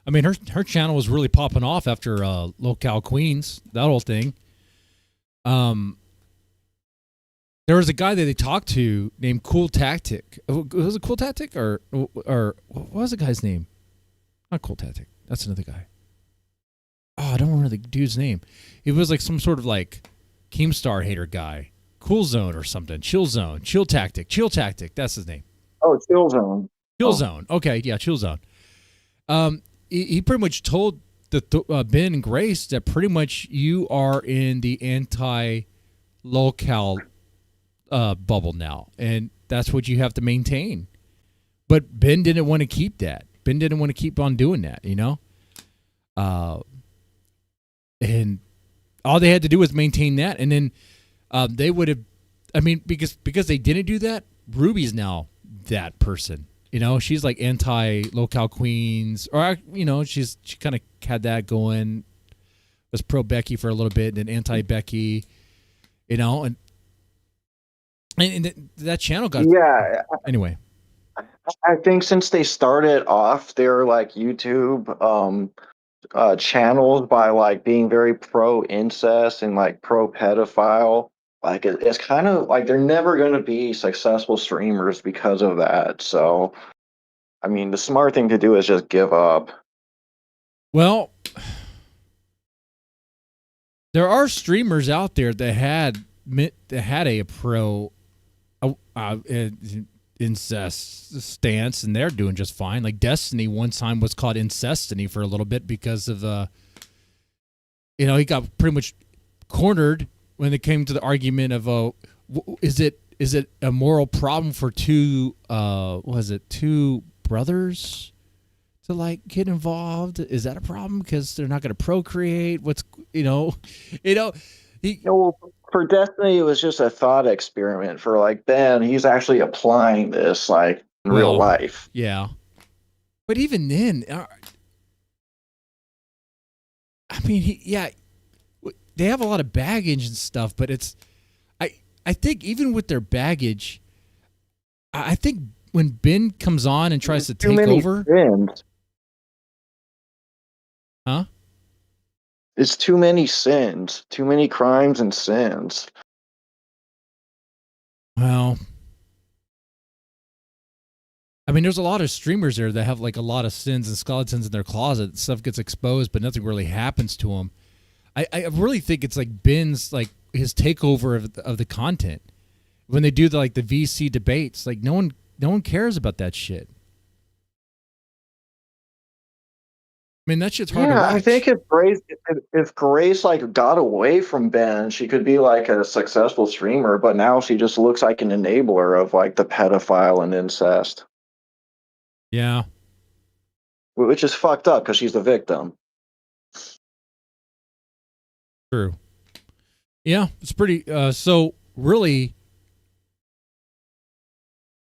I mean, her channel was really popping off after Locale Queens, that whole thing. There was a guy that they talked to named Cool Tactic. Was it Cool Tactic or what was the guy's name? Not Cool Tactic. That's another guy. Oh, I don't remember the dude's name. He was like some sort of like Keemstar hater guy. Cool Zone or something. Chill Zone. Chill Tactic. Chill Tactic. That's his name. Oh, Chill Zone. Chill Zone. Okay, yeah, Chill Zone. He pretty much told Ben and Grace that pretty much you are in the anti-locale bubble now, and that's what you have to maintain. But Ben didn't want to keep that. Ben didn't want to keep on doing that, you know? And all they had to do was maintain that, and then they would have, I mean, because they didn't do that, Ruby's now that person. You know, she's like anti-locale queens, or, you know, she kind of had that going, was pro-Becky for a little bit, and then anti-Becky, you know, and that channel got... Yeah. Anyway. I think since they started off their like YouTube channels by like being very pro incest and like pro pedophile, like it's kind of like they're never going to be successful streamers because of that. So, I mean, the smart thing to do is just give up. Well, there are streamers out there that had a pro incest stance, and they're doing just fine. Like Destiny one time was called Incestiny for a little bit because of you know, he got pretty much cornered when it came to the argument of is it a moral problem for two brothers to like get involved? Is that a problem because they're not going to procreate? What's For Destiny, it was just a thought experiment. For like Ben, he's actually applying this like in real life. Yeah, but even then, I mean, they have a lot of baggage and stuff. But I think even with their baggage, I think when Ben comes on and tries to take over, sins. Huh? It's too many sins, too many crimes and sins. Well, I mean, there's a lot of streamers there that have like a lot of sins and skeletons in their closet. Stuff gets exposed, but nothing really happens to them. I really think it's like Ben's like his takeover of the content when they do the VC debates. Like no one cares about that shit. I mean, that shit's hard to Yeah, watch. I think if Grace like got away from Ben, she could be like a successful streamer, but now she just looks like an enabler of like the pedophile and incest, Yeah. which is fucked up because she's the victim. True. Yeah, it's pretty. So really,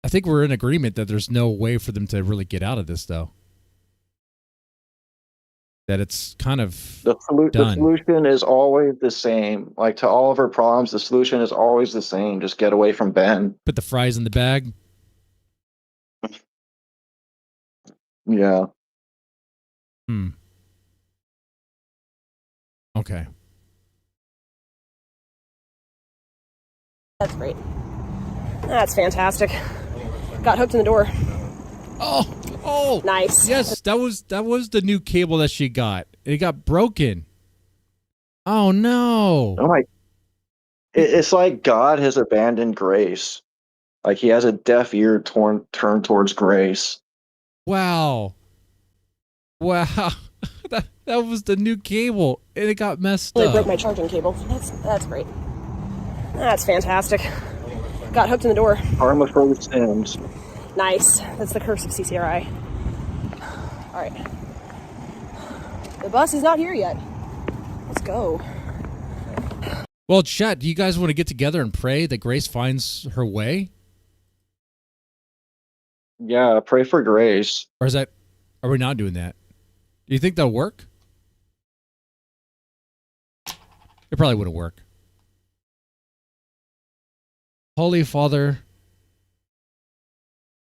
I think we're in agreement that there's no way for them to really get out of this, though. That it's kind of The done. solution is always the same. Like to all of her problems, the solution is always the same. Just get away from Ben. Put the fries in the bag. Yeah. Okay. That's great. That's fantastic. Got hooked in the door. Oh, Nice. yes, that was the new cable that she got. It got broken. Oh no. Oh my. It's like God has abandoned Grace. Like he has a deaf ear turned towards Grace. Wow. that was the new cable, and it got messed Really up. broke my charging cable. That's great. That's fantastic. Got hooked in the door. Karma for his sins. Nice. That's the curse of CCRI. All right. The bus is not here yet. Let's go. Well, chat, do you guys want to get together and pray that Grace finds her way? Yeah, pray for Grace. Or are we not doing that? Do you think that'll work? It probably wouldn't work. Holy Father,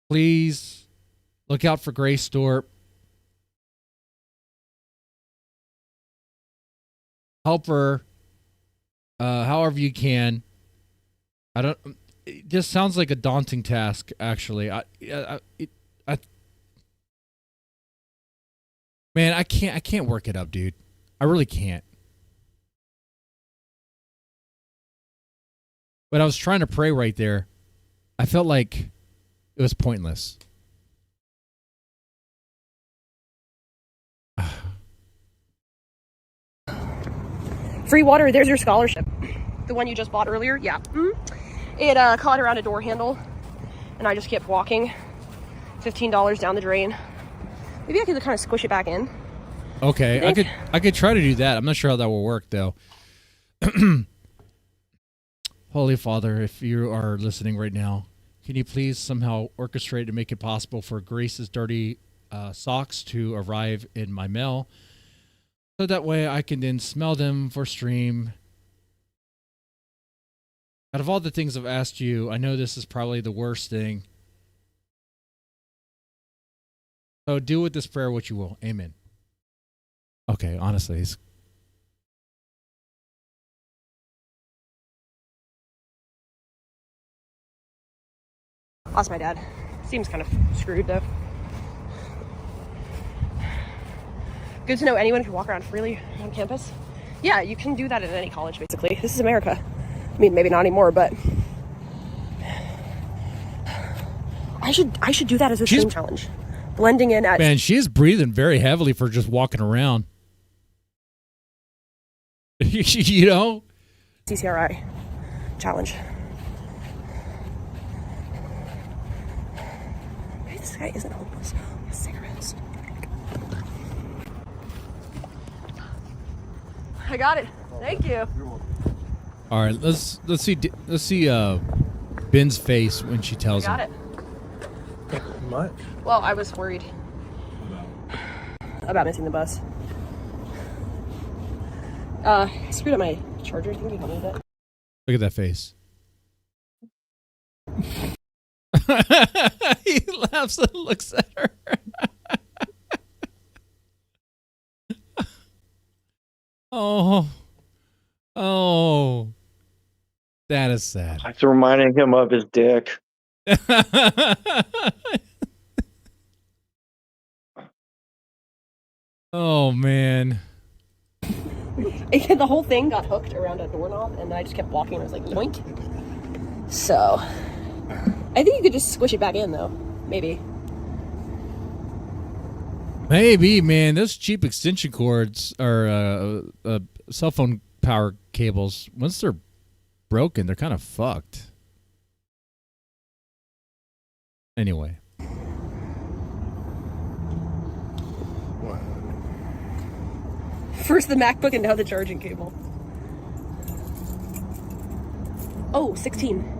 please look out for Grace Thorp. Help her however you can. It just sounds like a daunting task, actually. Man, I can't work it up, dude. I really can't. But I was trying to pray right there. I felt like it was pointless. Free water. There's your scholarship. The one you just bought earlier. Yeah. It caught around a door handle, and I just kept walking. $15 down the drain. Maybe I could kind of squish it back in. Okay, I could try to do that. I'm not sure how that will work though. Holy Father, if you are listening right now, can you please somehow orchestrate to make it possible for Grace's dirty socks to arrive in my mail, so that way I can then smell them for stream. Out of all the things I've asked you, I know this is probably the worst thing. So do with this prayer what you will. Amen. Okay, honestly, it's... Lost my dad. Seems kind of screwed though. Good to know anyone can walk around freely on campus. Yeah, you can do that at any college basically. This is America. I mean, maybe not anymore, but I should do that as a stream challenge. Blending in at... Man, she is breathing very heavily for just walking around. You know? CCRI challenge. Maybe this guy isn't homeless. He has cigarettes. I got it. Thank you. All right, let's see Ben's face when she tells Got him. it. Much? Well, I was worried about missing the bus. I screwed up my charger. Can you help me with that? Look at that face. He laughs and looks at her. Oh, that is sad. It's reminding him of his dick. Oh man. The whole thing got hooked around a doorknob, and then I just kept walking, and I was like, yoink. So, I think you could just squish it back in, though. Maybe. Maybe, man. Those cheap extension cords or cell phone power cables, once they're broken, they're kind of fucked. Anyway. First the MacBook and now the charging cable. Oh, 16.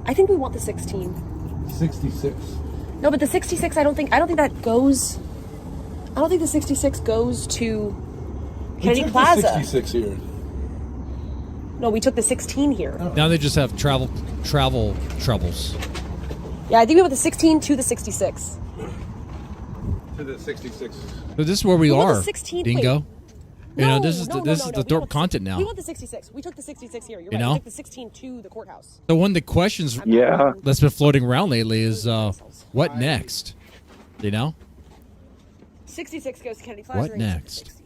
I think we want the 16. 66. No, but the 66, I don't think that goes. I don't think the 66 goes to Kennedy Plaza. 66 here. No, we took the 16 here. Now they just have travel troubles. Yeah, I think we went the 16 to the 66. To the 66. So this is where we want are, the 16. Dingo. Wait. You know, this is No, the we Thorp want content now. We want the 66. We took the 66 here. You're You right. know? We took the 16 to the courthouse. So one of the questions Yeah. that's been floating around lately is what next? You know? 66 goes to Kennedy Plaza. What and we took the next? 60.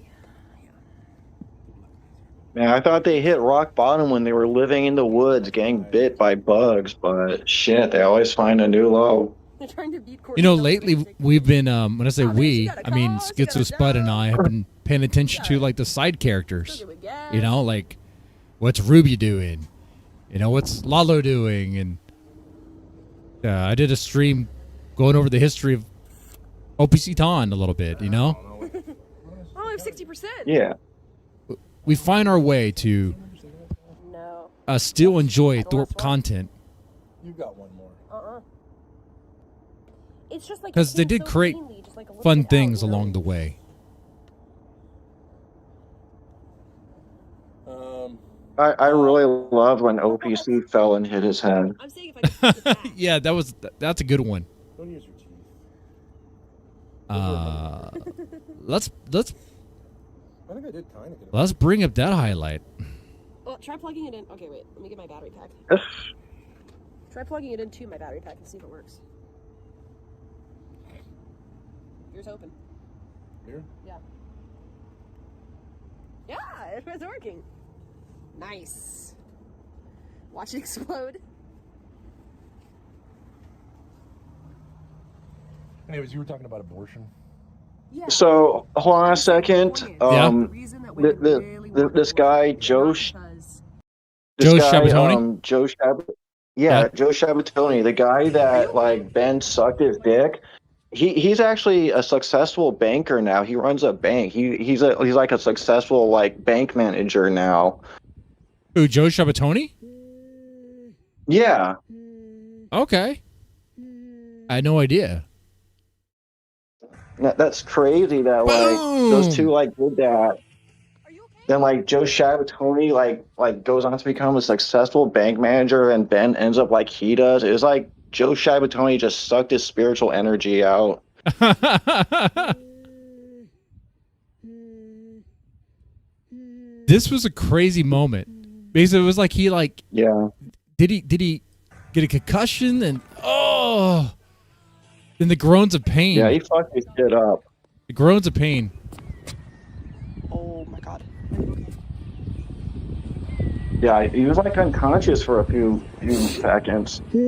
Man, I thought they hit rock bottom when they were living in the woods, getting bit by bugs, but shit, they always find a new low. They're trying to beat You know, lately we've been, when I say we, I mean Schizo Spud and I have been paying attention to like the side characters. You know, like what's Ruby doing? You know, what's Lalo doing? And I did a stream going over the history of OPC Ton a little bit. You know, Oh, I have 60%. Yeah. we find our way to No. still enjoy Thorp content You got one more. It's just like because they did create fun things along the way. I really loved when OPC fell and hit his head. I'm saying if I could Yeah, that's a good one. Don't use your teeth. Let's I think I did kind of get it. let's bring up that highlight. Well, try plugging it in. Okay, wait. Let me get my battery pack. Try plugging it into my battery pack and see if it works. Yours open. Here? Yeah. Yeah, it's working. Nice. Watch it explode. Anyways, you were talking about abortion. Yeah. So, hold on a second. Yeah. This guy, Joe Shabatoni? Joe Shabatoni, the guy that like Ben sucked his dick. He's actually a successful banker now. He runs a bank. He's like a successful like bank manager now. Who, Joe Shabatoni? Yeah. Okay. I had no idea. That's crazy that like those two like did that. Then like Joe Shabatoni like goes on to become a successful bank manager and Ben ends up like he does. It's like Joe Shabatoni just sucked his spiritual energy out. This was a crazy moment. Because it was like he like did he get a concussion and then the groans of pain. Yeah, he fucked his shit up. The groans of pain. Oh my god. Yeah, he was like unconscious for a few seconds. What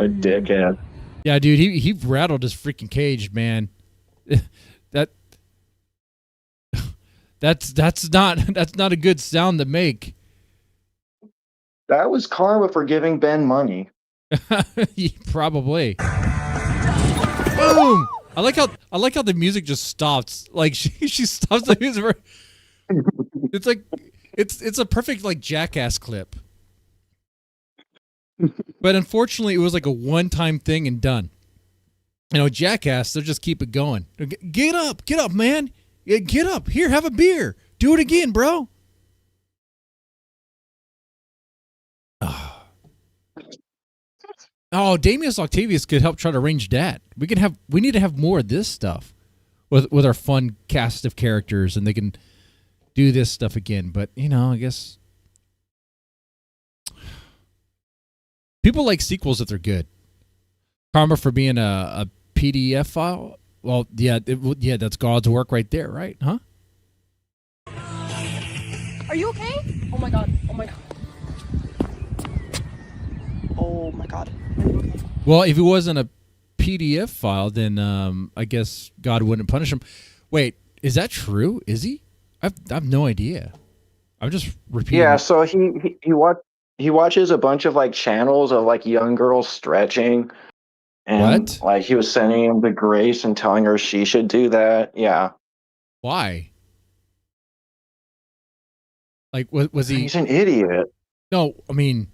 a dickhead. Yeah, dude, he rattled his freaking cage, man. That's not a good sound to make. That was karma for giving Ben money. Probably. Boom! I like how the music just stops. Like she stops the music. It's like it's a perfect like Jackass clip. But unfortunately, it was like a one-time thing and done. You know, Jackass, they'll just keep it going. Get up, man. Yeah, get up. Here, have a beer. Do it again, bro. Oh, Damius Octavius could help try to arrange that. We need to have more of this stuff with our fun cast of characters, and they can do this stuff again. But you know, I guess people like sequels if they're good. Karma for being a PDF file. Well, yeah, that's God's work right there, right? Huh? Are you okay? Oh my god. oh my god. Well, if it wasn't a PDF file, then I guess God wouldn't punish him. Wait, is that true? Is he? I've no idea. I'm just repeating. Yeah, so he watches a bunch of like channels of like young girls stretching, and What? like he was sending him to Grace and telling her she should do that. Yeah, Why? Like, was he? he's an idiot. No, I mean,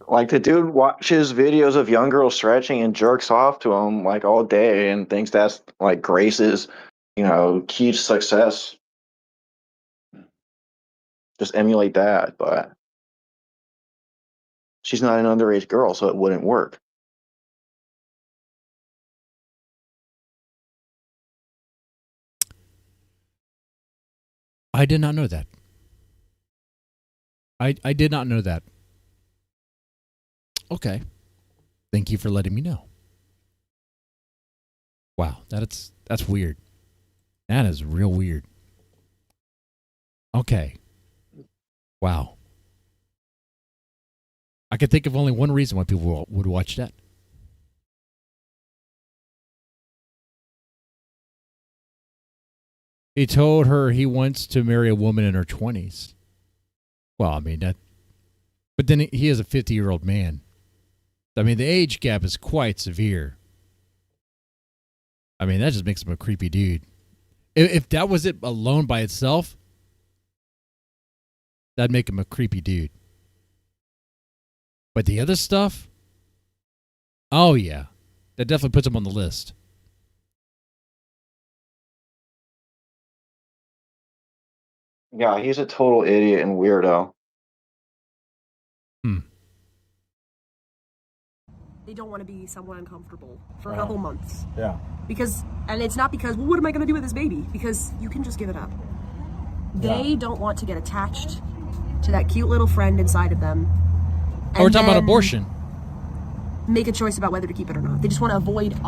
Like the dude watches videos of young girls stretching and jerks off to them like all day and thinks that's like Grace's, key to success. Just emulate that, but she's not an underage girl, so it wouldn't work. I did not know that. I did not know that. Okay. Thank you for letting me know. Wow, that's weird. That is real weird. Okay. Wow. I could think of only one reason why people would watch that. He told her he wants to marry a woman in her 20s. Well, I mean, that. But then he is a 50-year-old man. I mean, the age gap is quite severe. I mean, that just makes him a creepy dude. If that was it alone by itself, that'd make him a creepy dude. But the other stuff, oh yeah, that definitely puts him on the list. Yeah, he's a total idiot and weirdo. They don't want to be somewhat uncomfortable for a couple months. Yeah. And it's not because, well, what am I going to do with this baby? Because you can just give it up. They don't want to get attached to that cute little friend inside of them. Oh, we're talking about abortion. Make a choice about whether to keep it or not. They just want to avoid,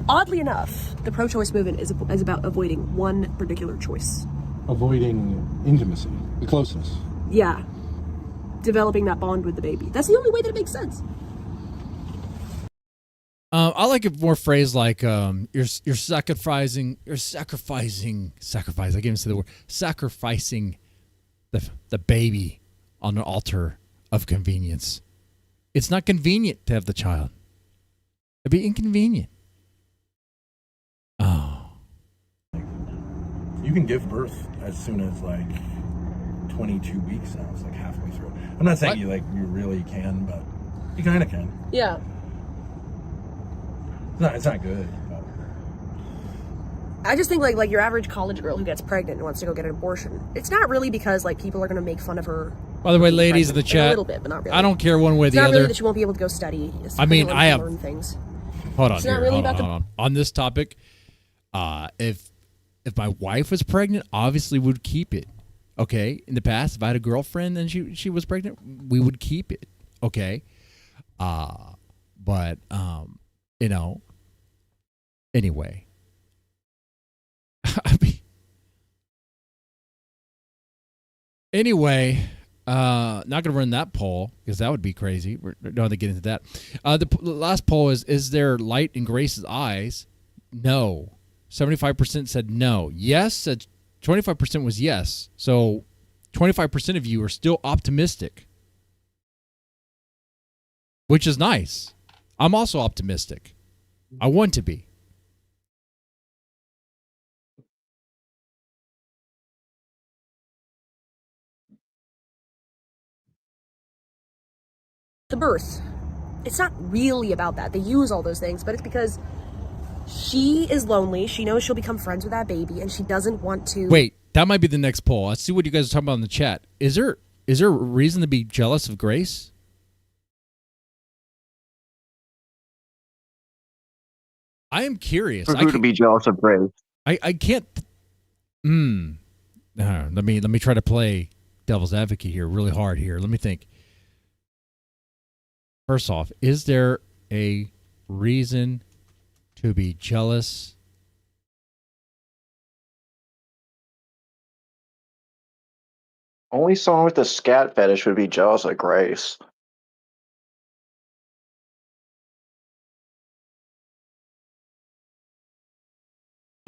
oddly enough, the pro-choice movement is about avoiding one particular choice. Avoiding intimacy, the closeness. Yeah. Developing that bond with the baby. That's the only way that it makes sense. I like it more phrased like you're sacrificing. I can't even say the word. Sacrificing the baby on an altar of convenience. It's not convenient to have the child. It'd be inconvenient. Oh. You can give birth as soon as like 22 weeks now. It's like halfway through. I'm not saying you really can, but you kind of can. Yeah. It's not good. But. I just think like your average college girl who gets pregnant and wants to go get an abortion. It's not really because like people are going to make fun of her. By the way, ladies in the chat, a little bit, but not really. I don't care one way or it's the not other. Really that she won't be able to go study. I mean, I have learn things. Hold on, it's here, not really hold about on. On this topic, if my wife was pregnant, obviously would keep it. Okay, in the past, if I had a girlfriend and she was pregnant, we would keep it. Okay, but anyway. I mean, anyway, not going to run that poll because that would be crazy. We're not going to get into that. The last poll is there light in Grace's eyes? No. 75% said no. Yes, 25% was yes. So 25% of you are still optimistic, which is nice. I'm also optimistic. I want to be. The birth. It's not really about that. They use all those things, but it's because she is lonely. She knows she'll become friends with that baby, and she doesn't want to. Wait, that might be the next poll. Let's see what you guys are talking about in the chat. Is there a reason to be jealous of Grace? I am curious. For who to be jealous of Grace? I can't. Let me try to play devil's advocate here, really hard here. Let me think. First off, is there a reason to be jealous? Only someone with a scat fetish would be jealous of Grace.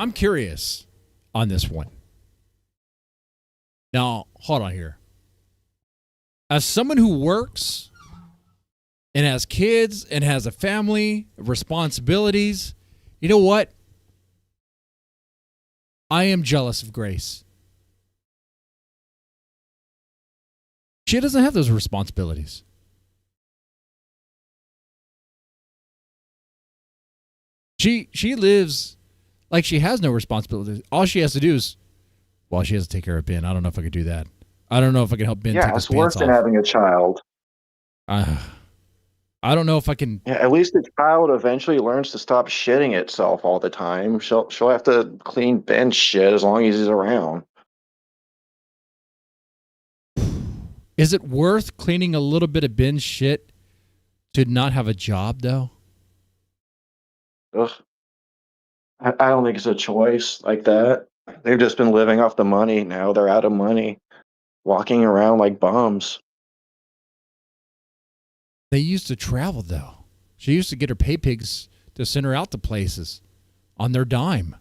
I'm curious on this one. Now, hold on here. As someone who works and has kids and has a family, responsibilities, you know what? I am jealous of Grace. She doesn't have those responsibilities. She lives like she has no responsibilities. All she has to do is, well, she has to take care of Ben. I don't know if I could do that. I don't know if I can help Ben take his it's worse pants than off. having a child. I don't know if I can. Yeah, at least the child eventually learns to stop shitting itself all the time. She'll have to clean Ben's shit as long as he's around. Is it worth cleaning a little bit of Ben's shit to not have a job, though? Ugh. I don't think it's a choice like that. They've just been living off the money. Now they're out of money, walking around like bums. They used to travel, though. She used to get her pay pigs to send her out to places on their dime.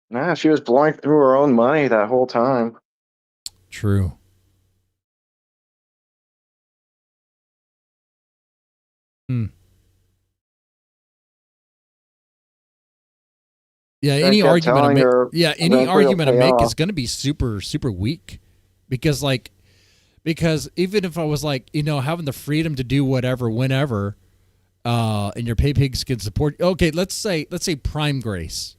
Nah, she was blowing through her own money that whole time. True. Yeah, any argument I make, any argument I make is going to be super, super weak, because even if I was like, having the freedom to do whatever, whenever, and your pay pigs can support. Okay, let's say Prime Grace,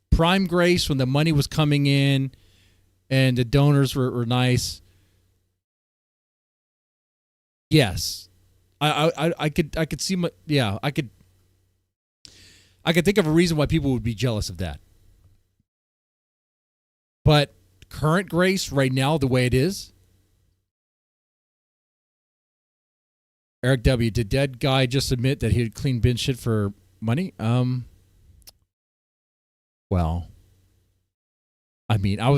when the money was coming in, and the donors were nice. Yes, I could see I could think of a reason why people would be jealous of that. But current Grace right now, the way it is. Eric W., did dead guy just admit that he'd clean bin shit for money? Well, I mean, do I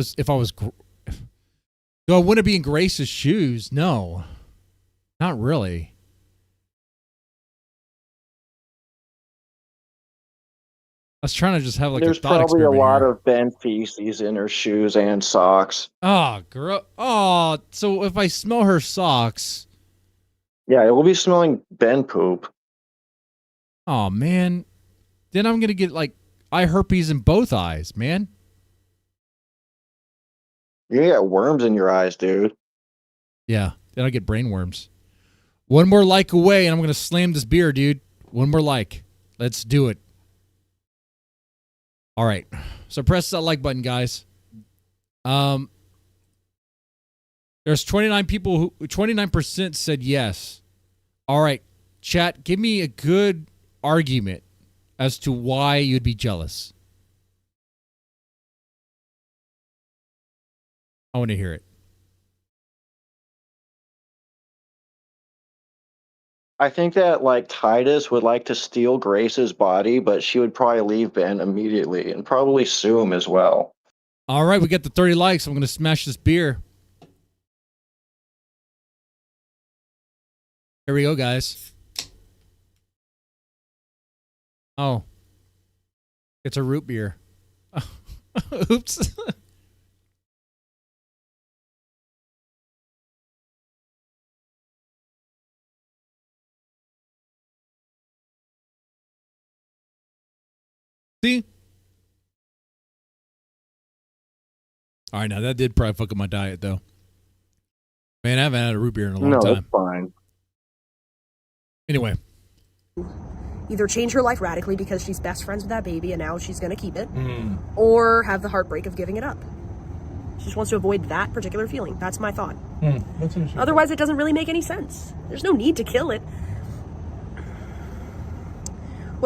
want to be in Grace's shoes? No, not really. I was trying to just have There's a thought probably a experiment lot here. of Ben feces in her shoes and socks. Oh, girl. Oh, so if I smell her socks. Yeah, it will be smelling Ben poop. Oh, man. Then I'm going to get eye herpes in both eyes, man. You're gonna get worms in your eyes, dude. Yeah, then I'll get brain worms. One more like away, and I'm going to slam this beer, dude. One more like. Let's do it. All right. So press that like button, guys. There's 29% said yes. All right. Chat, give me a good argument as to why you'd be jealous. I want to hear it. I think that Titus would like to steal Grace's body, but she would probably leave Ben immediately and probably sue him as well. All right, we got the 30 likes. I'm going to smash this beer. Here we go, guys. Oh. It's a root beer. Oops. See? All right, now that did probably fuck up my diet, though. Man, I haven't had a root beer in a long time. No, that's fine. Anyway. Either change her life radically because she's best friends with that baby and now she's going to keep it, or have the heartbreak of giving it up. She just wants to avoid that particular feeling. That's my thought. Otherwise, it doesn't really make any sense. There's no need to kill it.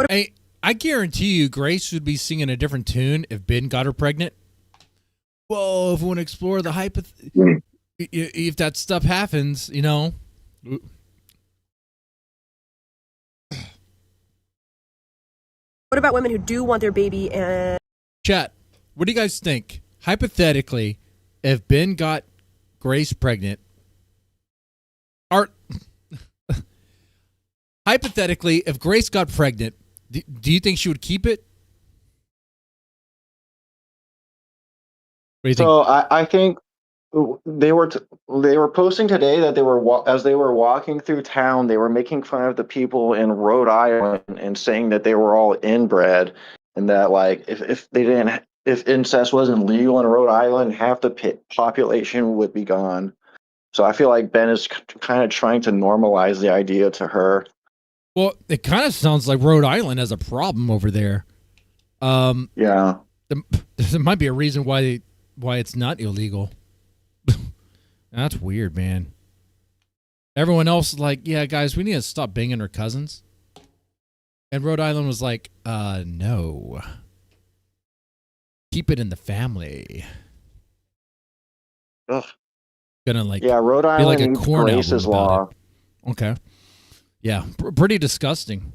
Hey, I guarantee you Grace would be singing a different tune if Ben got her pregnant. Whoa, if we want to explore the if that What stuff happens, about women who do want their baby and... Chat, what do you guys think? Hypothetically, if Ben got Grace pregnant, hypothetically, if Grace got pregnant Do you think she would keep it? What do you think? So I think they were posting today that as they were walking through town, they were making fun of the people in Rhode Island and saying that they were all inbred, and that like if incest wasn't legal in Rhode Island, half the population would be gone. So I feel like Ben is kind of trying to normalize the idea to her. Well, it kind of sounds like Rhode Island has a problem over there. Yeah. There might be a reason why it's not illegal. That's weird, man. Everyone else is like, yeah, guys, we need to stop banging our cousins. And Rhode Island was like, no. Keep it in the family. Ugh. Gonna like, yeah, Rhode be Island like a needs corn Grace's album about law. it. Okay. Yeah, pretty disgusting.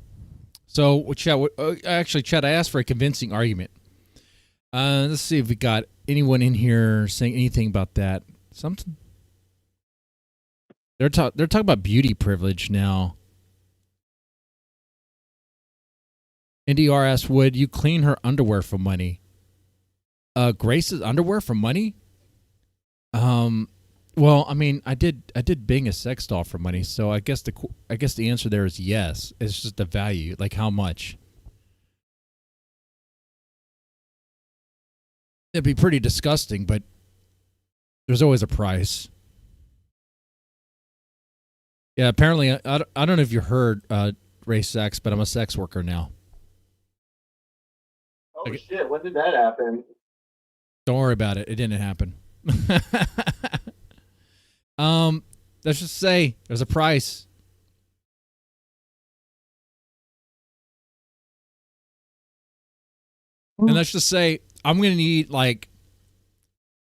So, Chat, actually, Chat, I asked for a convincing argument. Let's see if we got anyone in here saying anything about that. Something. They're talking about beauty privilege now. NDR asks, would you clean her underwear for money? Grace's underwear for money? Well, I mean, I did bang a sex doll for money, so I guess the answer there is yes. It's just the value, like how much. It'd be pretty disgusting, but there's always a price. Yeah, apparently, I don't know if you heard Ray Sex, but I'm a sex worker now. Oh shit! When did that happen? Don't worry about it. It didn't happen. Let's just say there's a price. And let's just say I'm going to need like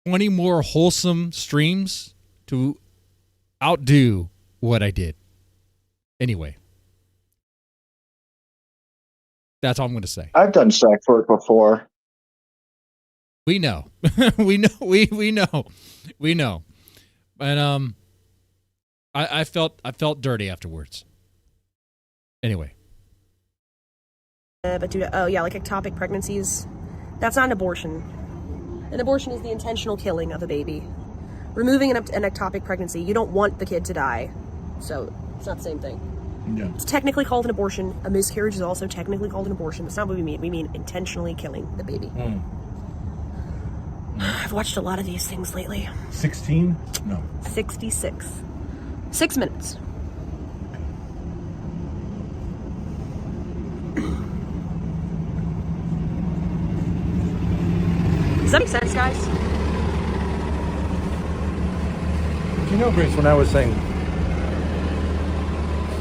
20 more wholesome streams to outdo what I did. Anyway. That's all I'm going to say. I've done sex work before. We know. we know. And I felt dirty afterwards. Anyway. But dude, oh yeah, like ectopic pregnancies, that's not an abortion. An abortion is the intentional killing of a baby. Removing an ectopic pregnancy, you don't want the kid to die. So it's not the same thing. Yeah. It's technically called an abortion. A miscarriage is also technically called an abortion. That's not what we mean. We mean intentionally killing the baby. I've watched a lot of these things lately. 16? No. 66. 6 minutes. Does that make sense, guys? You know, Grace, when I was saying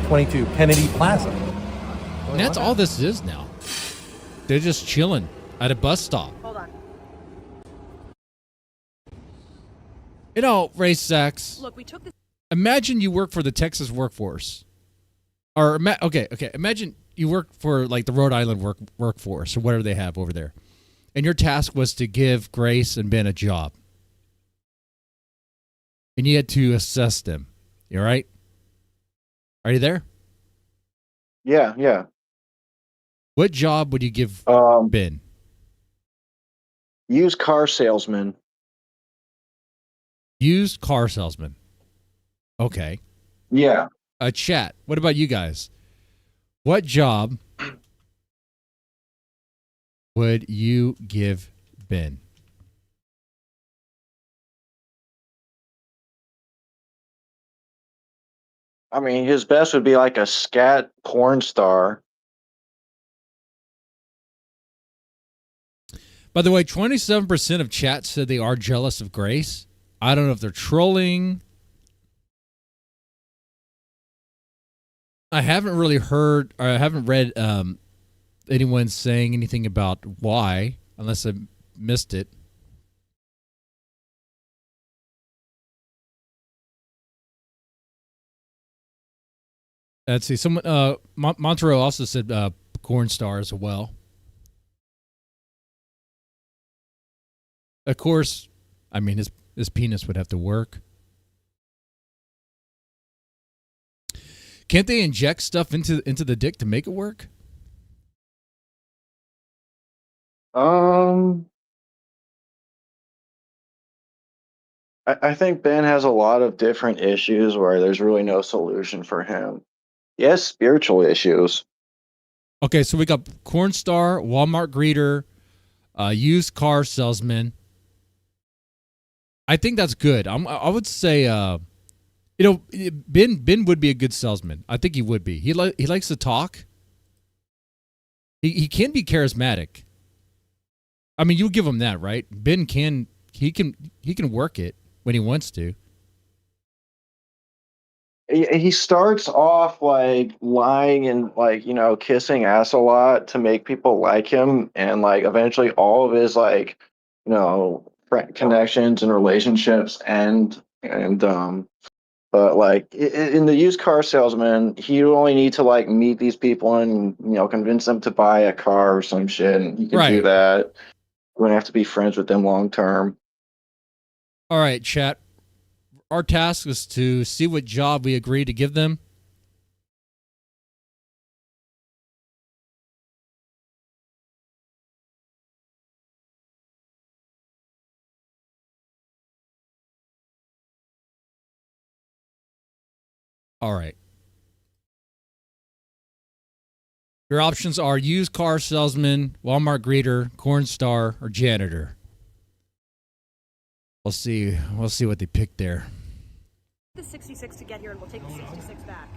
22 Kennedy Plaza. And that's all this is now. They're just chilling at a bus stop. Hold on. You know, Ray Sex. Look, we took this. Imagine you work for the Texas workforce. Or, okay. Imagine you work for, like, the Rhode Island workforce or whatever they have over there. And your task was to give Grace and Ben a job. And you had to assess them. You all right? Are you there? Yeah. What job would you give Ben? Used car salesman. Used car salesman. Okay. Yeah. Chat. What about you guys? What job would you give Ben? I mean, his best would be like a scat porn star. By the way, 27% of chat said they are jealous of Grace. I don't know if they're trolling. I haven't really heard, or I haven't read anyone saying anything about why, unless I missed it. Let's see. Someone, Montero also said corn star as well. Of course, I mean his penis would have to work. Can't they inject stuff into the dick to make it work? Um, I think Ben has a lot of different issues where there's really no solution for him. He has spiritual issues. Okay, so we got corn star, Walmart greeter, used car salesman. I think that's good. I would say, Ben would be a good salesman. I think he would be. He likes to talk. He can be charismatic. I mean, you give him that, right? Ben can work it when he wants to. He starts off like lying and like, kissing ass a lot to make people like him, and like eventually all of his like, connections and relationships and but like in the used car salesman, he only need to like meet these people and convince them to buy a car or some shit, and he can do Right. that. We're gonna have to be friends with them long term. All right, chat. Our task is to see what job we agree to give them. All right. Your options are used car salesman, Walmart greeter, corn star, or janitor. We'll see what they pick there. The 66 to get here, and we'll take the 66 back.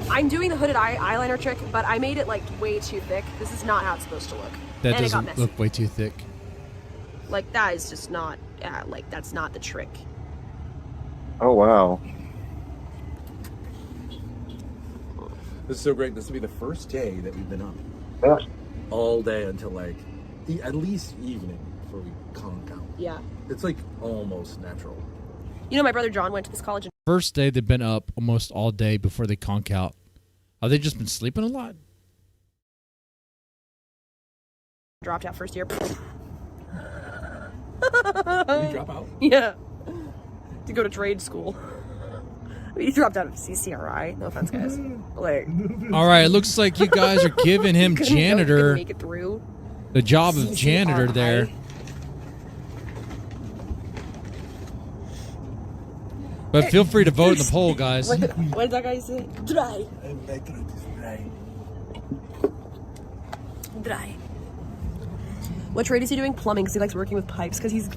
I'm doing the hooded eyeliner trick, but I made it like way too thick. This is not how it's supposed to look. That and it got doesn't messy. look way too thick. Like that is just not. Like that's not the trick. Oh wow. This is so great. This will be the first day that we've been up Yeah. all day until like at least evening before we conk out. Yeah. It's like almost natural. My brother John went to this college and First day they've been up almost all day before they conk out. Have they just been sleeping a lot? dropped out first year. Did you drop out? Yeah. To go to trade school. He dropped out of CCRI. No offense, guys. Like, All right, it looks like you guys are giving him couldn't janitor, make it through. the job of janitor there. But feel free to vote in the poll, guys. What did that guy say? Dry. Dry. What trade is he doing? Plumbing, because he likes working with pipes, because he's...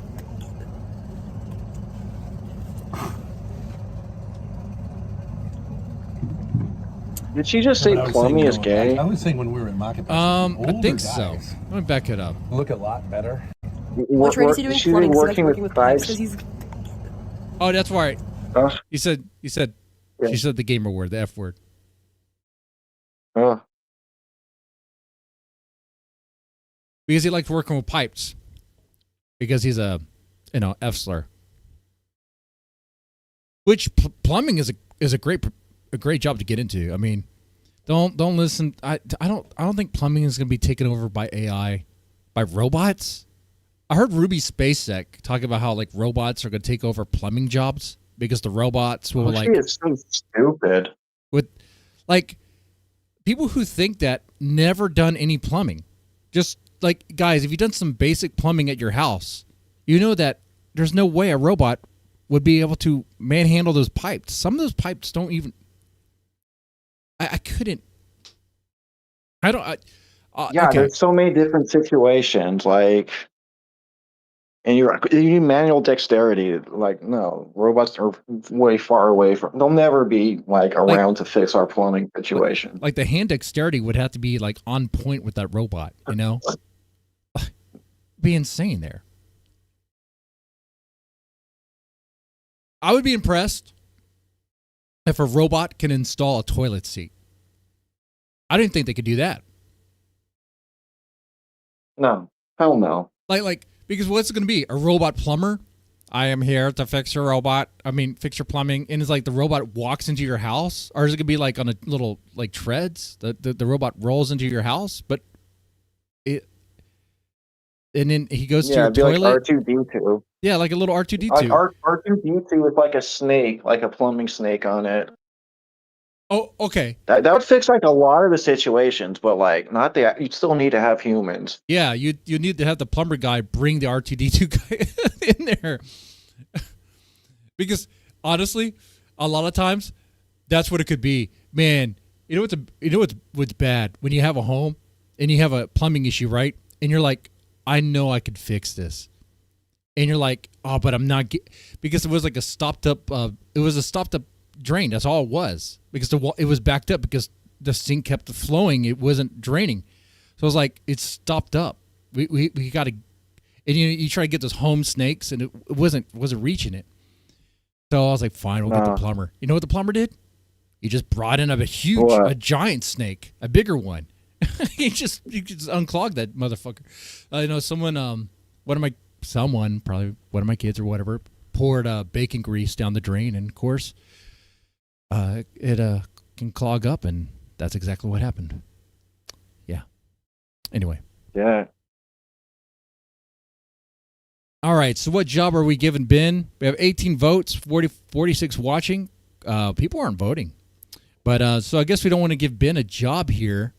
Did she just say plumbing is gay? I was saying when we were in marketplace. I think so. Let me back it up. Look a lot better. What trade is he doing? She's Plumbing, because he likes working working with with pipes, pipes. because he's... Oh, that's right. Huh? You said Yeah. she said the gamer word, the F word. Oh. Because he likes working with pipes. Because he's a, F slur. Which plumbing is a great job to get into. I mean, don't listen. I don't think plumbing is going to be taken over by AI, by robots. I heard Ruby SpaceX talk about how like robots are going to take over plumbing jobs because the robots will She is so stupid. with like people who think that never done any plumbing. Just like guys, if you've done some basic plumbing at your house, you know that there's no way a robot would be able to manhandle those pipes. Some of those pipes don't even. I couldn't. I don't. Yeah, okay. there's so many different situations, like, and you need manual dexterity. Like, no, robots are way far away from. They'll never be like around to fix our plumbing situation. Like the hand dexterity would have to be like on point with that robot. Be insane there. I would be impressed if a robot can install a toilet seat. I didn't think they could do that. No, hell no. Like because what's it going to be? A robot plumber? I am here to fix your fix your plumbing. And it's like the robot walks into your house, or is it going to be like on a little like treads? The robot rolls into your house, but and then he goes to your it'd be toilet. like R2D2. Yeah, like a little R2D2. Like R2D2 with like a snake, like a plumbing snake on it. Oh, okay. That would fix like a lot of the situations, but like not the. You still need to have humans. Yeah, you need to have the plumber guy bring the R2D2 guy in there. Because honestly, a lot of times that's what it could be. Man, you know what's bad when you have a home and you have a plumbing issue, right? And you're like, I know I could fix this. And you're like, oh, but I'm not because it was like a stopped up drain. That's all it was. Because it was backed up because the sink kept flowing. It wasn't draining. So I was like, it's stopped up. We got to, and you try to get those home snakes and it wasn't reaching it. So I was like, fine, we'll get the plumber. You know what the plumber did? He just brought in a giant snake, a bigger one. he just unclogged that motherfucker. I know someone, probably one of my kids or whatever, poured bacon grease down the drain, and of course, it can clog up, and that's exactly what happened. Yeah. Anyway. Yeah. All right, so what job are we giving Ben? We have 18 votes, 46 watching. People aren't voting. But so I guess we don't want to give Ben a job here.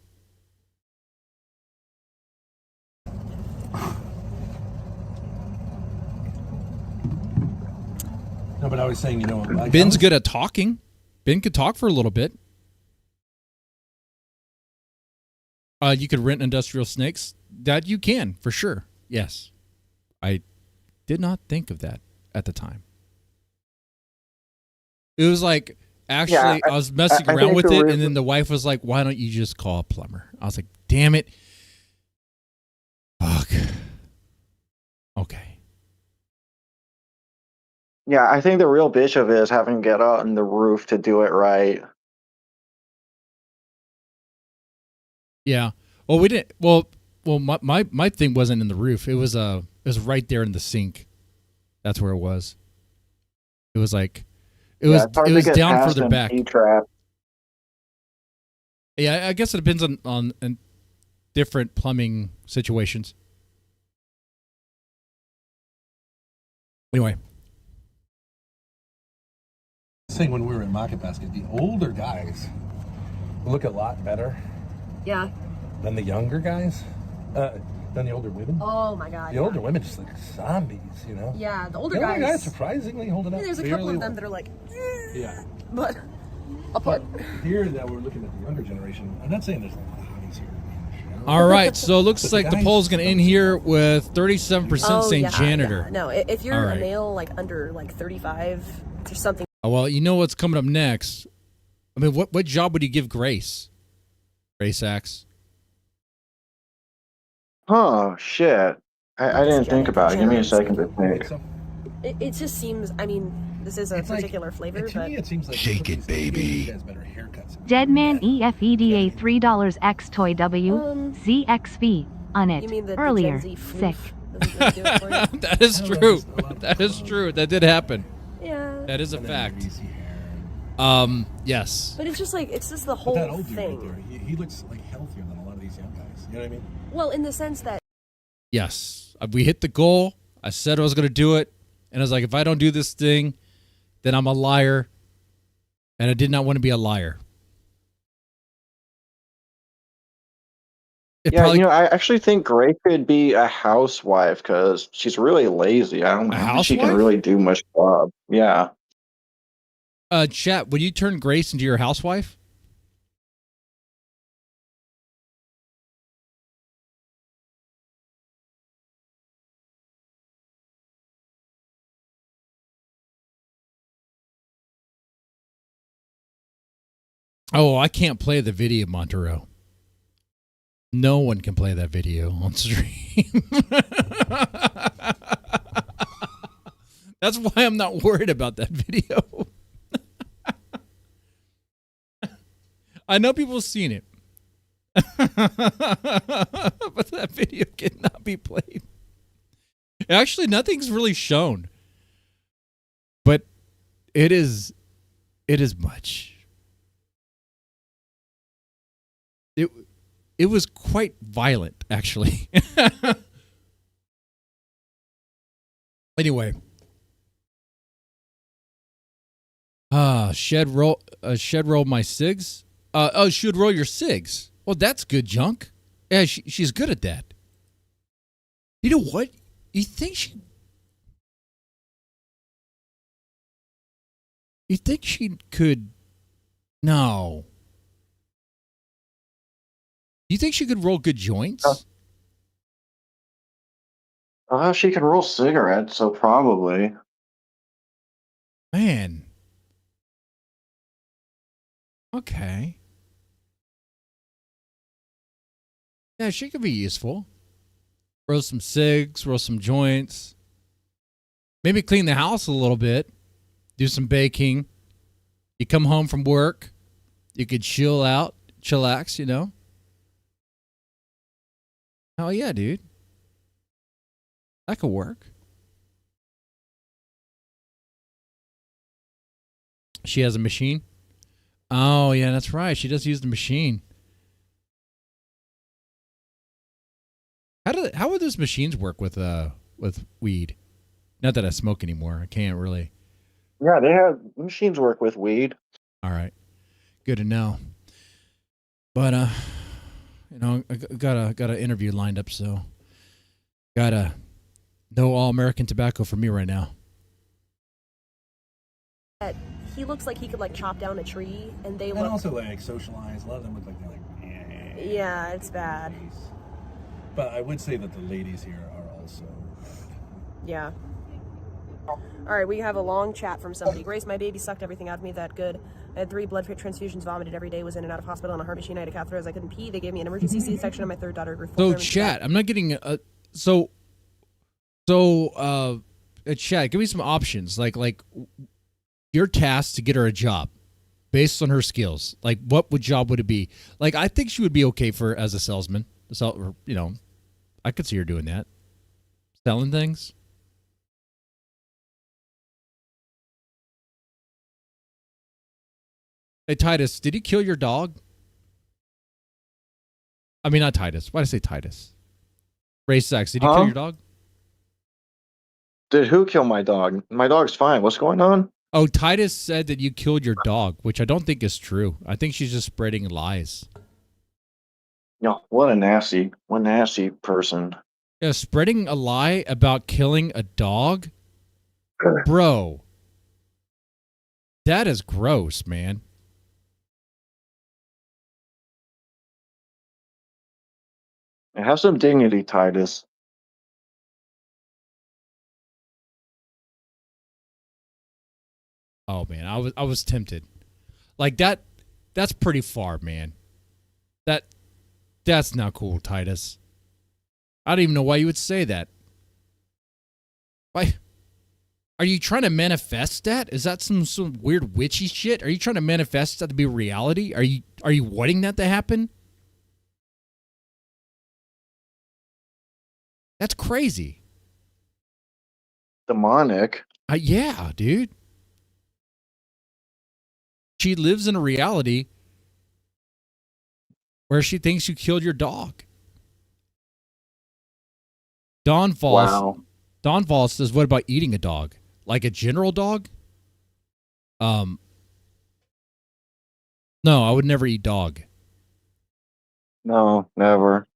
No, but I was saying, like Ben's good at talking. Ben could talk for a little bit. You could rent industrial snakes. That you can, for sure. Yes. I did not think of that at the time. It was like, actually, I was messing around with it, and then the wife was like, why don't you just call a plumber? I was like, damn it. Fuck. Okay. Yeah, I think the real bitch of it is having to get out on the roof to do it right. Yeah. Well, we didn't. Well, my thing wasn't in the roof. It was right there in the sink. That's where it was. It was like, it was down further back. Yeah, I guess it depends on different plumbing situations. Anyway. Saying when we were in Market Basket, the older guys look a lot better. Yeah. Than the younger guys. Than the older women. Oh my god. The older women just look like zombies, Yeah, the older younger guys. guys surprisingly holding up. There's a couple of them that are like, yeah. But here that we're looking at the younger generation. I'm not saying there's a lot of hotties here. All right, so it looks like the poll's going to end here with 37% saying janitor. Yeah. No, if you're a male like under like 35, there's something. Oh, well, you know what's coming up next. I mean, what job would you give Grace? Grace Axe. Oh, shit. I didn't think about it. Give me a second to think. It just seems, I mean, this is a particular flavor, to me it seems like shake it, baby. Has better haircuts. Deadman EFEDA $3 X Toy W ZXV on it you mean the earlier. Gen Z Sick. That is true. That is true. That did happen. Yeah. That is a fact. Yes. But it's just like, it's just the whole that old dude thing. right there, he looks like healthier than a lot of these young guys. You know what I mean? Well, in the sense that. Yes. We hit the goal. I said I was going to do it. And I was like, if I don't do this thing, then I'm a liar. And I did not want to be a liar. I actually think Gray could be a housewife because she's really lazy. I don't think she can really do much job. Yeah. Chat, would you turn Grace into your housewife? Oh, I can't play the video, Montero. No one can play that video on stream. That's why I'm not worried about that video. I know people have seen it. But that video cannot be played. Actually, nothing's really shown. But it is much. It was quite violent, actually. Anyway. Shed roll my cigs. Should roll your cigs. Well, that's good junk. Yeah, she's good at that. You know what? You think she could? No. You think she could roll good joints? She can roll cigarettes, so probably. Man. Okay. Yeah, she could be useful. Roll some cigs, roll some joints. Maybe clean the house a little bit. Do some baking. You come home from work. You could chill out, chillax, you know? Oh, yeah, dude. That could work. She has a machine? Oh, yeah, that's right. She does use the machine. How would those machines work with weed? Not that I smoke anymore. I can't really. Yeah, they have machines work with weed. All right. Good to know. But you know, I got an interview lined up, so gotta no all American tobacco for me right now. He looks like he could like chop down a tree, and they look. And also like socialize. A lot of them look like they're like. Yeah, it's bad. But I would say that the ladies here are also. Yeah. All right, we have a long chat from somebody. Grace, my baby sucked everything out of me that good. I had 3 blood transfusions, vomited every day, was in and out of hospital on a heart machine. I had a catheter as I couldn't pee. They gave me an emergency C-section, and my 3rd daughter grew full. So chat, I'm not getting chat. Give me some options, like your task to get her a job based on her skills. Like, what job would it be? Like, I think she would be okay for as a salesman. So, you know, I could see her doing that, selling things. Hey, Titus, did he kill your dog? I mean, not Titus. Why did I say Titus? Ray Sachs, did he kill your dog? Did who kill my dog? My dog's fine. What's going on? Oh, Titus said that you killed your dog, which I don't think is true. I think she's just spreading lies. No, what a nasty person. Yeah, spreading a lie about killing a dog? Bro. That is gross, man. Have some dignity, Titus. Oh man, I was tempted. Like that's pretty far, man. That's not cool, Titus. I don't even know why you would say that. Why? Are you trying to manifest that? Is that some weird witchy shit? Are you trying to manifest that to be reality? Are you wanting that to happen? That's crazy. Demonic. Yeah, dude. She lives in a reality where she thinks you killed your dog. Dawn Falls says, what about eating a dog? Like a general dog? No, I would never eat dog. No, never.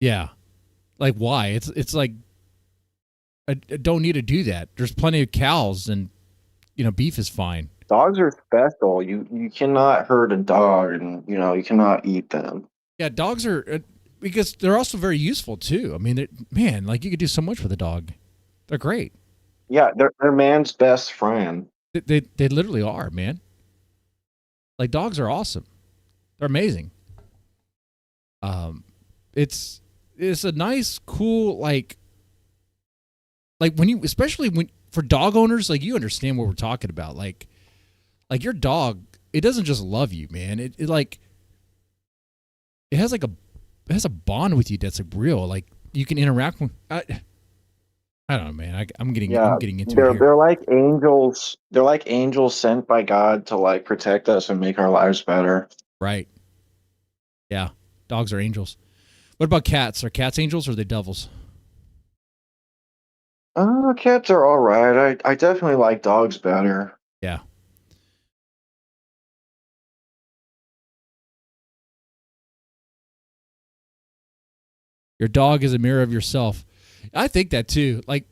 Yeah. Like, why? It's like, I don't need to do that. There's plenty of cows and, you know, beef is fine. Dogs are special. You cannot hurt a dog, and, you know, you cannot eat them. Yeah, dogs are, because they're also very useful, too. I mean, man, like, you could do so much with a dog. They're great. Yeah, they're man's best friend. They literally are, man. Like, dogs are awesome. They're amazing. It's a nice, cool, like when you, especially when, for dog owners, like, you understand what we're talking about. Like your dog, it doesn't just love you, man. It like, it has a bond with you that's like real. Like, you can interact with. I don't know, man. I'm getting into it here. They're like angels. They're like angels sent by God to like protect us and make our lives better. Right. Yeah, dogs are angels. What about cats? Are cats angels or are they devils? Cats are all right. I definitely like dogs better. Yeah. Your dog is a mirror of yourself. I think that too. Like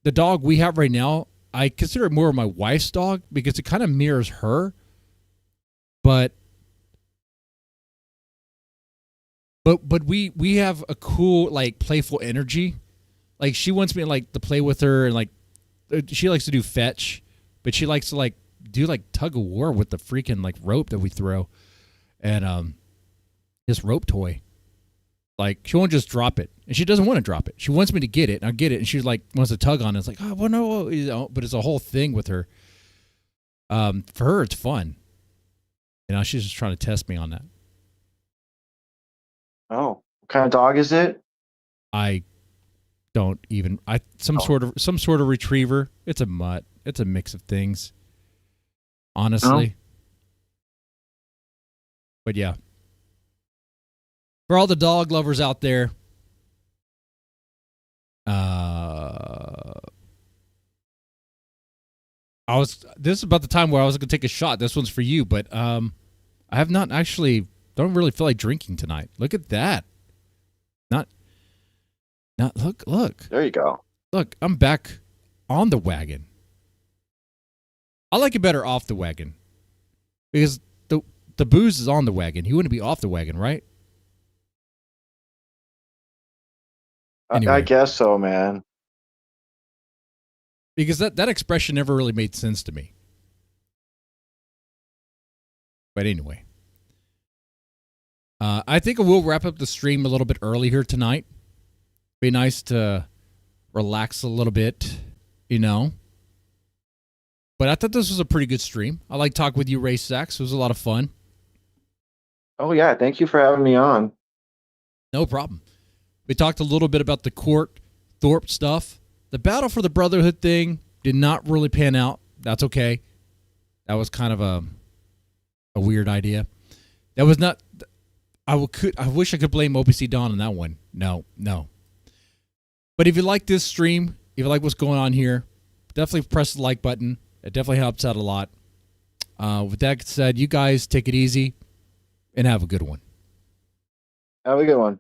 the dog we have right now, I consider it more of my wife's dog because it kind of mirrors her. But we have a cool, like, playful energy. Like she wants me like to play with her, and like she likes to do fetch, but she likes to like do like tug of war with the freaking like rope that we throw. And this rope toy. Like, she won't just drop it. And she doesn't want to drop it. She wants me to get it, and I get it, and she like wants to tug on it. It's like, oh, well, no, you know, but it's a whole thing with her. For her, it's fun. You know, she's just trying to test me on that. Oh, what kind of dog is it? I don't even. Some sort of retriever. It's a mutt. It's a mix of things. Honestly. But yeah. For all the dog lovers out there, this is about the time where I was going to take a shot. This one's for you, but I have not actually, don't really feel like drinking tonight. Look at that. Not look. There you go. Look, I'm back on the wagon. I like it better off the wagon because the booze is on the wagon. You want to be off the wagon, right? Anyway. I guess so, man. Because that expression never really made sense to me. But anyway. I think we'll wrap up the stream a little bit early here tonight. Be nice to relax a little bit, you know. But I thought this was a pretty good stream. I like talking with you, Ray Sachs. It was a lot of fun. Oh, yeah. Thank you for having me on. No problem. We talked a little bit about the court, Thorp stuff. The battle for the Brotherhood thing did not really pan out. That's okay. That was kind of a weird idea. That was not. I wish I could blame OPC Don on that one. No. But if you like this stream, if you like what's going on here, definitely press the like button. It definitely helps out a lot. With that said, you guys take it easy and have a good one. Have a good one.